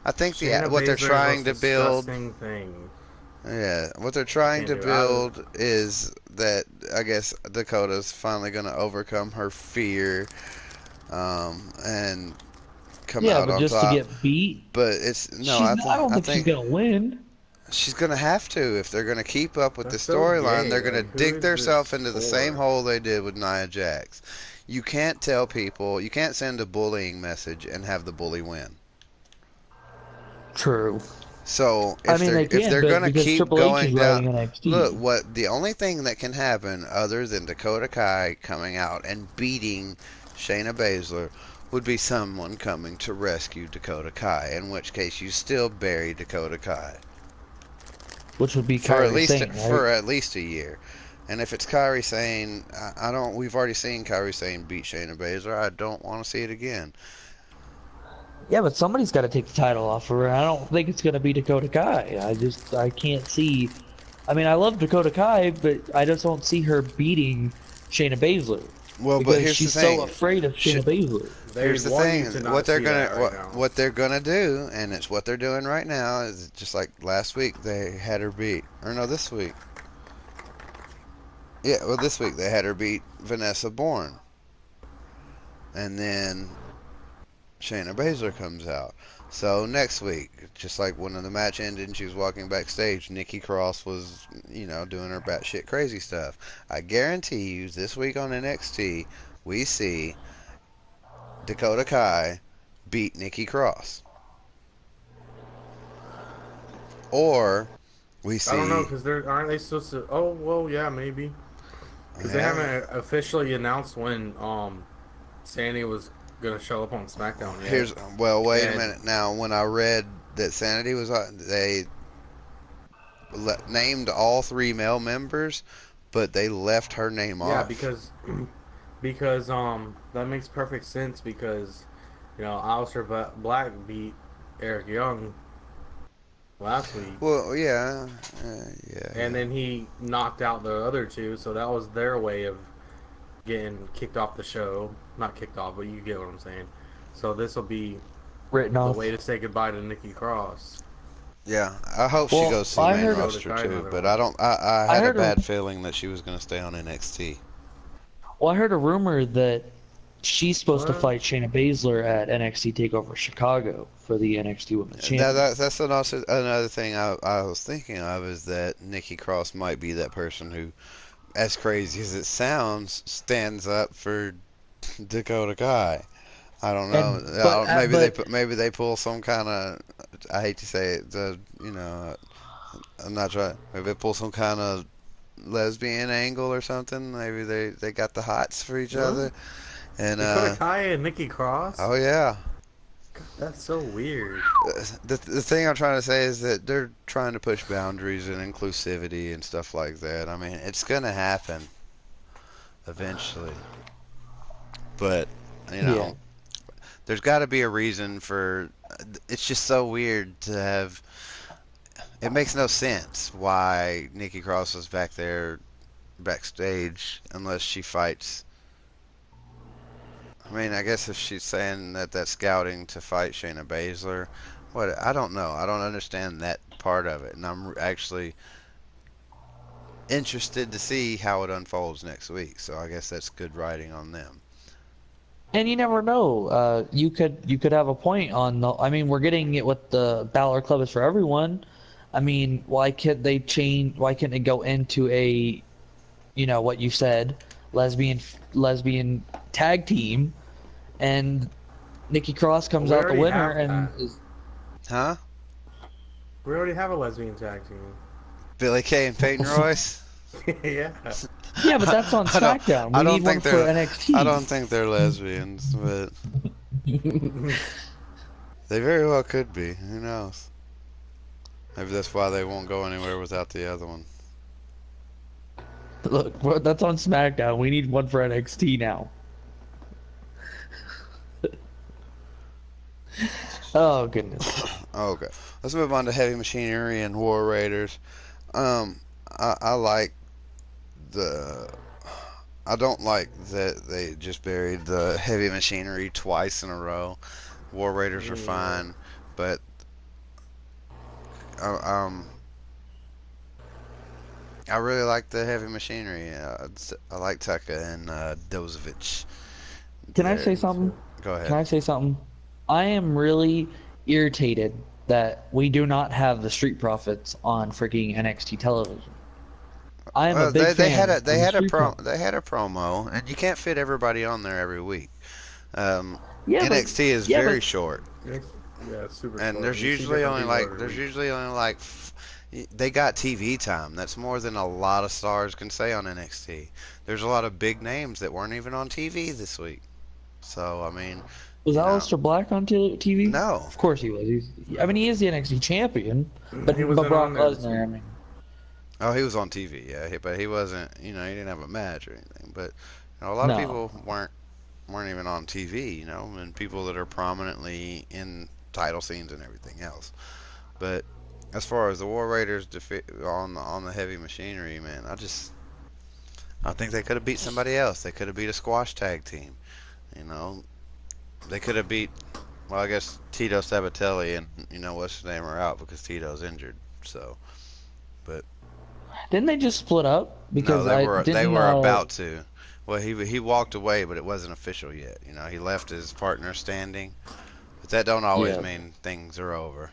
I think Shayna what they're Baszler is the trying most to build. disgusting thing. Yeah, what they're I trying can't to do it. I, build is that I guess Dakota's finally going to overcome her fear, and come Yeah, out but on just to top. get beat, But it's no, she's. I don't I think she's think gonna win. she's going to have to if they're going to keep up with the that's so storyline. gay. They're going to Like, who dig is themselves this into the same for? hole they did with Nia Jax. You can't tell people, you can't send a bullying message and have the bully win. True. So I mean, they if can, they're but gonna because keep Triple H is going down, writing look, NXT, what the only thing that can happen other than Dakota Kai coming out and beating Shayna Baszler would be someone coming to rescue Dakota Kai. In which case, you still bury Dakota Kai which would be Kyrie Sane, right? for at least a year. And if it's Kyrie Sane, I don't. We've already seen Kyrie Sane beat Shayna Baszler. I don't want to see it again. Yeah, but somebody's got to take the title off of her. I don't think it's gonna be Dakota Kai. I can't see. I mean, I love Dakota Kai, but I just don't see her beating Shayna Baszler Well, but because here's the she's so thing. afraid of Sh- Shayna Baszler. They Here's the want thing. you to not see that right now. What they're gonna do, and it's what they're doing right now, is just like last week they had her beat, or no, this week. Yeah, well, this week they had her beat Vanessa Bourne, and then Shayna Baszler comes out. So next week, just like when the match ended and she was walking backstage, Nikki Cross was, doing her batshit crazy stuff. I guarantee you, this week on NXT, we see Dakota Kai beat Nikki Cross. Or we I don't know see. because they're aren't they supposed to? Oh well, yeah, maybe because they Yeah, haven't officially announced when Sandy was gonna show up on SmackDown yet. well, wait a And minute. Now, when I read that Sanity was on, they named all three male members, but they left her name yeah, off. because that makes perfect sense because Aleister Black beat Eric Young last week. Well, yeah, And yeah. then he knocked out the other two, so that was their way of getting kicked off the show. Not kicked off, but you get what I'm saying. So this will be Written the off. way to say goodbye to Nikki Cross. Yeah, I hope she Well, goes to the I main heard roster too, another but one. I don't. I I had a heard a bad feeling that she was going to stay on NXT. well, I heard a rumor that she's supposed to What? fight Shayna Baszler at NXT Takeover Chicago for the NXT Women's Championship. That's also another thing I was thinking of is that Nikki Cross might be that person who, as crazy as it sounds, stands up for Dakota Kai. I don't know. And but Maybe they pull some kind of. I hate to say it. I'm not trying. Maybe they pull some kind of lesbian angle or something. Maybe they got the hots for each What? other. And Dakota Kai and Nikki Cross? oh yeah. That's so weird. The thing I'm trying to say is that they're trying to push boundaries and inclusivity and stuff like that. I mean, it's gonna happen eventually, but you yeah, know, there's got to be a reason for. It's just so weird to have. It makes no sense why Nikki Cross was back there backstage unless she fights. I mean, I guess if she's saying that that's scouting to fight Shayna Baszler, what I don't know. I don't understand that part of it, and I'm actually interested to see how it unfolds next week. So I guess that's good writing on them. and you never know. You could have a point on the. I mean, we're getting it with the Balor Club is for everyone. I mean, why can't they change? Why can't it go into a, what you said, lesbian tag team, and Nikki Cross comes We out the already winner have and that. is, Huh? We already have a lesbian tag team. Billy Kay and Peyton Royce? Yeah. yeah, Yeah, but that's on SmackDown. We need one for NXT. I don't think they're lesbians, but they very well could be. Who knows? Maybe that's why they won't go anywhere without the other one. Look, that's on SmackDown. We need one for NXT now. Oh goodness. Okay, let's move on to Heavy Machinery and War Raiders. I like the. I don't like that they just buried the Heavy Machinery twice in a row. War Raiders are fine, but I really like the Heavy Machinery. I like Tucka and Dozovich. Can I say something? Go ahead. Can I say something? I am really irritated that we do not have the Street Profits on freaking NXT television. I am a big fan. They had a promo, and you can't fit everybody on there every week. NXT is very short. Yeah, it's super and short. There's usually only like they got TV time. That's more than a lot of stars can say on NXT. There's a lot of big names that weren't even on TV this week. So I mean, was Aleister Black on TV? No, of course he was. I mean, he is the NXT champion, but he was Brock Lesnar. I mean, oh, he was on TV, yeah, but he wasn't. He didn't have a match or anything. But a lot of people weren't even on TV. And people that are prominently in title scenes and everything else. But as far as the War Raiders on the Heavy Machinery, man, I think they could have beat somebody else. They could have beat a squash tag team. They could have beat. Well, I guess Tito Sabatelli and what's his name are out because Tito's injured. So, but didn't they just split up? Because they were about to. Well, he walked away, but it wasn't official yet. He left his partner standing, but that don't always mean things are over.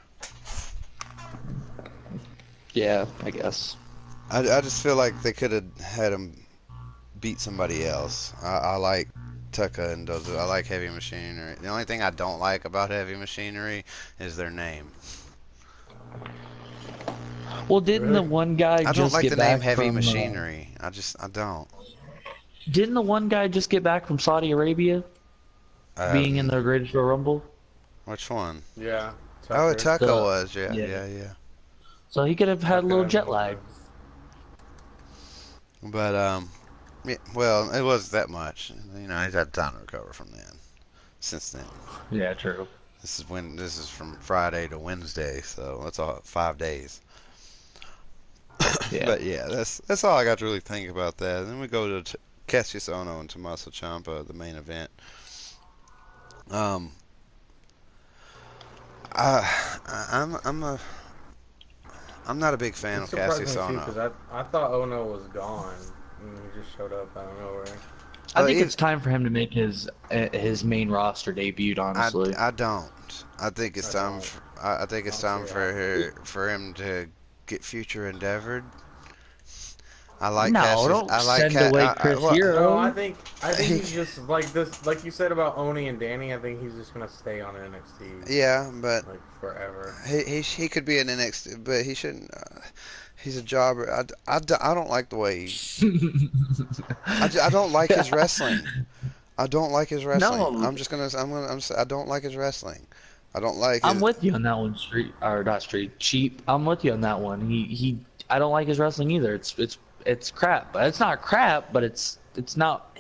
Yeah, I guess. I just feel like they could have had him beat somebody else. I like Tucka and Dozo. I like Heavy Machinery. The only thing I don't like about Heavy Machinery is their name. Well, didn't the one guy I don't just like get the back name Heavy from, Machinery. I don't. Didn't the one guy just get back from Saudi Arabia, being in the Greatest Royal Rumble? Which one? Yeah. Oh, Tucka was. Yeah. So he could have had a little jet lag. But yeah, well, it was that much. He's had time to recover from then. Since then. Yeah, true. This is from Friday to Wednesday, so that's all 5 days. Yeah. But yeah, that's all I got to really think about that. Then we go to Cassius Ohno and Tommaso Ciampa, the main event. I'm not a big fan of Cassius Ohno. Because I thought Ohno was gone, and he just showed up out of nowhere. I think it's time for him to make his main roster debut. Honestly, I don't. I think it's time. I think it's time for him to get future endeavored. I like Cassius. Don't I like send away Chris Hero. No, I think he's just like this. Like you said about Oni and Danny, I think he's just gonna stay on NXT. Yeah, but like forever. He could be an NXT, but he shouldn't. He's a jobber. I don't like the way I don't like his wrestling. I don't like his wrestling. No. I don't like his wrestling. I don't like. I'm with you on that one, Cheap. I'm with you on that one. I don't like his wrestling either. It's crap, but it's not crap. But it's not.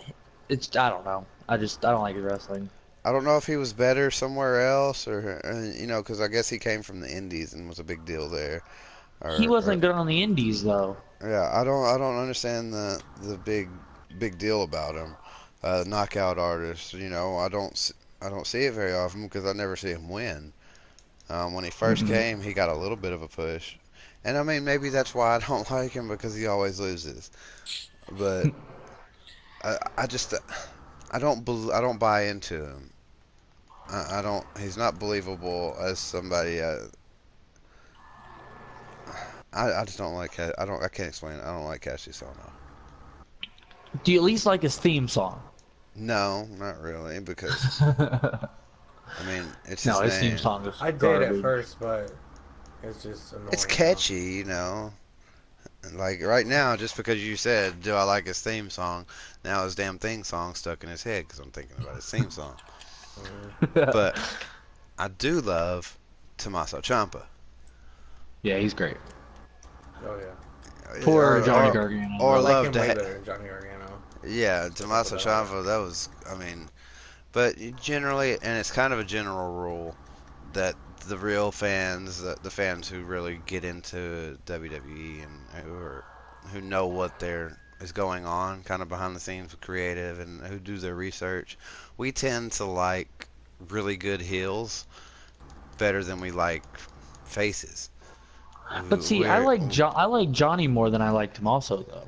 I don't know. I don't like his wrestling. I don't know if he was better somewhere else or because I guess he came from the Indies and was a big deal there. He wasn't good on the Indies though. Yeah, I don't understand the big deal about him. Knockout artist, I don't see it very often because I never see him win. When he first came, he got a little bit of a push, and I mean maybe that's why I don't like him because he always loses. But I don't buy into him. I don't. He's not believable as somebody. I just don't like. I can't explain it. I don't like Cassius Ohno. Do you at least like his theme song? No, not really, because I mean it's his his name. theme song is I did at first, but it's just annoying. It's catchy, Like right now, just because you said, "Do I like his theme song?" Now his damn theme song stuck in his head because I'm thinking about his theme song. But I do love Tommaso Ciampa. Yeah, he's great. Oh yeah, Poor Or Johnny or, Gargano. I or like love him to. way better than Johnny Gargano. Yeah, Just to put Tommaso that out Ciampa. That was. I mean, but generally, and it's kind of a general rule that the real fans, the fans who really get into WWE and who know what there is going on, kind of behind the scenes with creative and who do their research, we tend to like really good heels better than we like faces. But see, I We're like I like Johnny more than I like Tommaso though.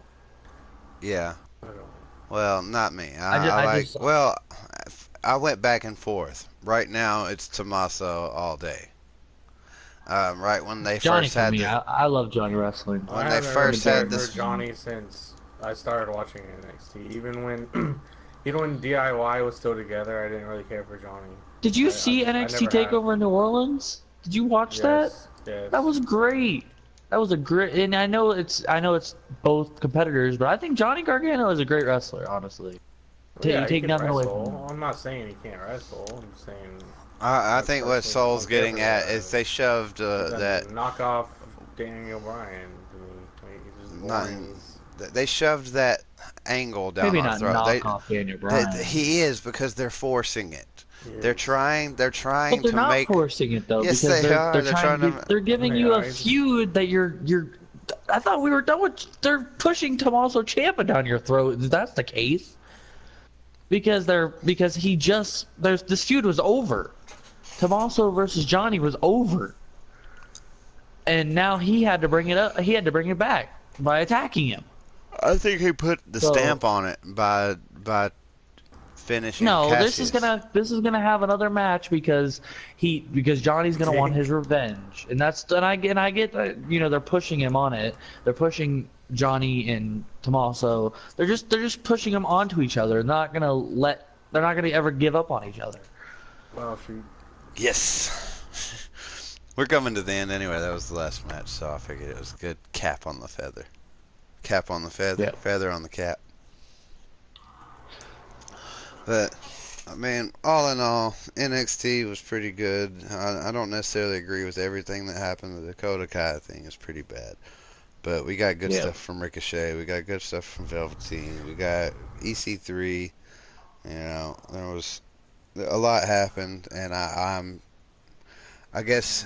yeah. there. I don't. Well, not me. I I like. just Well, I went back and forth. Right now, it's Tommaso all day. Right when they Johnny first for had me. the I love Johnny Wrestling. I when they haven't I'm a really first Johnny had cared for this. Wrestling fan. Johnny since I started watching NXT. Even when DIY was still together, I didn't really care for Johnny. Did you see I NXT never had. Takeover in New Orleans? Did you watch that? Yes, yes. That was great. That was a great, and I know it's both competitors, but I think Johnny Gargano is a great wrestler. Honestly, Yeah, he take can nothing away from him. wrestle. I'm not saying he can't wrestle. I'm saying I I think what personally Soul's don't care getting for at the is they shoved he's a that knockoff Daniel Bryan to me. Like, he's just not boring. they shoved that angle down Maybe our not throat. knockoff Daniel Bryan, He is because they're forcing it. They're Yes. trying. They're but trying they're to not make. forcing it though Yes, because they are. they're They're trying trying to to. they're giving you a Yeah, feud that you're. I thought we were done with. They're pushing Tommaso Ciampa down your throat. If that's the case, because he just this feud was over. Tommaso versus Johnny was over. And now he had to bring it up. He had to bring it back by attacking him. I think he put the So stamp on it by finishing no, Cassius. this is gonna have another match because Johnny's gonna want his revenge, and I get that, you know, they're pushing him on it. They're pushing Johnny and Tommaso. They're just pushing them onto each other. They're not gonna ever give up on each other. well, shoot. Yes. We're coming to the end anyway. That was the last match, so I figured it was a good cap on the feather. Cap on the feather. Yep. Feather on the cap. But, I mean, all in all, NXT was pretty good. I don't necessarily agree with everything that happened. The Dakota Kai thing is pretty bad. But we got good Yeah. stuff from Ricochet. We got good stuff from Velveteen. We got EC3. You know, there was a lot happened, and I guess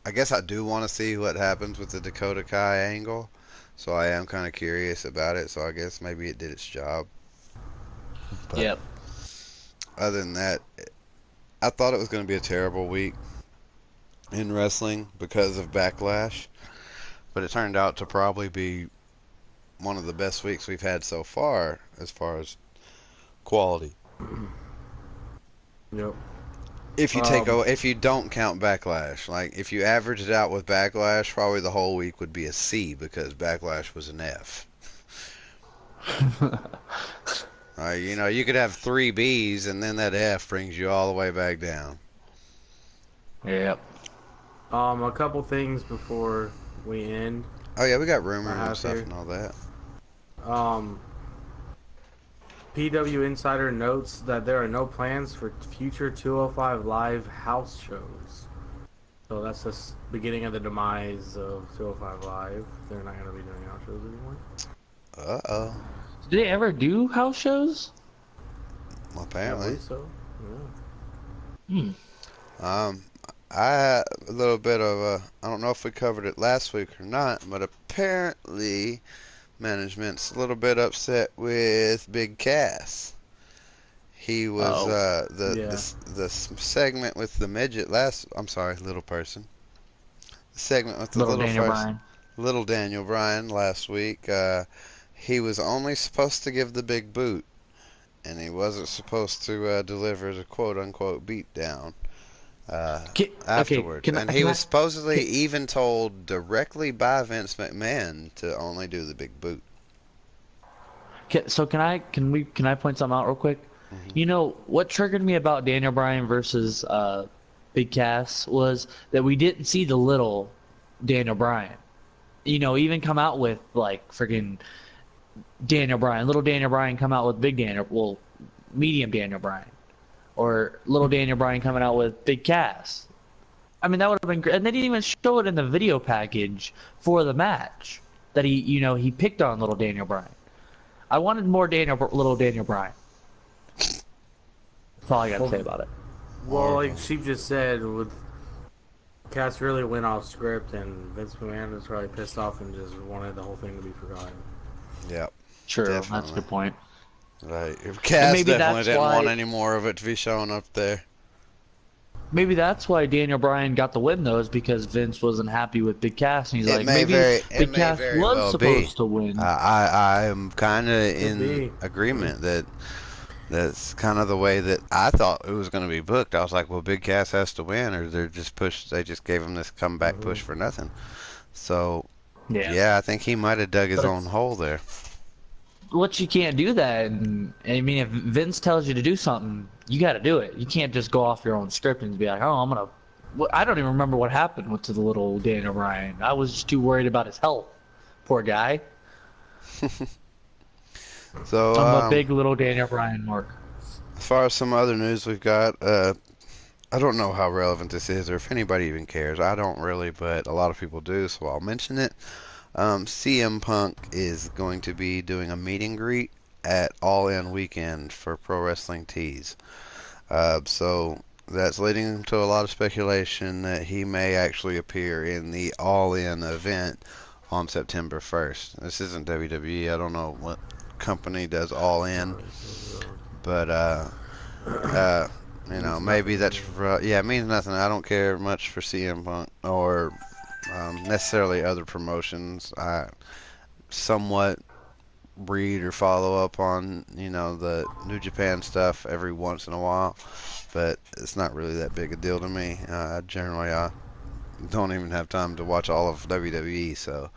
I do want to see what happens with the Dakota Kai angle. So I am kind of curious about it. So I guess maybe it did its job. But Yep. other than that, I thought it was going to be a terrible week in wrestling because of Backlash. But it turned out to probably be one of the best weeks we've had so far as quality. Yep. If you don't count Backlash, like if you average it out with Backlash, probably the whole week would be a C because Backlash was an F. You know, you could have 3 B's and then that F brings you all the way back down. Yep. A couple things before we end. Oh yeah, we got rumors and have stuff here. and all that. PW Insider notes that there are no plans for future 205 Live house shows. So that's the beginning of the demise of 205 Live. They're not going to be doing house shows anymore. Uh-oh. Did they ever do house shows? Well, I apparently. believe so. Yeah. I had a little bit of I don't know if we covered it last week or not, but apparently management's a little bit upset with Big Cass. He was the segment with the midget little person. The segment with the little Daniel person, Bryan. little Daniel Bryan last week. He was only supposed to give the big boot, and he wasn't supposed to deliver the quote-unquote beatdown afterwards. And he was supposedly even told directly by Vince McMahon to only do the big boot. So can I point something out real quick? Mm-hmm. You know what triggered me about Daniel Bryan versus Big Cass was that we didn't see the little Daniel Bryan. even come out with like freaking Daniel Bryan, little Daniel Bryan come out with big Daniel, well, medium Daniel Bryan, or little Daniel Bryan coming out with big Cass. I mean, that would have been great. And they didn't even show it in the video package for the match that he picked on little Daniel Bryan. I wanted more little Daniel Bryan. That's all I got to say about it. Well, like Sheep just said, with Cass really went off script, and Vince McMahon was probably pissed off and just wanted the whole thing to be forgotten. Yep. True, Definitely. that's a good point. Right. Cass maybe definitely that's didn't want why- any more of it to be shown up there. Maybe that's why Daniel Bryan got the win, though, is because Vince wasn't happy with Big Cass, and he's It like, may maybe very- it Big may Cass very was well supposed be. to win. I am kind of in be. agreement that that's kind of the way that I thought it was going to be booked. I was like, well, Big Cass has to win, or they just gave him this comeback push for nothing. So, yeah, I think he might have dug his But own hole there. What you can't do that, and I mean, if Vince tells you to do something, you got to do it. You can't just go off your own script and be like, oh, I'm gonna. Well, I don't even remember what happened to the little Daniel Bryan. I was just too worried about his health. Poor guy. So, I'm a big little Daniel Bryan mark. as far as some other news we've got, I don't know how relevant this is or if anybody even cares. I don't really, but a lot of people do, so I'll mention it. CM Punk is going to be doing a meet and greet at All In Weekend for Pro Wrestling Tees. So that's leading to a lot of speculation that he may actually appear in the All In event on September 1st. This isn't WWE. I don't know what company does All In, but maybe that's it means nothing. I don't care much for CM Punk or necessarily other promotions. I somewhat read or follow up on the New Japan stuff every once in a while, but it's not really that big a deal to me. Generally, I don't even have time to watch all of WWE, so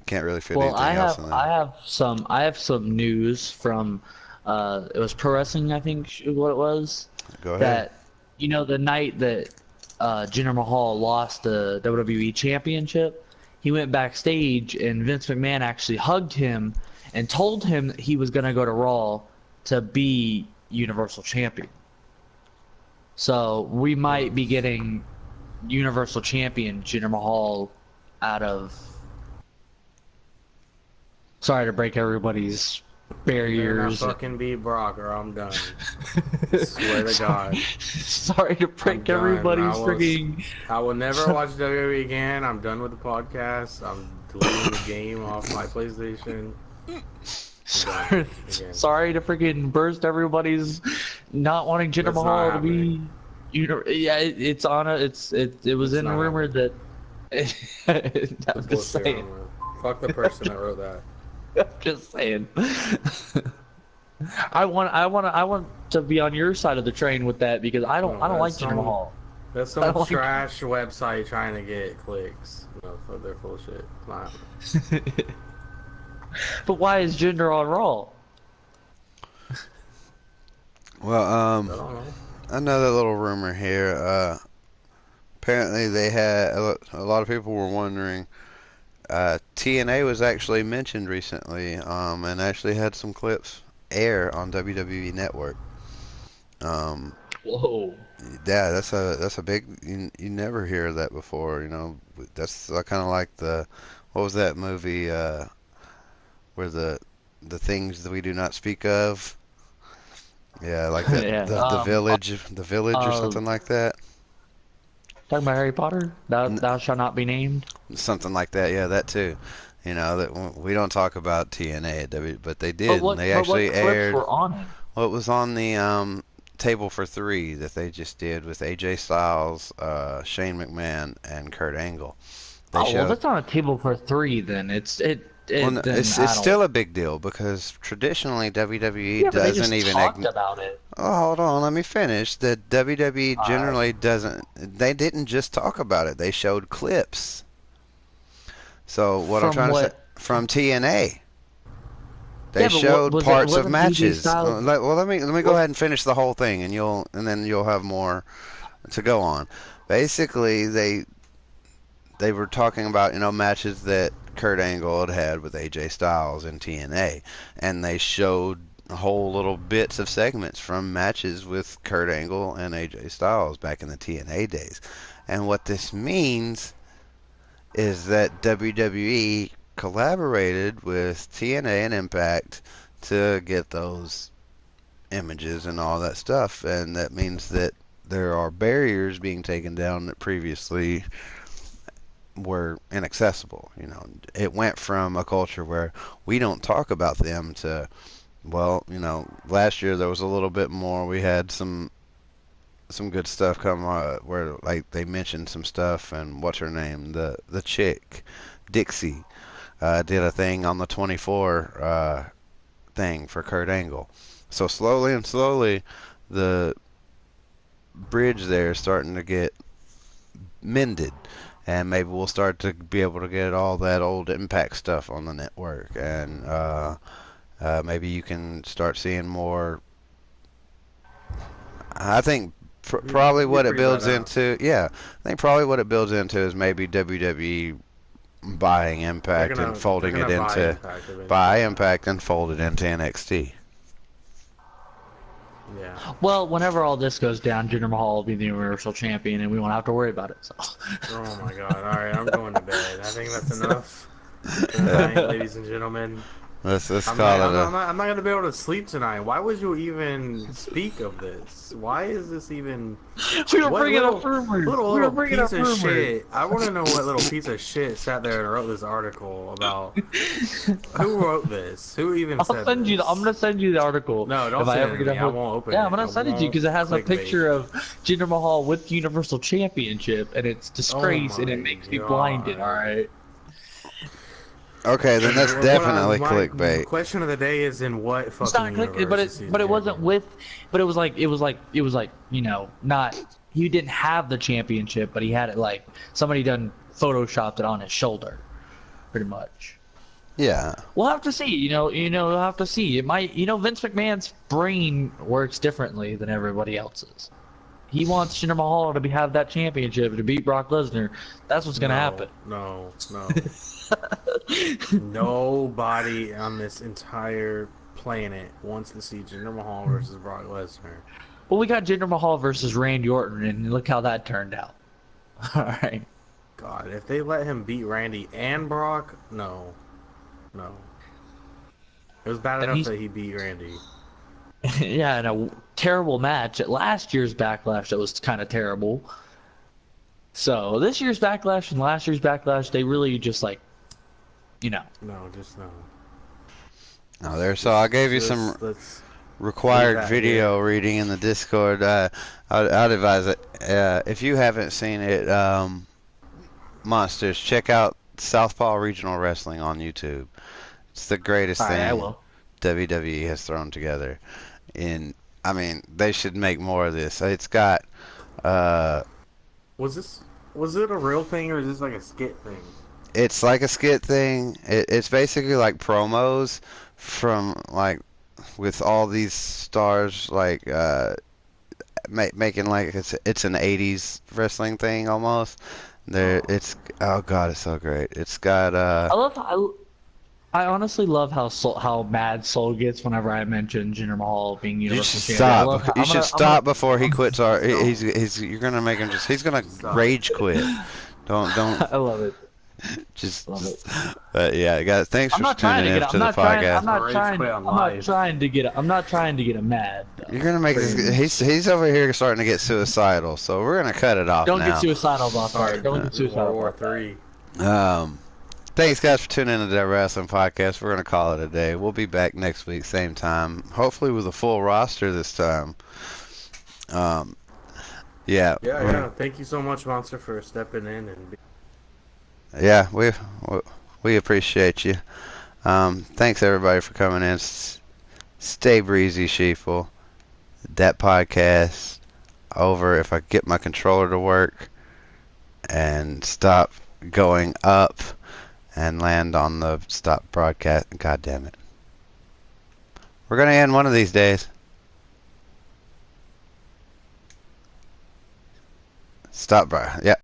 can't really fit anything else in there. I have some news from it was Pro Wrestling, I think what it was. Go ahead. That the night that Jinder Mahal lost the WWE Championship, he went backstage and Vince McMahon actually hugged him and told him that he was going to go to Raw to be Universal Champion. So we might be getting Universal Champion Jinder Mahal out of. Sorry to break everybody's barriers. Better not fucking be Brock or I'm done. Swear to God. Sorry to break I'm done. everybody's freaking. I will never watch WWE again. I'm done with the podcast. I'm deleting the game off my PlayStation. Sorry to freaking burst everybody's not wanting Jinder That's Mahal not to be. It's on a. It was in a rumor that. I'm just saying. Fuck the person that wrote that. I'm just saying. I want to be on your side of the train with that because I don't like Jinder Mahal. That's some trash website trying to get clicks. No, they're full of shit. Not. But why is Jinder on Raw? Well, another little rumor here. Apparently, they had a lot of people were wondering. TNA was actually mentioned recently, and actually had some clips air on WWE Network. Whoa. Yeah, that's a big. You never hear that before. That's kind of like what was that movie where the things that we do not speak of. Yeah, like that, Yeah. the village or something like that. Talking about Harry Potter? Thou shalt not be named? Something like that, yeah, that too. That we don't talk about TNA at but they did. And they actually what clips aired. were on it? Well, it was on the Table for Three that they just did with AJ Styles, Shane McMahon, and Kurt Angle. Well, that's on a table for three. Then it's still a big deal because traditionally WWE but doesn't they just even talked about it. Oh, hold on, let me finish. The WWE generally doesn't. They didn't just talk about it; they showed clips. So what I'm trying to say from TNA, they showed parts of matches. Well, let me go ahead and finish the whole thing, and then you'll have more to go on. Basically, they were talking about matches that Kurt Angle had with AJ Styles in TNA, and they showed whole little bits of segments from matches with Kurt Angle and AJ Styles back in the TNA days. And what this means is that WWE collaborated with TNA and Impact to get those images and all that stuff, and that means that there are barriers being taken down that previously were inaccessible. You know, it went from a culture where we don't talk about them to, well, you know, last year there was a little bit more. We had some good stuff come where like they mentioned some stuff, and what's her name, the chick, Dixie, did a thing on the 24 thing for Kurt Angle. So slowly and slowly, the bridge there is starting to get mended, and maybe we'll start to be able to get all that old Impact stuff on the network, and maybe you can start seeing more. I think probably what it builds into, I think probably what it builds into is maybe WWE buying Impact and folding it into buy Impact and fold it into NXT. Yeah. Well, whenever all this goes down, Jinder Mahal will be the Universal Champion, and we won't have to worry about it. So. Oh my God! All right, I'm going to bed. I think that's enough tonight, ladies and gentlemen. Let's call it. I'm not gonna be able to sleep tonight. Why would you even speak of this? Why is this even? We were bringing up rumors. Little piece of shit. I want to know what little piece of shit sat there and wrote this article about. Who wrote this? Who even said this? I'm gonna send you the article. No, don't send it to me. I won't open it. Yeah, I'm gonna send it to you because it has a picture of Jinder Mahal with the Universal Championship, and it's disgrace, and it makes me blinded. All right. Okay, then that's definitely clickbait. The question of the day is in what fucking It's not clickbait, but it wasn't with, but it was like you know, not, he didn't have the championship, but he had it like somebody done photoshopped it on his shoulder, pretty much. Yeah. We'll have to see. We'll have to see. It might, Vince McMahon's brain works differently than everybody else's. He wants Jinder Mahal to have that championship to beat Brock Lesnar. That's what's gonna happen. No. Nobody on this entire planet wants to see Jinder Mahal versus Brock Lesnar. Well, we got Jinder Mahal versus Randy Orton, and look how that turned out. All right. God, if they let him beat Randy and Brock, no. It was bad enough that he beat Randy. Yeah, in a terrible match at last year's Backlash that was kind of terrible. So this year's Backlash and last year's Backlash, they really just like, No, just no. No, there. So I gave you some required video reading in the Discord. I'd advise it. If you haven't seen it, Monsters, check out Southpaw Regional Wrestling on YouTube. It's the greatest thing WWE has thrown together. And I mean, they should make more of this. It's got. Was it a real thing or is this like a skit thing? It's like a skit thing. It's basically like promos from like with all these stars like making like it's an 80s wrestling thing almost. It's oh god, it's so great. It's got I honestly love how mad Soul gets whenever I mention Jinder Mahal being Universal Champion. You should stop before he quits. You're gonna make him he's gonna rage quit. Don't. I love it. But yeah, guys, thanks for tuning in to the podcast. I'm not trying to get him mad. Though. You're gonna make this. He's over here starting to get suicidal, so we're gonna cut it off. Don't get suicidal, boss. Don't get suicidal. World War III. Thanks, guys, for tuning in to the Dat Wrasslin podcast. We're going to call it a day. We'll be back next week, same time. Hopefully with a full roster this time. Yeah. Thank you so much, Monster, for stepping in. Yeah, we appreciate you. Thanks, everybody, for coming in. Stay breezy, sheeple. That podcast over if I get my controller to work and stop going up and land on the stop broadcast. God damn it. We're going to end one of these days. Stop, bro. Yeah.